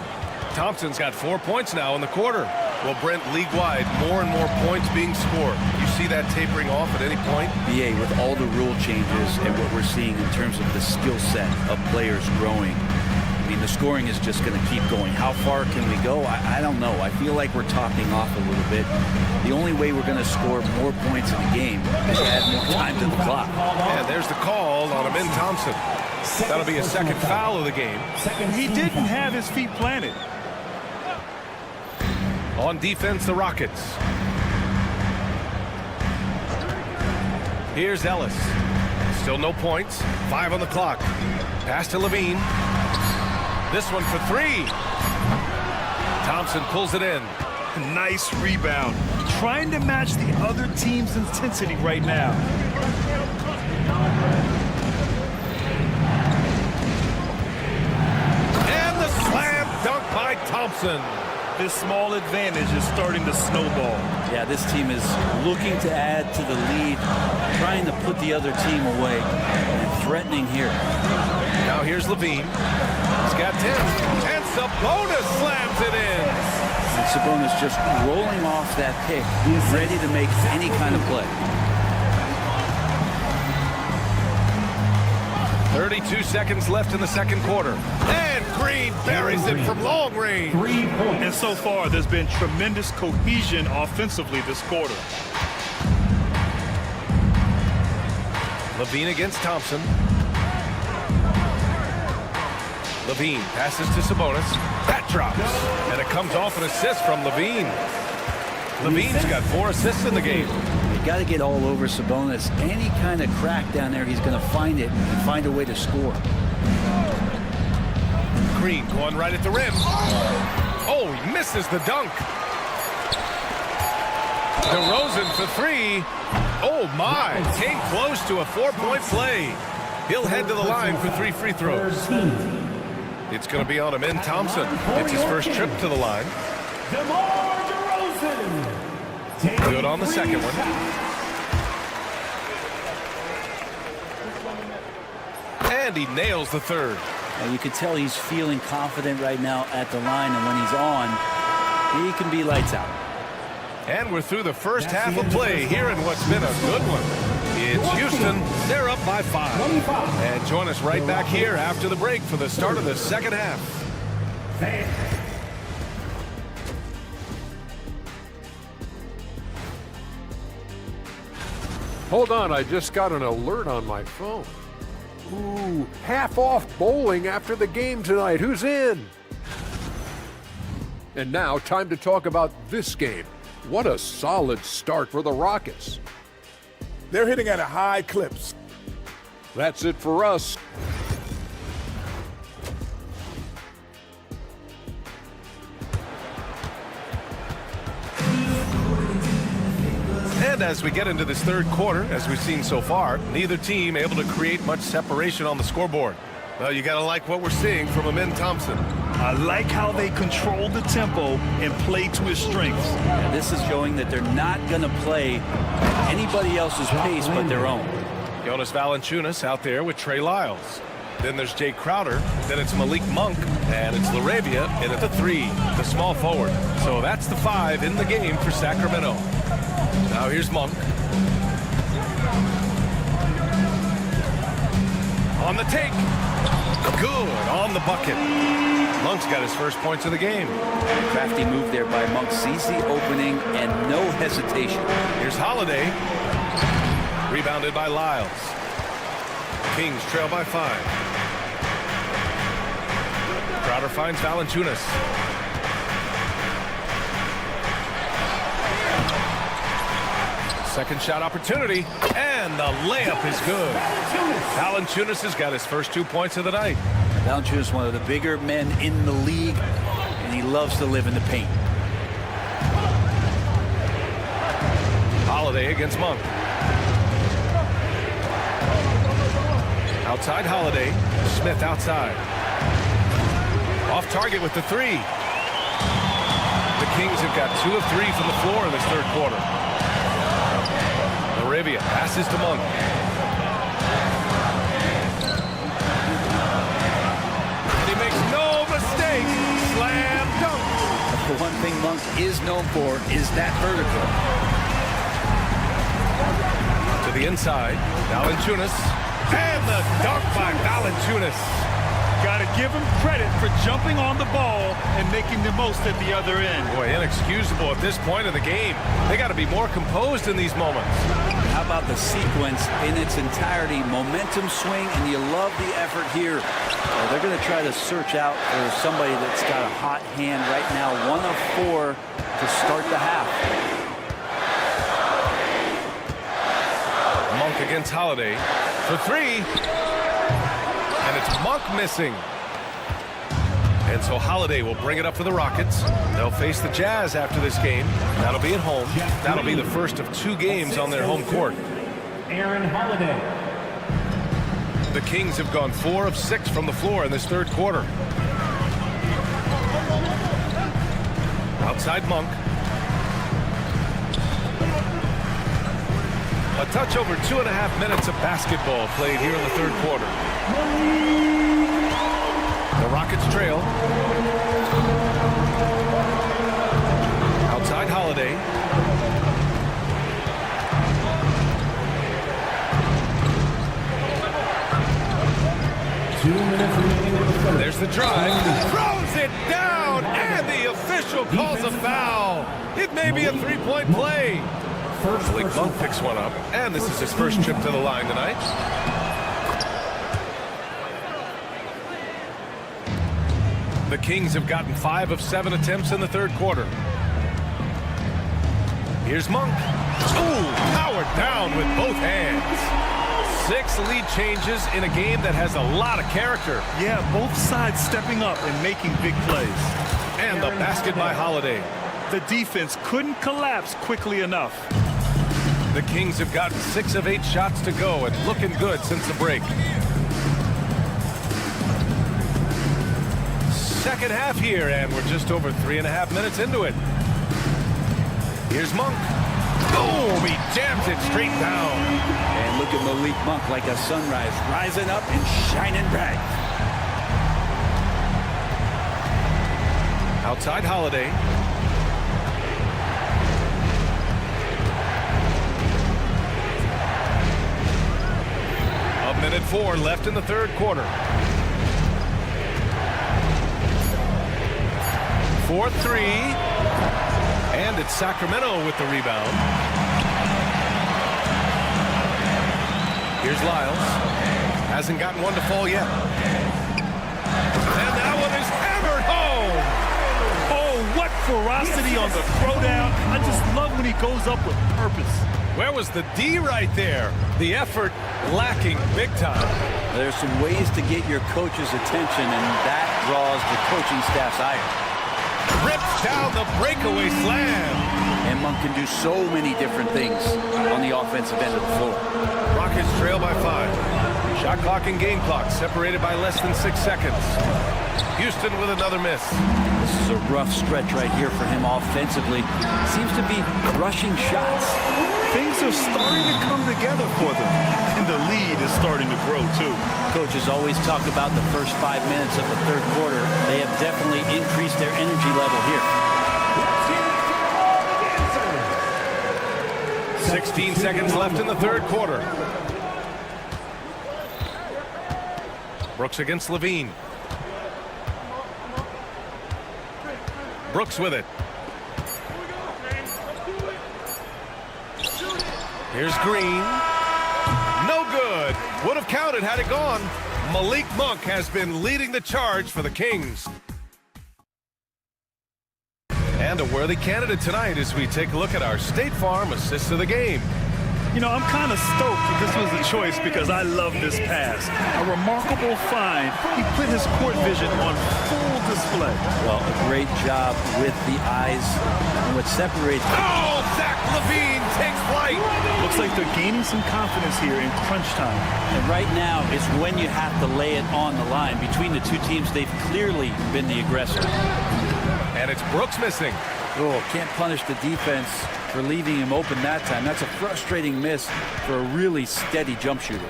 Thompson's got 4 points now in the quarter. Well, Brent, league-wide, more and more points being scored. You see that tapering off at any point? BA, with all the rule changes and what we're seeing in terms of the skill set of players growing, I mean, the scoring is just going to keep going. How far can we go? I don't know. I feel like we're topping off a little bit. The only way we're going to score more points in the game is to add more time to the clock. And there's the call on Amin Thompson. That'll be a second foul of the game. He didn't have his feet planted. On defense, the Rockets. Here's Ellis. Still no points. 5 on the clock. Pass to Levine. This one for 3. Thompson pulls it in. Nice rebound. Trying to match the other team's intensity right now. And the slam dunk by Thompson. This small advantage is starting to snowball. Yeah, this team is looking to add to the lead, trying to put the other team away, and threatening here. Now here's Levine. He's got 10. And Sabonis slams it in. And Sabonis just rolling off that pick, ready to make any kind of play. 32 seconds left in the second quarter. And Green buries it from long range. And so far, there's been tremendous cohesion offensively this quarter. Levine against Thompson. Levine passes to Sabonis. That drops. And it comes off an assist from Levine. Levine's got 4 assists in the game. You got to get all over Sabonis. Any kind of crack down there, he's going to find it and find a way to score. Green going right at the rim. Oh, he misses the dunk. DeRozan for 3. Oh, my. Came close to a 4-point play. He'll head to the line for 3 free throws. It's going to be on Amin Thompson. It's his first trip to the line. Good on the second one. And he nails the third. And you can tell he's feeling confident right now at the line, and when he's on, he can be lights out. And we're through the first half of play here in what's been a good one. It's Houston. They're up by 5. And join us right back here after the break for the start of the second half. Hold on, I just got an alert on my phone. Ooh, half off bowling after the game tonight. Who's in? And now, time to talk about this game. What a solid start for the Rockets. They're hitting at a high clip. That's it for us. And as we get into this third quarter, as we've seen so far, neither team able to create much separation on the scoreboard. Well, you got to like what we're seeing from Amin Thompson. I like how they control the tempo and play to his strengths. Yeah, this is showing that they're not going to play anybody else's pace but their own. Jonas Valanciunas out there with Trey Lyles. Then there's Jay Crowder. Then it's Malik Monk. And it's LaRavia in at the 3, the small forward. So that's the 5 in the game for Sacramento. Now here's Monk. On the take. Good on the bucket. Monk's got his first points of the game. Crafty move there by Monk. Sees the opening and no hesitation. Here's Holiday. Rebounded by Lyles. Kings trail by 5. Crowder finds Valanciunas. Second shot opportunity, and the layup is good. Valanciunas has got his first 2 points of the night. Valanciunas, one of the bigger men in the league, and he loves to live in the paint. Holiday against Monk. Outside Holiday, Smith outside. Off target with the 3. The Kings have got 2 of 3 from the floor in this third quarter. Arabia passes to Monk. And he makes no mistake. Slam dunk. The one thing Monk is known for is that vertical. To the inside, Valanciunas. And the dunk by Valanciunas. Got to give him credit for jumping on the ball and making the most at the other end. Boy, inexcusable at this point of the game. They got to be more composed in these moments. How about the sequence in its entirety? Momentum swing, and you love the effort here. They're going to try to search out for somebody that's got a hot hand right now. 1 of 4 to start the half. Monk against Holiday for 3. And it's Monk missing. And so Holiday will bring it up for the Rockets. They'll face the Jazz after this game. That'll be at home. That'll be the first of 2 games on their home court. Aaron Holiday. The Kings have gone 4 of 6 from the floor in this third quarter. Outside Monk. A touch over 2.5 minutes of basketball played here in the third quarter. The Rockets trail. Outside Holiday. There's the drive. Throws it down, and the official calls a foul. It may be a 3-point play. Malik Monk picks one up, and this is his first trip to the line tonight. The Kings have gotten 5 of 7 attempts in the third quarter. Here's Monk. Ooh, powered down with both hands. 6 lead changes in a game that has a lot of character. Yeah, both sides stepping up and making big plays. And the basket by Holiday. The defense couldn't collapse quickly enough. The Kings have gotten 6 of 8 shots to go and looking good since the break. Second half here, and we're just over 3.5 minutes into it. Here's Monk. Boom! He jams it straight down. And look at Malik Monk like a sunrise, rising up and shining bright. Outside Holiday. A minute 4 left in the third quarter. 4-3. And it's Sacramento with the rebound. Here's Lyles. Hasn't gotten one to fall yet. And that one is hammered home. Oh, what ferocity on the throwdown. I just love when he goes up with purpose. Where was the D right there? The effort lacking big time. There's some ways to get your coach's attention, and that draws the coaching staff's ire. Rips down the breakaway slam. And Monk can do so many different things on the offensive end of the floor. Rockets trail by 5. Shot clock and game clock separated by less than 6 seconds. Houston with another miss. This is a rough stretch right here for him offensively. Seems to be rushing shots. Things are starting to come together for them. And the lead is starting to grow, too. Coaches always talk about the first 5 minutes of the third quarter. They have definitely increased their energy level here. 16 seconds left in the third quarter. Brooks against Levine. Brooks with it. Here's Green. No good. Would have counted had it gone. Malik Monk has been leading the charge for the Kings. And a worthy candidate tonight as we take a look at our State Farm assist of the game. You know, I'm kind of stoked that this was a choice because I love this pass. A remarkable find. He put his court vision on full display. Well, a great job with the eyes and what separates. Oh, Zach LaVine takes flight. Looks like they're gaining some confidence here in crunch time. And right now is when you have to lay it on the line. Between the two teams, they've clearly been the aggressor. And it's Brooks missing. Oh, can't punish the defense for leaving him open that time. That's a frustrating miss for a really steady jump shooter.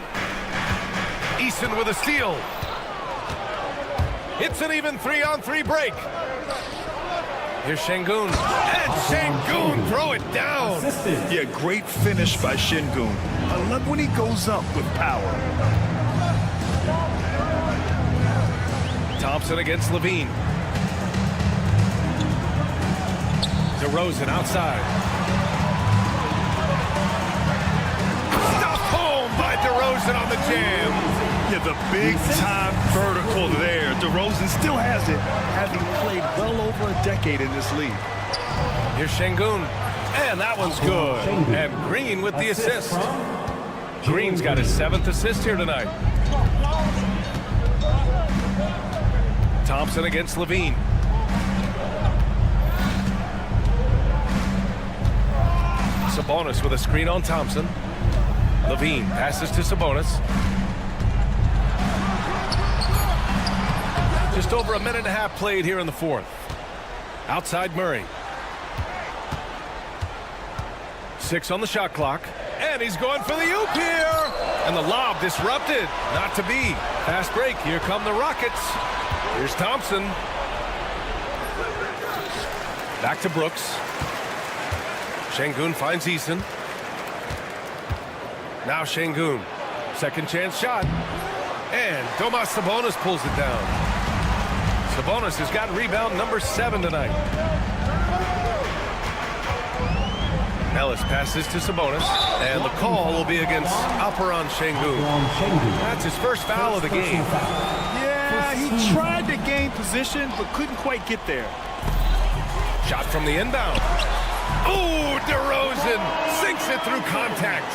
Easton with a steal. It's an even 3-on-3 break. Here's Şengün. And Şengün throw it down. Yeah, great finish by Şengün. I love when he goes up with power. Thompson against Levine. DeRozan outside. Stuffed home by DeRozan on the jam. Yeah, the big-time vertical there. DeRozan still has it, having played well over a decade in this league. Here's Şengün. And that one's good. And Green with the assist. Green's got his 7th assist here tonight. Thompson against Levine. Sabonis with a screen on Thompson. Levine passes to Sabonis. Just over a minute and a half played here in the fourth. Outside Murray. 6 on the shot clock. And he's going for the oop here. And the lob disrupted. Not to be. Fast break. Here come the Rockets. Here's Thompson. Back to Brooks. Şengün finds Eason. Now Şengün. Second chance shot. And Domas Sabonis pulls it down. Sabonis has got rebound number 7 tonight. Ellis passes to Sabonis. And the call will be against Alperen Şengün. That's his first foul of the game. Yeah, he tried to gain position, but couldn't quite get there. Shot from the inbound. Oh, DeRozan sinks it through contact.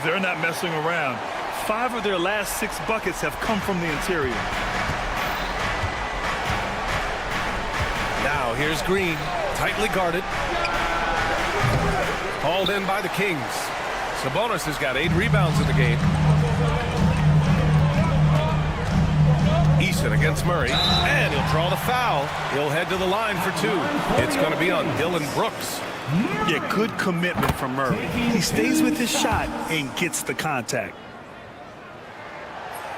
They're not messing around. 5 of their last 6 buckets have come from the interior. Now here's Green, tightly guarded. Hauled in by the Kings. Sabonis has got 8 rebounds in the game. Eason against Murray, and he'll draw the foul. He'll head to the line for 2. It's going to be on Dillon Brooks. Yeah, good commitment from Murray. He stays with his shot and gets the contact.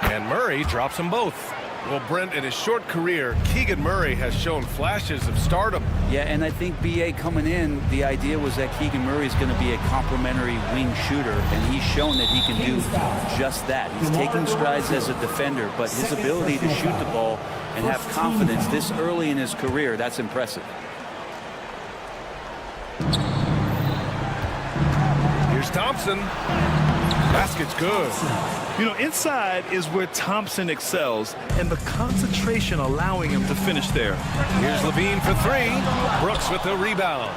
And Murray drops them both. Well, Brent, in his short career, Keegan Murray has shown flashes of stardom. Yeah, and I think BA coming in, the idea was that Keegan Murray is going to be a complimentary wing shooter, and he's shown that he can do just that. He's taking strides as a defender, but his ability to shoot the ball and have confidence this early in his career, that's impressive. Here's Thompson. Basket's good. You know, inside is where Thompson excels, and the concentration allowing him to finish there. Here's Levine for 3. Brooks with the rebound.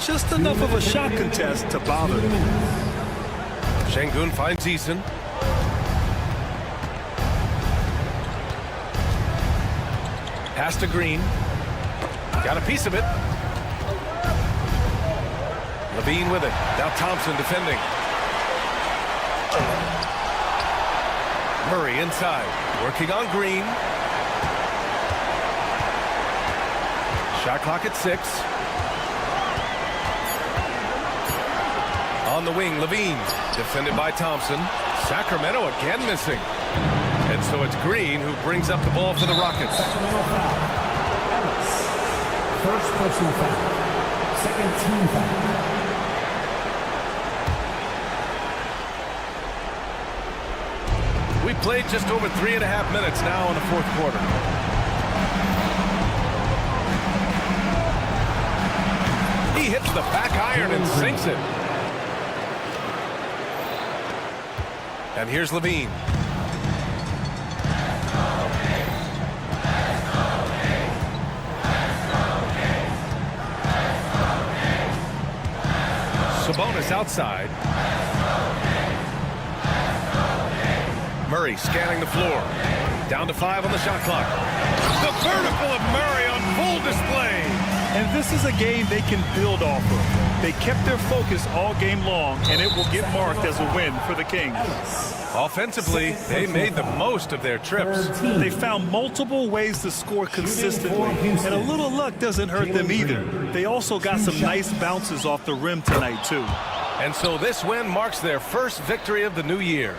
Just enough of a shot contest to bother him. Şengün finds Eason. Pass to Green. Got a piece of it. Levine with it. Now Thompson defending. Murray inside, working on Green. Shot clock at 6. On the wing, Levine, defended by Thompson. Sacramento again missing. And so it's Green who brings up the ball for the Rockets. First person foul. Second team foul. We played just over 3.5 minutes now in the fourth quarter. He hits the back iron and sinks it. And here's Levine. Sabonis outside. Murray scanning the floor. Down to 5 on the shot clock. The vertical of Murray on full display. And this is a game they can build off of. They kept their focus all game long, and it will get marked as a win for the Kings. Offensively, they made the most of their trips. They found multiple ways to score consistently, and a little luck doesn't hurt them either. They also got some nice bounces off the rim tonight, too. And so this win marks their first victory of the new year.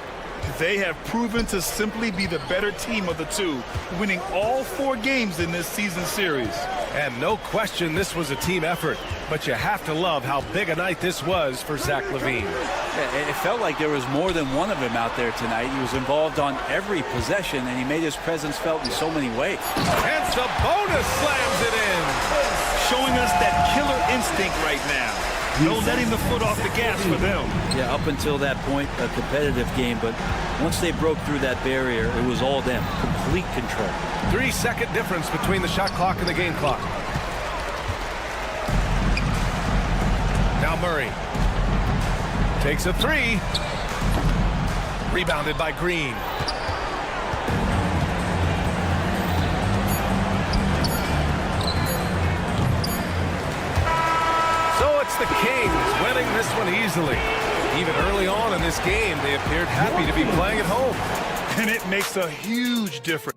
They have proven to simply be the better team of the two, winning all 4 games in this season series. And no question this was a team effort, but you have to love how big a night this was for Zach LaVine. Yeah, it felt like there was more than one of him out there tonight. He was involved on every possession, and he made his presence felt in so many ways. And Sabonis slams it in. Showing us that killer instinct right now. No letting the foot off the gas for them. Yeah, up until that point, a competitive game, but once they broke through that barrier, it was all them. Complete control. 3-second difference between the shot clock and the game clock. Now Murray takes a 3. Rebounded by Green. So it's the Kings winning this one easily. Even early on in this game, they appeared happy to be playing at home. And it makes a huge difference.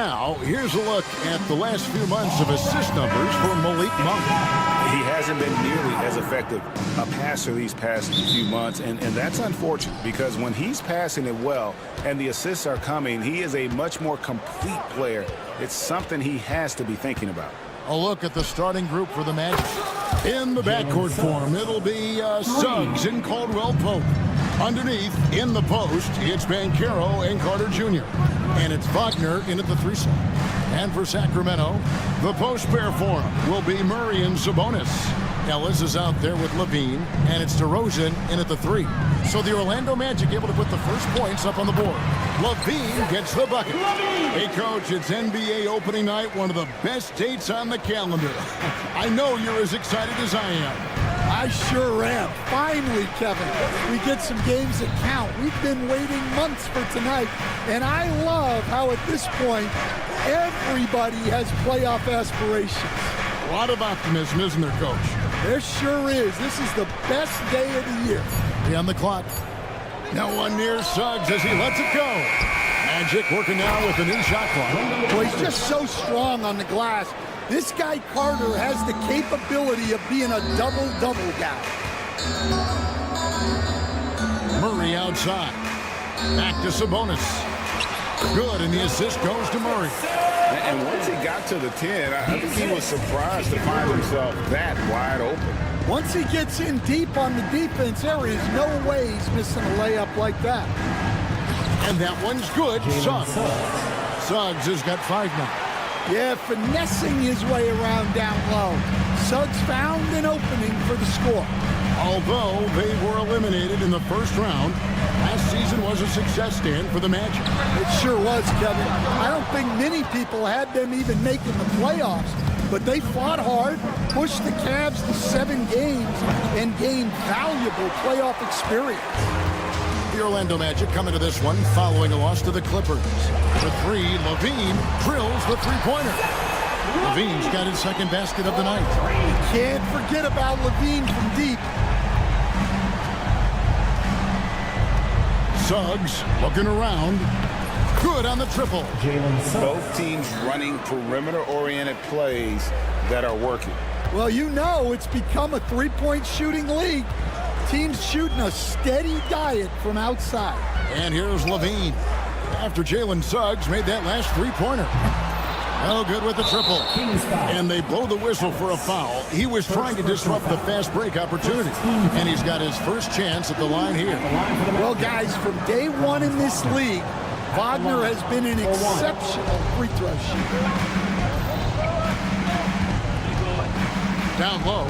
now, here's a look at the last few months of assist numbers for Malik Monk. He hasn't been nearly as effective a passer these past few months, and that's unfortunate because when he's passing it well and the assists are coming, he is a much more complete player. It's something he has to be thinking about. A look at the starting group for the Magic. In the backcourt form, it'll be Suggs and Caldwell Pope. Underneath, in the post, it's Banchero and Carter Jr. And it's Wagner in at the 3 slot. And for Sacramento, the post pair form will be Murray and Sabonis. Ellis is out there with Levine, and it's DeRozan in at the 3. So the Orlando Magic able to put the first points up on the board. Levine gets the bucket. Hey, Coach, it's NBA opening night, one of the best dates on the calendar. I know you're as excited as I am. I sure am. Finally, Kevin, we get some games that count. We've been waiting months for tonight, and I love how at this point, everybody has playoff aspirations. A lot of optimism, isn't there, Coach? There sure is. This is the best day of the year. On the clock. No one near Suggs as he lets it go. Magic working now with the new shot clock. Well, he's just so strong on the glass. This guy Carter has the capability of being a double-double guy. Murray outside. Back to Sabonis. Good, and the assist goes to Murray. And once he got to the 10, I think he was surprised to find himself that wide open. Once he gets in deep on the defense, there is no way he's missing a layup like that. And that one's good. Suggs has got 5 now. Yeah, finessing his way around down low. Suggs found an opening for the score. Although they were eliminated in the first round, last season was a success stand for the Magic. It sure was, Kevin. I don't think many people had them even making the playoffs, but they fought hard, pushed the Cavs to 7 games, and gained valuable playoff experience. The Orlando Magic coming to this one following a loss to the Clippers. For 3, Levine drills the 3-pointer. Levine's got his second basket of the night. You can't forget about Levine from deep. Suggs looking around. Good on the triple. Both teams running perimeter-oriented plays that are working. Well, you know it's become a 3-point shooting league. Teams shooting a steady diet from outside. And here's Levine. After Jalen Suggs made that last 3-pointer. No good with the triple. And they blow the whistle for a foul. He was trying to disrupt the fast break opportunity. And he's got his first chance at the line here. Well, guys, from day one in this league, Wagner has been an exceptional free throw shooter. Down low.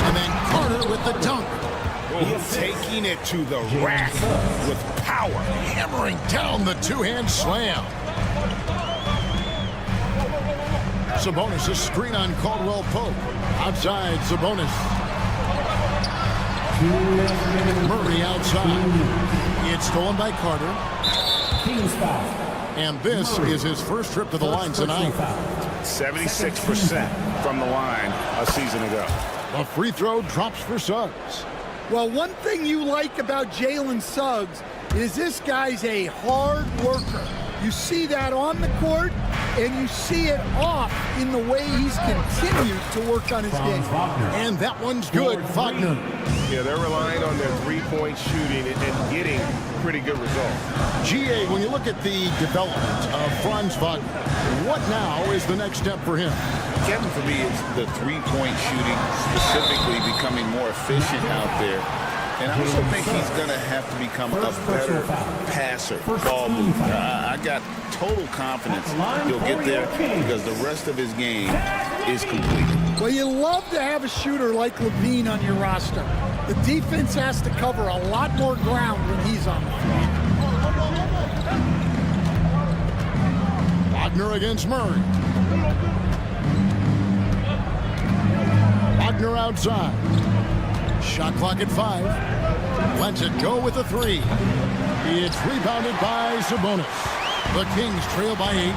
And then Carter with the dunk. He's taking it to the rack with power. Hammering down the 2-hand slam. Sabonis, a screen on Caldwell Pope. Outside, Sabonis. Murray outside. It's stolen by Carter. And this is his first trip to the line tonight. 76% from the line a season ago. The free throw drops for Suggs. Well, one thing you like about Jalen Suggs is this guy's a hard worker. You see that on the court, and you see it off in the way he's continued to work on his game. And that one's good, Wagner. Yeah, they're relying on their 3-point shooting and getting pretty good results. GA, when you look at the development of Franz Wagner, what now is the next step for him? Kevin, for me, it's the 3-point shooting, specifically becoming more efficient out there. And I also think he's going to have to become a better passer, ball mover. I got total confidence he'll get there because the rest of his game is complete. Well, you love to have a shooter like Levine on your roster. The defense has to cover a lot more ground when he's on the floor. Wagner against Murray. Wagner outside. Shot clock at 5. Lets it go with a 3. It's rebounded by Sabonis. The Kings trail by 8.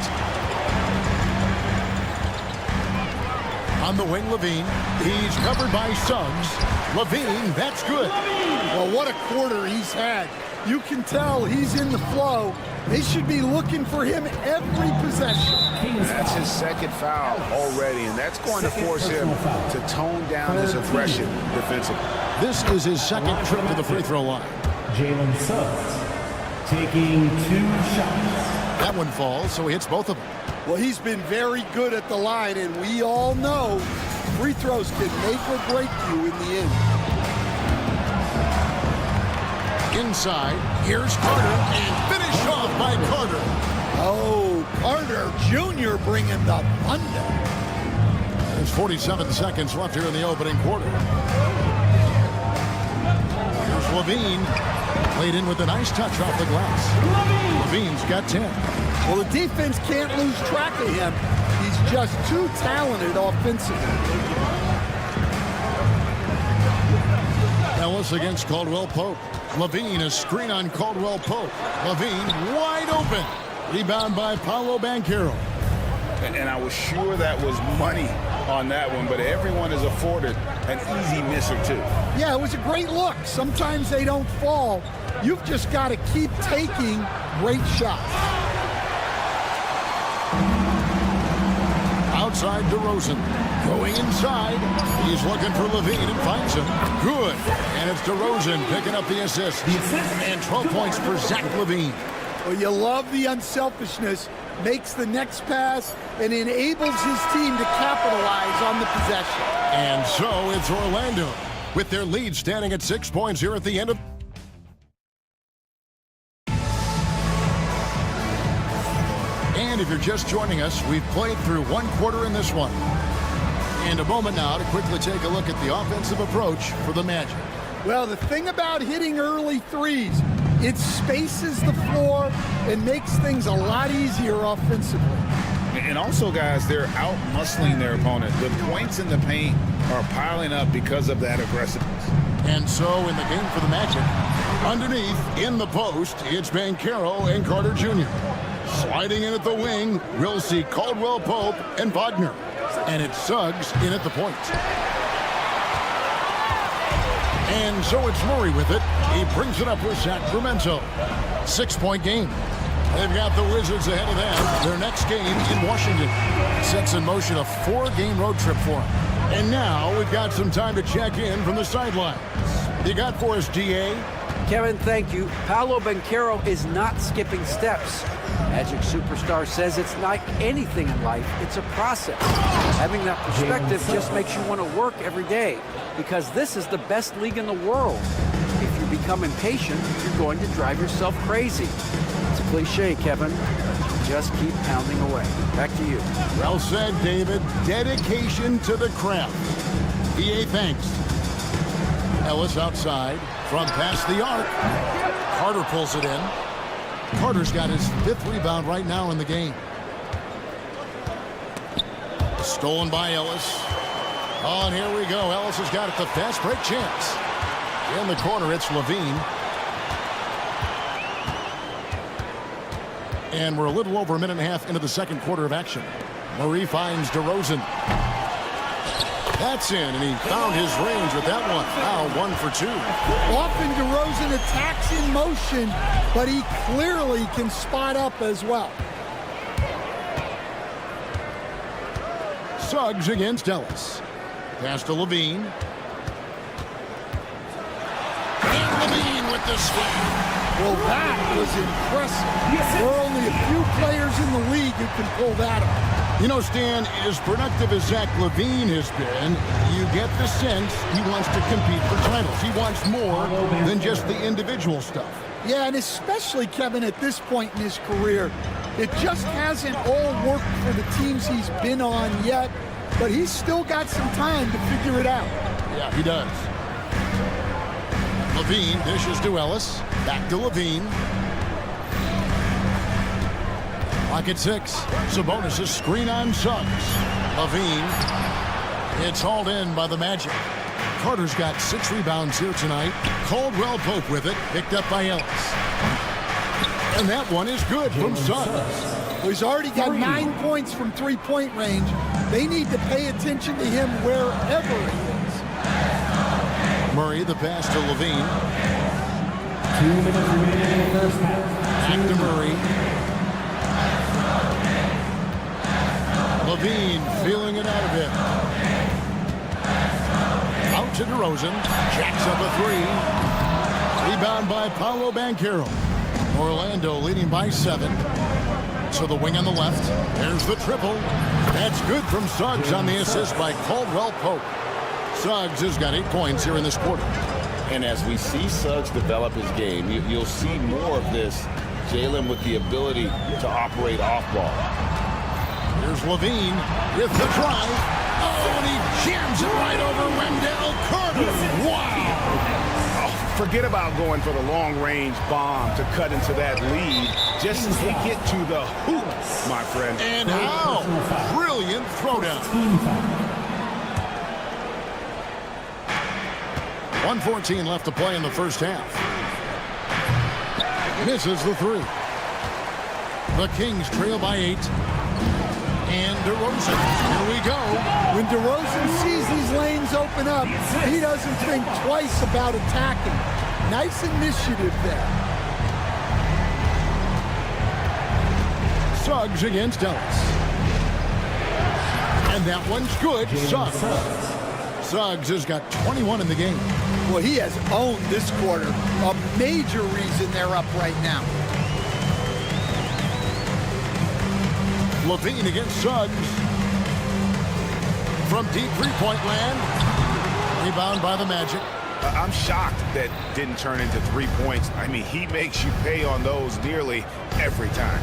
On the wing, Levine. He's covered by Suggs. Levine, that's good. Well, what a quarter he's had. You can tell he's in the flow. They should be looking for him every possession. That's his second foul already, and that's going to force him to tone down his aggression defensively. This is his second trip to the free throw line. Jalen Suggs taking 2 shots. That one falls, so he hits both of them. Well, he's been very good at the line, and we all know free throws can make or break you in the end. Inside, here's Carter, and finished off by Carter. Oh, Carter Jr. bringing the thunder. There's 47 seconds left here in the opening quarter. Here's Levine, played in with a nice touch off the glass. Levine's got 10. Well, the defense can't lose track of him. He's just too talented offensively. Ellis against Caldwell Pope. Levine, a screen on Caldwell Pope. Levine wide open. Rebound by Paolo Banchero. And I was sure that was money on that one, but everyone is afforded an easy miss or two. Yeah, it was a great look. Sometimes they don't fall. You've just got to keep taking great shots. Outside DeRozan. Going inside. He's looking for Levine and finds him. Good. And it's DeRozan picking up the assist. And 12 points for Zach Levine. Well, you love the unselfishness. Makes the next pass and enables his team to capitalize on the possession. And so it's Orlando with their lead standing at 6 points here at the end of... And if you're just joining us, we've played through one quarter in this one. And a moment now to quickly take a look at the offensive approach for the Magic. Well, the thing about hitting early threes, it spaces the floor and makes things a lot easier offensively. And also, guys, they're out-muscling their opponent. The points in the paint are piling up because of that aggressiveness. And so in the game for the Magic, underneath, in the post, it's Banchero and Carter Jr. Sliding in at the wing, we'll see Caldwell Pope and Wagner. And it's Suggs in at the point. And so it's Murray with it. He brings it up with Sacramento. 6-point game. They've got the Wizards ahead of them. Their next game in Washington sets in motion a 4-game road trip for them. And now we've got some time to check in from the sidelines. You got for us, DA? Kevin, thank you. Paolo Banchero is not skipping steps. Magic superstar says it's like anything in life, it's a process. Having that perspective just makes you want to work every day because this is the best league in the world. If you become impatient, you're going to drive yourself crazy. It's a cliche, Kevin. Just keep pounding away. Back to you. Well said, David. Dedication to the craft. EA, thanks. Ellis outside from past the arc. Carter pulls it in. Carter's got his 5th rebound right now in the game. Stolen by Ellis. Oh, and here we go. Ellis has got it. The fast break chance. In the corner, it's Levine. And we're a little over a minute and a half into the second quarter of action. Murray finds DeRozan. That's in, and he found his range with that one. Now 1 for 2. Often DeRozan attacks in motion, but he clearly can spot up as well. Suggs against Ellis. Pass to Levine. And Levine with the sweep. Well, that was impressive. There are only a few players in the league who can pull that off. You know, Stan, as productive as Zach Levine has been, you get the sense he wants to compete for titles. He wants more than just the individual stuff. Yeah, and especially, Kevin, at this point in his career, it just hasn't all worked for the teams he's been on yet, but he's still got some time to figure it out. Yeah, he does. Levine dishes to Ellis. Back to Levine. Clock at 6. Sabonis' screen on Suggs. Levine. It's hauled in by the Magic. Carter's got 6 rebounds here tonight. Caldwell Pope with it. Picked up by Ellis. And that one is good from Suggs. Well, he's already got 9 points from three-point range. They need to pay attention to him wherever he is. Murray, the pass to Levine. 2 minutes remaining in the first half. Back to Murray. Levine feeling it out a bit. Out to DeRozan. Jacks up a three. Rebound by Paolo Banchero. Orlando leading by 7. So the wing on the left. There's the triple. That's good from Suggs on the assist by Caldwell Pope. Suggs has got 8 points here in this quarter. And as we see Suggs develop his game, you'll see more of this. Jalen with the ability to operate off ball. Here's Levine with the drive. Oh, and he jams it right over Wendell Carter. Wow. Forget about going for the long-range bomb to cut into that lead. Just take it to the hoop, my friend. And how brilliant throwdown. 1:14 left to play in the first half. Misses the three. The Kings trail by 8. And DeRozan. Here we go. When DeRozan sees these lanes open up, he doesn't think twice about attacking. Nice initiative there. Suggs against Ellis. And that one's good. Suggs. Suggs has got 21 in the game. Well, he has owned this quarter. A major reason they're up right now. Levine against Suggs. From deep three-point land. Rebound by the Magic. I'm shocked that didn't turn into 3 points. I mean, he makes you pay on those nearly every time.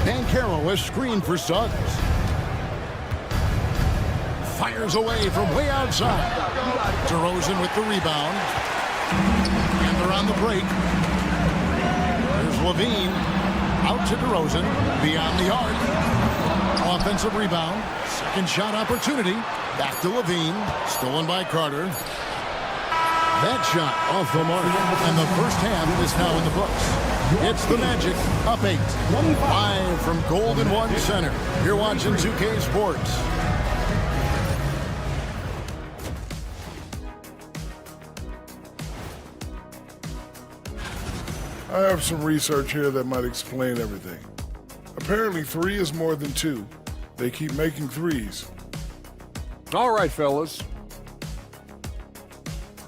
Banchero is screened for Suggs. Fires away from way outside. DeRozan with the rebound. And they're on the break. There's Levine. Out to DeRozan. Beyond the arc. Offensive rebound. Second shot opportunity. Back to Levine. Stolen by Carter. That shot off the mark. And the first half is now in the books. It's the Magic up 8. Live from Golden One Center. You're watching 2K Sports. I have some research here that might explain everything. Apparently 3 is more than 2. They keep making threes. All right, fellas.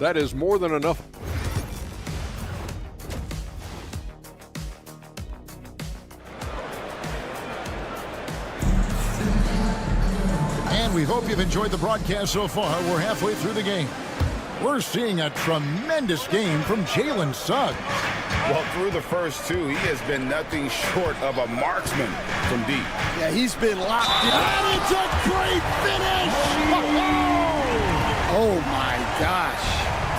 That is more than enough. And we hope you've enjoyed the broadcast so far. We're halfway through the game. We're seeing a tremendous game from Jalen Suggs. Well, through the first 2, he has been nothing short of a marksman from deep. Yeah, he's been locked in. And it's a great finish! Oh, my gosh.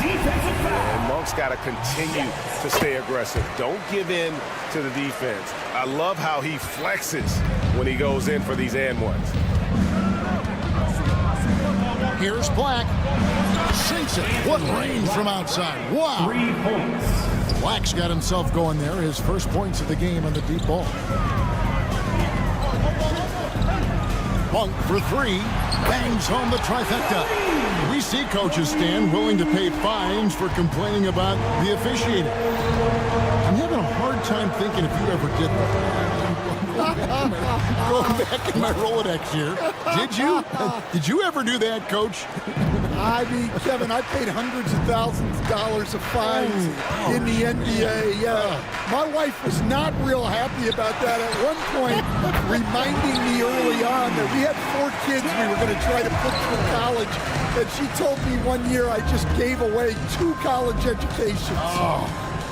Defensive foul. And Monk's got to continue to stay aggressive. Don't give in to the defense. I love how he flexes when he goes in for these and ones. Here's Black. Sinks it. What range from outside. Wow. 3 points. Black's got himself going there. His first points of the game on the deep ball. Monk for 3. Bangs home the trifecta. We see coaches stand willing to pay fines for complaining about the officiating. I'm having a hard time thinking if you ever did that. Going back in my Rolodex here. Did you? Did you ever do that, Coach? I mean, Kevin, I paid hundreds of thousands of dollars of fines in the NBA. Yeah, my wife was not real happy about that at one point, reminding me early on that we had 4 kids we were going to try to put through college. And she told me one year I just gave away 2 college educations. Oh,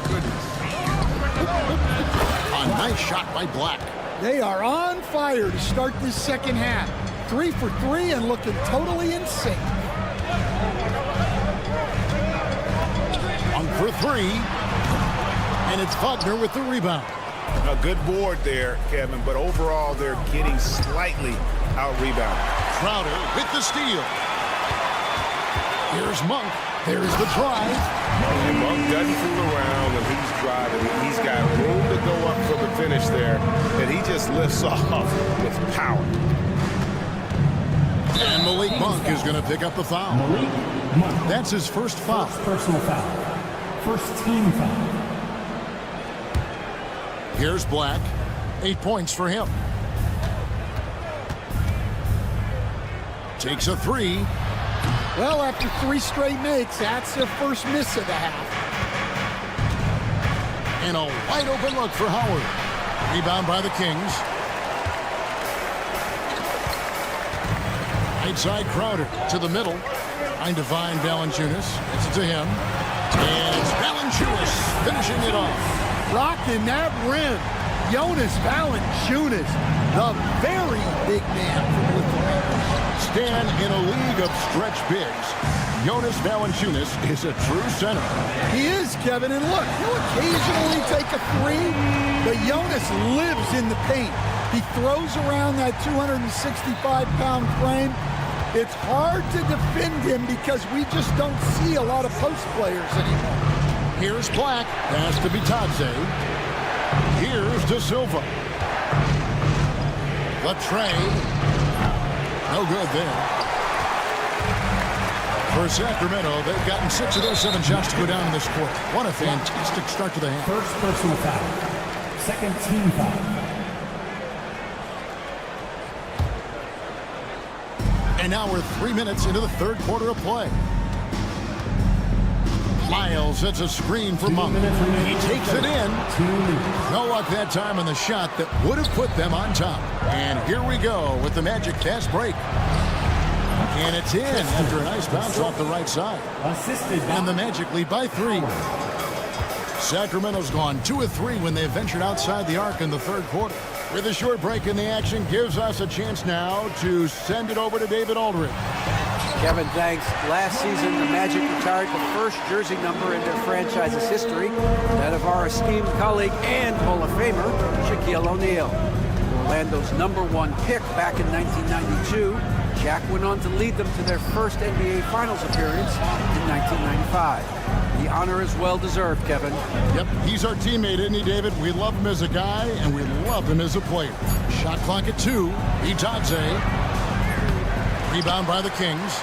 goodness. A nice shot by Black. They are on fire to start this second half. 3 for 3 and looking totally in sync. Monk for 3. And it's Wagner with the rebound. A good board there, Kevin, but overall they're getting slightly out-rebounded. Crowder with the steal. Here's Monk. There's the drive. And Monk doesn't fool around when he's driving. He's got room to go up for the finish there, and he just lifts off with power. And Malik Monk is going to pick up the foul. That's his first foul. Personal foul. First team foul. Here's Black. 8 points for him. Takes a three. Well, after 3 straight makes, that's their first miss of the half. And a wide open look for Howard. Rebound by the Kings. Right side Crowder to the middle. Trying to find Valanciunas. It's to him. And it's Valanciunas finishing it off. Rocking that rim. Jonas Valanciunas, the very big man from Lithuania. Stan, in a league of stretch bigs, Jonas Valanciunas is a true center. He is, Kevin. And look, he'll occasionally take a three, but Jonas lives in the paint. He throws around that 265-pound frame. It's hard to defend him because we just don't see a lot of post players anymore. Here's Black. Pass to Bitadze. Here's De Silva. The tray. No good there. For Sacramento, they've gotten 6 of their 7 shots to go down in this quarter. What a fantastic start to the half. First personal foul. Second team foul. And now we're 3 minutes into the third quarter of play. Lyles hits a screen for Monk. He takes it in. No luck that time on the shot that would have put them on top. And here we go with the Magic fast break. And it's in after a nice bounce off the right side. And the Magic lead by 3. Sacramento's gone 2 of 3 when they ventured outside the arc in the third quarter. With a short break in the action, gives us a chance now to send it over to David Aldridge. Kevin, thanks. Last season, the Magic retired the first jersey number in their franchise's history, that of our esteemed colleague and Hall of Famer, Shaquille O'Neal. Orlando's #1 pick back in 1992, Shaq went on to lead them to their first NBA Finals appearance in 1995. The honor is well-deserved, Kevin. Yep, he's our teammate, isn't he, David? We love him as a guy, and we love him as a player. Shot clock at 2. Bitadze. Rebound by the Kings.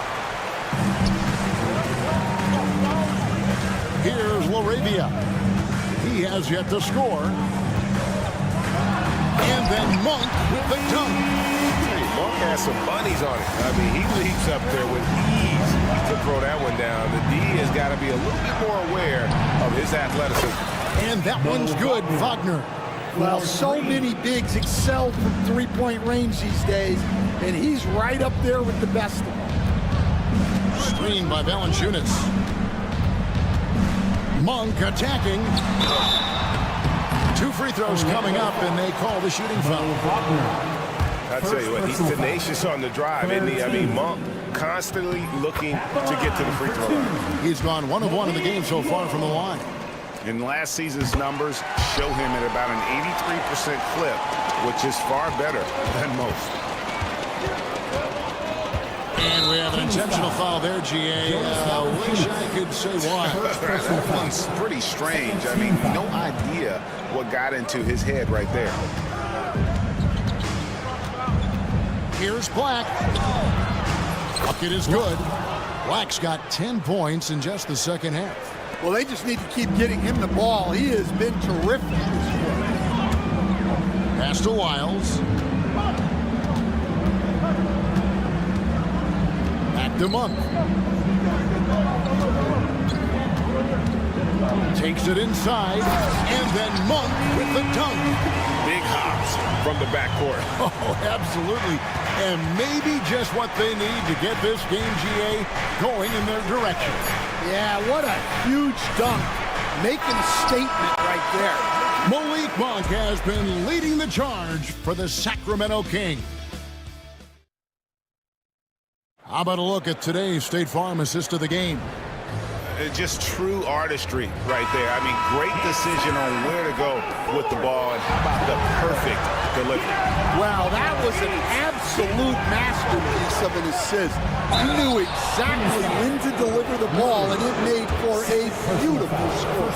Here's Laravia. He has yet to score. And then Monk with the dunk. Monk has some bunnies on it. I mean, he leaps up there with ease to throw that one down. The D has got to be a little bit more aware of his athleticism. And that one's good, Wagner. Well, so many bigs excel from three-point range these days, and he's right up there with the best of them. Screen by Valanciunas. Monk attacking. 2 free throws coming up, and they call the shooting foul. I tell you what, he's tenacious on the drive, isn't he? I mean, Monk constantly looking to get to the free throw line. He's gone 1 of 1 in the game so far from the line. And last season's numbers show him at about an 83% clip, which is far better than most. And we have an intentional foul there, GA. Wish I could say why. That one's pretty strange. I mean, no idea what got into his head right there. Here's Black. Bucket is good. Black's got 10 points in just the second half. Well, they just need to keep getting him the ball. He has been terrific this quarter. Pass to Lyles. Back to Monk. Takes it inside, and then Monk with the dunk. Big hops from the backcourt. Oh, absolutely. And maybe just what they need to get this game, GA, going in their direction. Yeah, what a huge dunk. Making a statement right there. Malik Monk has been leading the charge for the Sacramento Kings. How about a look at today's State Farm assist of the game? Just true artistry right there. I mean, great decision on where to go with the ball, and how about the perfect delivery. Wow, that was an absolute masterpiece of an assist. He knew exactly when to deliver the ball, and it made for a beautiful score.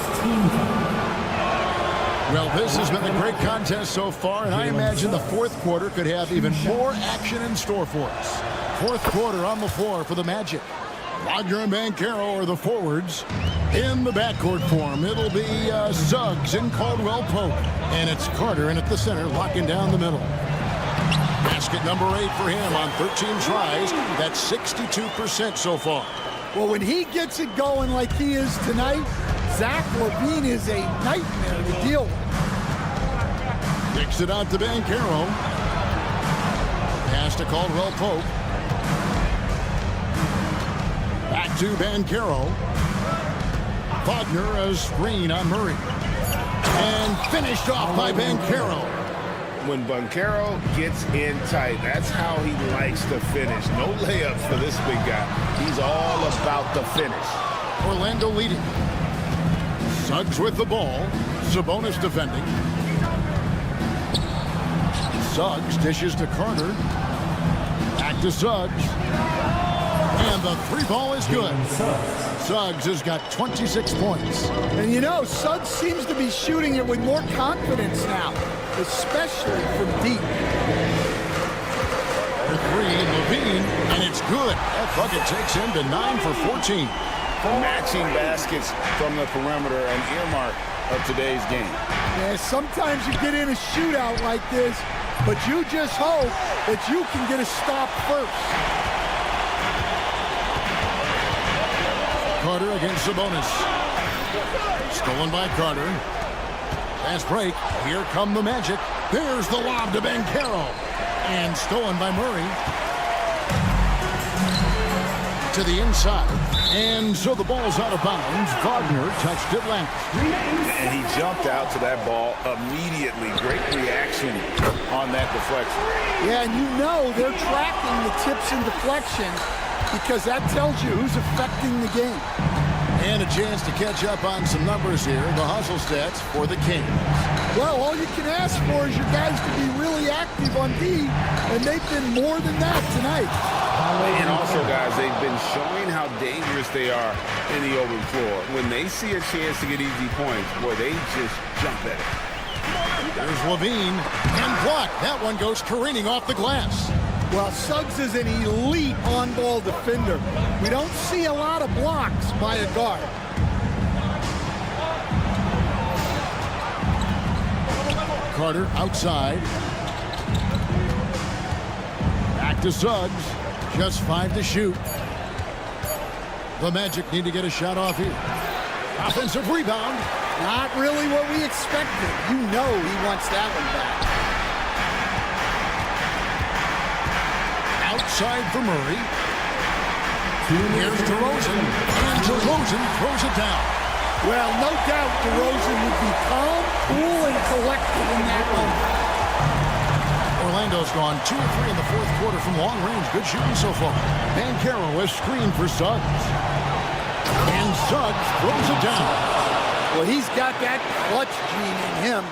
Well, this has been a great contest so far, and I imagine the fourth quarter could have even more action in store for us. Fourth quarter on the floor for the Magic. Wagner and Banchero are the forwards. In the backcourt form, it'll be Suggs and Caldwell Pope. And it's Carter in at the center, locking down the middle. Basket number 8 for him on 13 tries. That's 62% so far. Well, when he gets it going like he is tonight, Zach LaVine is a nightmare to deal with. Kicks it out to Banchero. Pass to Caldwell Pope. Back to Banchero. Wagner, a screen on Murray. And finished off by Banchero. When Banchero gets in tight, that's how he likes to finish. No layups for this big guy. He's all about the finish. Orlando leading. Suggs with the ball. Sabonis defending. Suggs dishes to Carter. Back to Suggs. And the 3-ball is good. Suggs has got 26 points. And you know, Suggs seems to be shooting it with more confidence now, especially from deep. The 3, LaVine, and it's good. That bucket takes him to 9 for 14. Matching baskets from the perimeter, an earmark of today's game. Yeah, sometimes you get in a shootout like this, but you just hope that you can get a stop first. Carter against Sabonis. Stolen by Carter. Fast break. Here come the Magic. There's the lob to Banchero. And stolen by Murray. To the inside. And so the ball's out of bounds. Wagner touched it last. And he jumped out to that ball immediately. Great reaction on that deflection. Yeah, and you know they're tracking the tips and deflections, because that tells you who's affecting the game. And a chance to catch up on some numbers here. The hustle stats for the Kings. Well, all you can ask for is your guys to be really active on D, and they've been more than that tonight. And also, guys, they've been showing how dangerous they are in the open floor. When they see a chance to get easy points, boy, they just jump at it. There's LaVine, and blocked. That one goes careening off the glass. Well, Suggs is an elite on-ball defender. We don't see a lot of blocks by a guard. Carter outside. Back to Suggs. Just 5 to shoot. The Magic need to get a shot off here. Offensive rebound. Not really what we expected. You know he wants that one back. Outside for Murray. Here's DeRozan. And DeRozan throws it down. Well, no doubt DeRozan would be calm, cool, and collected in that one. Orlando's gone 2 of 3 in the fourth quarter from long range. Good shooting so far. Banchero has screened for Suggs. And Suggs throws it down. Well, he's got that clutch gene in him.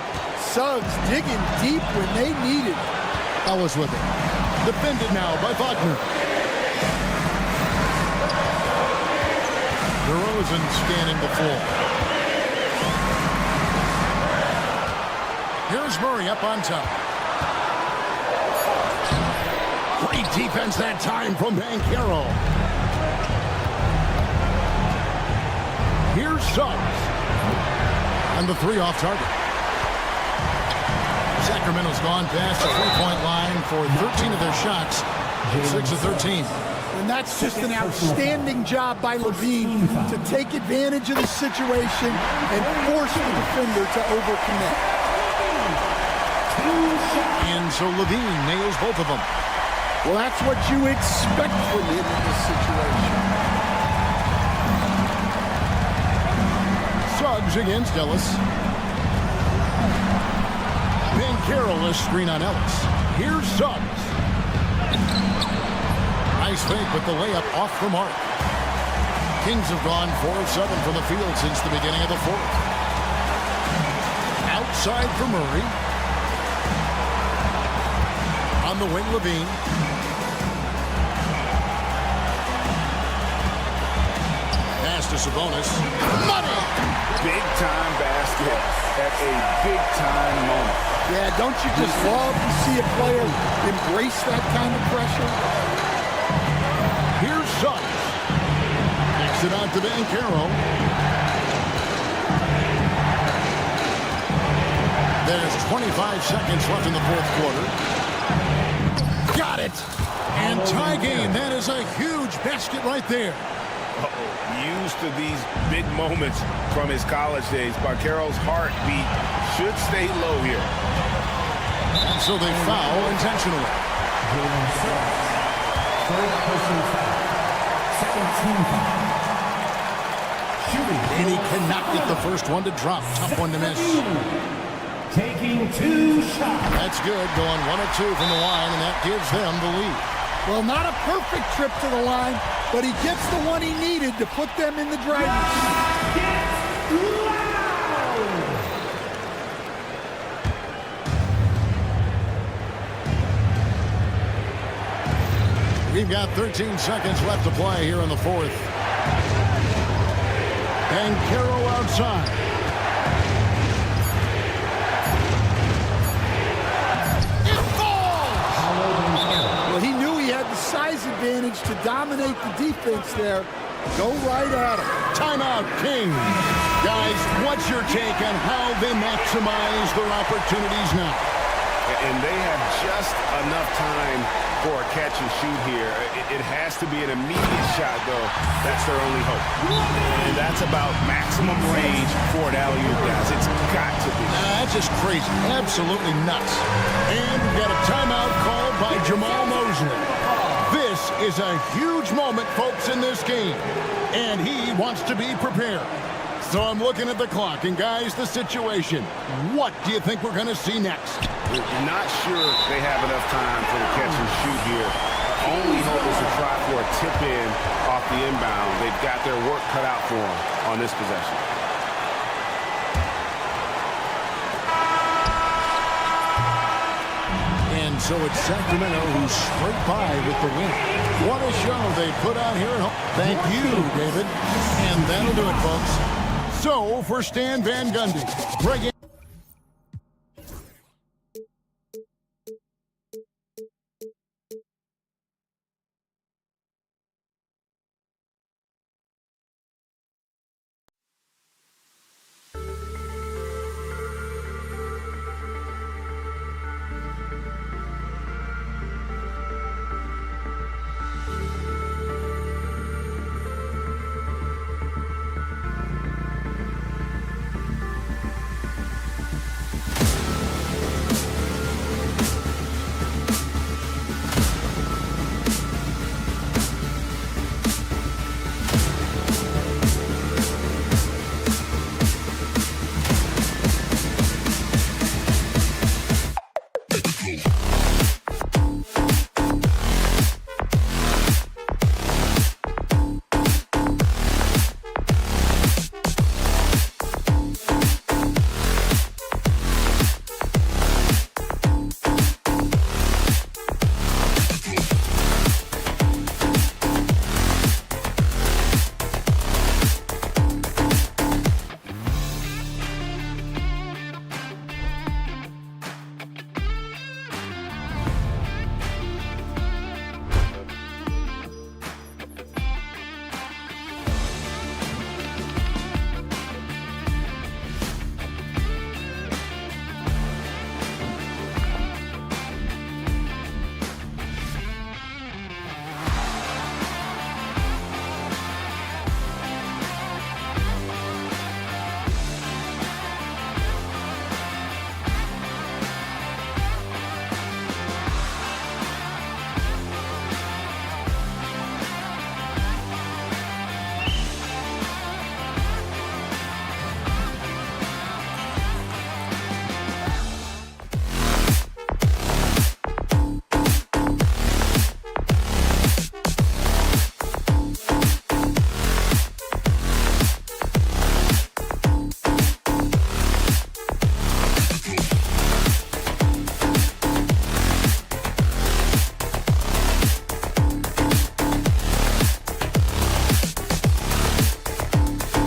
Suggs digging deep when they need it. Ellis with it. Defended now by Wagner. DeRozan scanning the floor. Here's Murray up on top. Great defense that time from Banchero. Here's Suggs. And the 3 off target. Sacramento's gone past the 3-point line for 13 of their shots. 6 of 13. And that's just an outstanding job by LaVine to take advantage of the situation and force the defender to overcommit. And so LaVine nails both of them. Well, that's what you expect from him in this situation. Suggs against Ellis. Banchero is screen on Ellis. Here's Suggs. Nice fake, but the layup off the mark. Kings have gone 4 of 7 from the field since the beginning of the fourth. Outside for Murray. On the wing, LaVine. Pass to Sabonis. Money! Big-time basket at a big-time moment. Yeah, don't you just love to see a player embrace that kind of pressure? Here's Suggs. Kicks it out to Banchero. There's 25 seconds left in the fourth quarter. Got it! And tie game. That is a huge basket right there. Used to these big moments from his college days. Banchero's heartbeat should stay low here. And so they foul intentionally. And he cannot get the first one to drop. Tough one to miss. Taking 2 shots. That's good. Going 1 of 2 from the line, and that gives them the lead. Well, not a perfect trip to the line, but he gets the one he needed to put them in the driving seat. We've got 13 seconds left to play here in the fourth. Banchero outside. Well, he knew he had the size advantage to dominate the defense there. Go right at him. Timeout, King. Guys, what's your take on how they maximize their opportunities now? And they have just enough time for a catch and shoot here. It has to be an immediate shot, though. That's their only hope. And that's about maximum range for an alley-oop, guys. It's got to be. That's just crazy. Absolutely nuts. And we've got a timeout called by Jamal Mosley. This is a huge moment, folks, in this game. And he wants to be prepared. So I'm looking at the clock, and guys, the situation. What do you think we're going to see next? Not sure they have enough time for the catch and shoot here. Only hope is to try for a tip in off the inbound. They've got their work cut out for them on this possession. And so it's Sacramento who's straight by with the win. What a show they put on here at home. Thank you, David. And that'll do it, folks. So, for Stan Van Gundy, Greg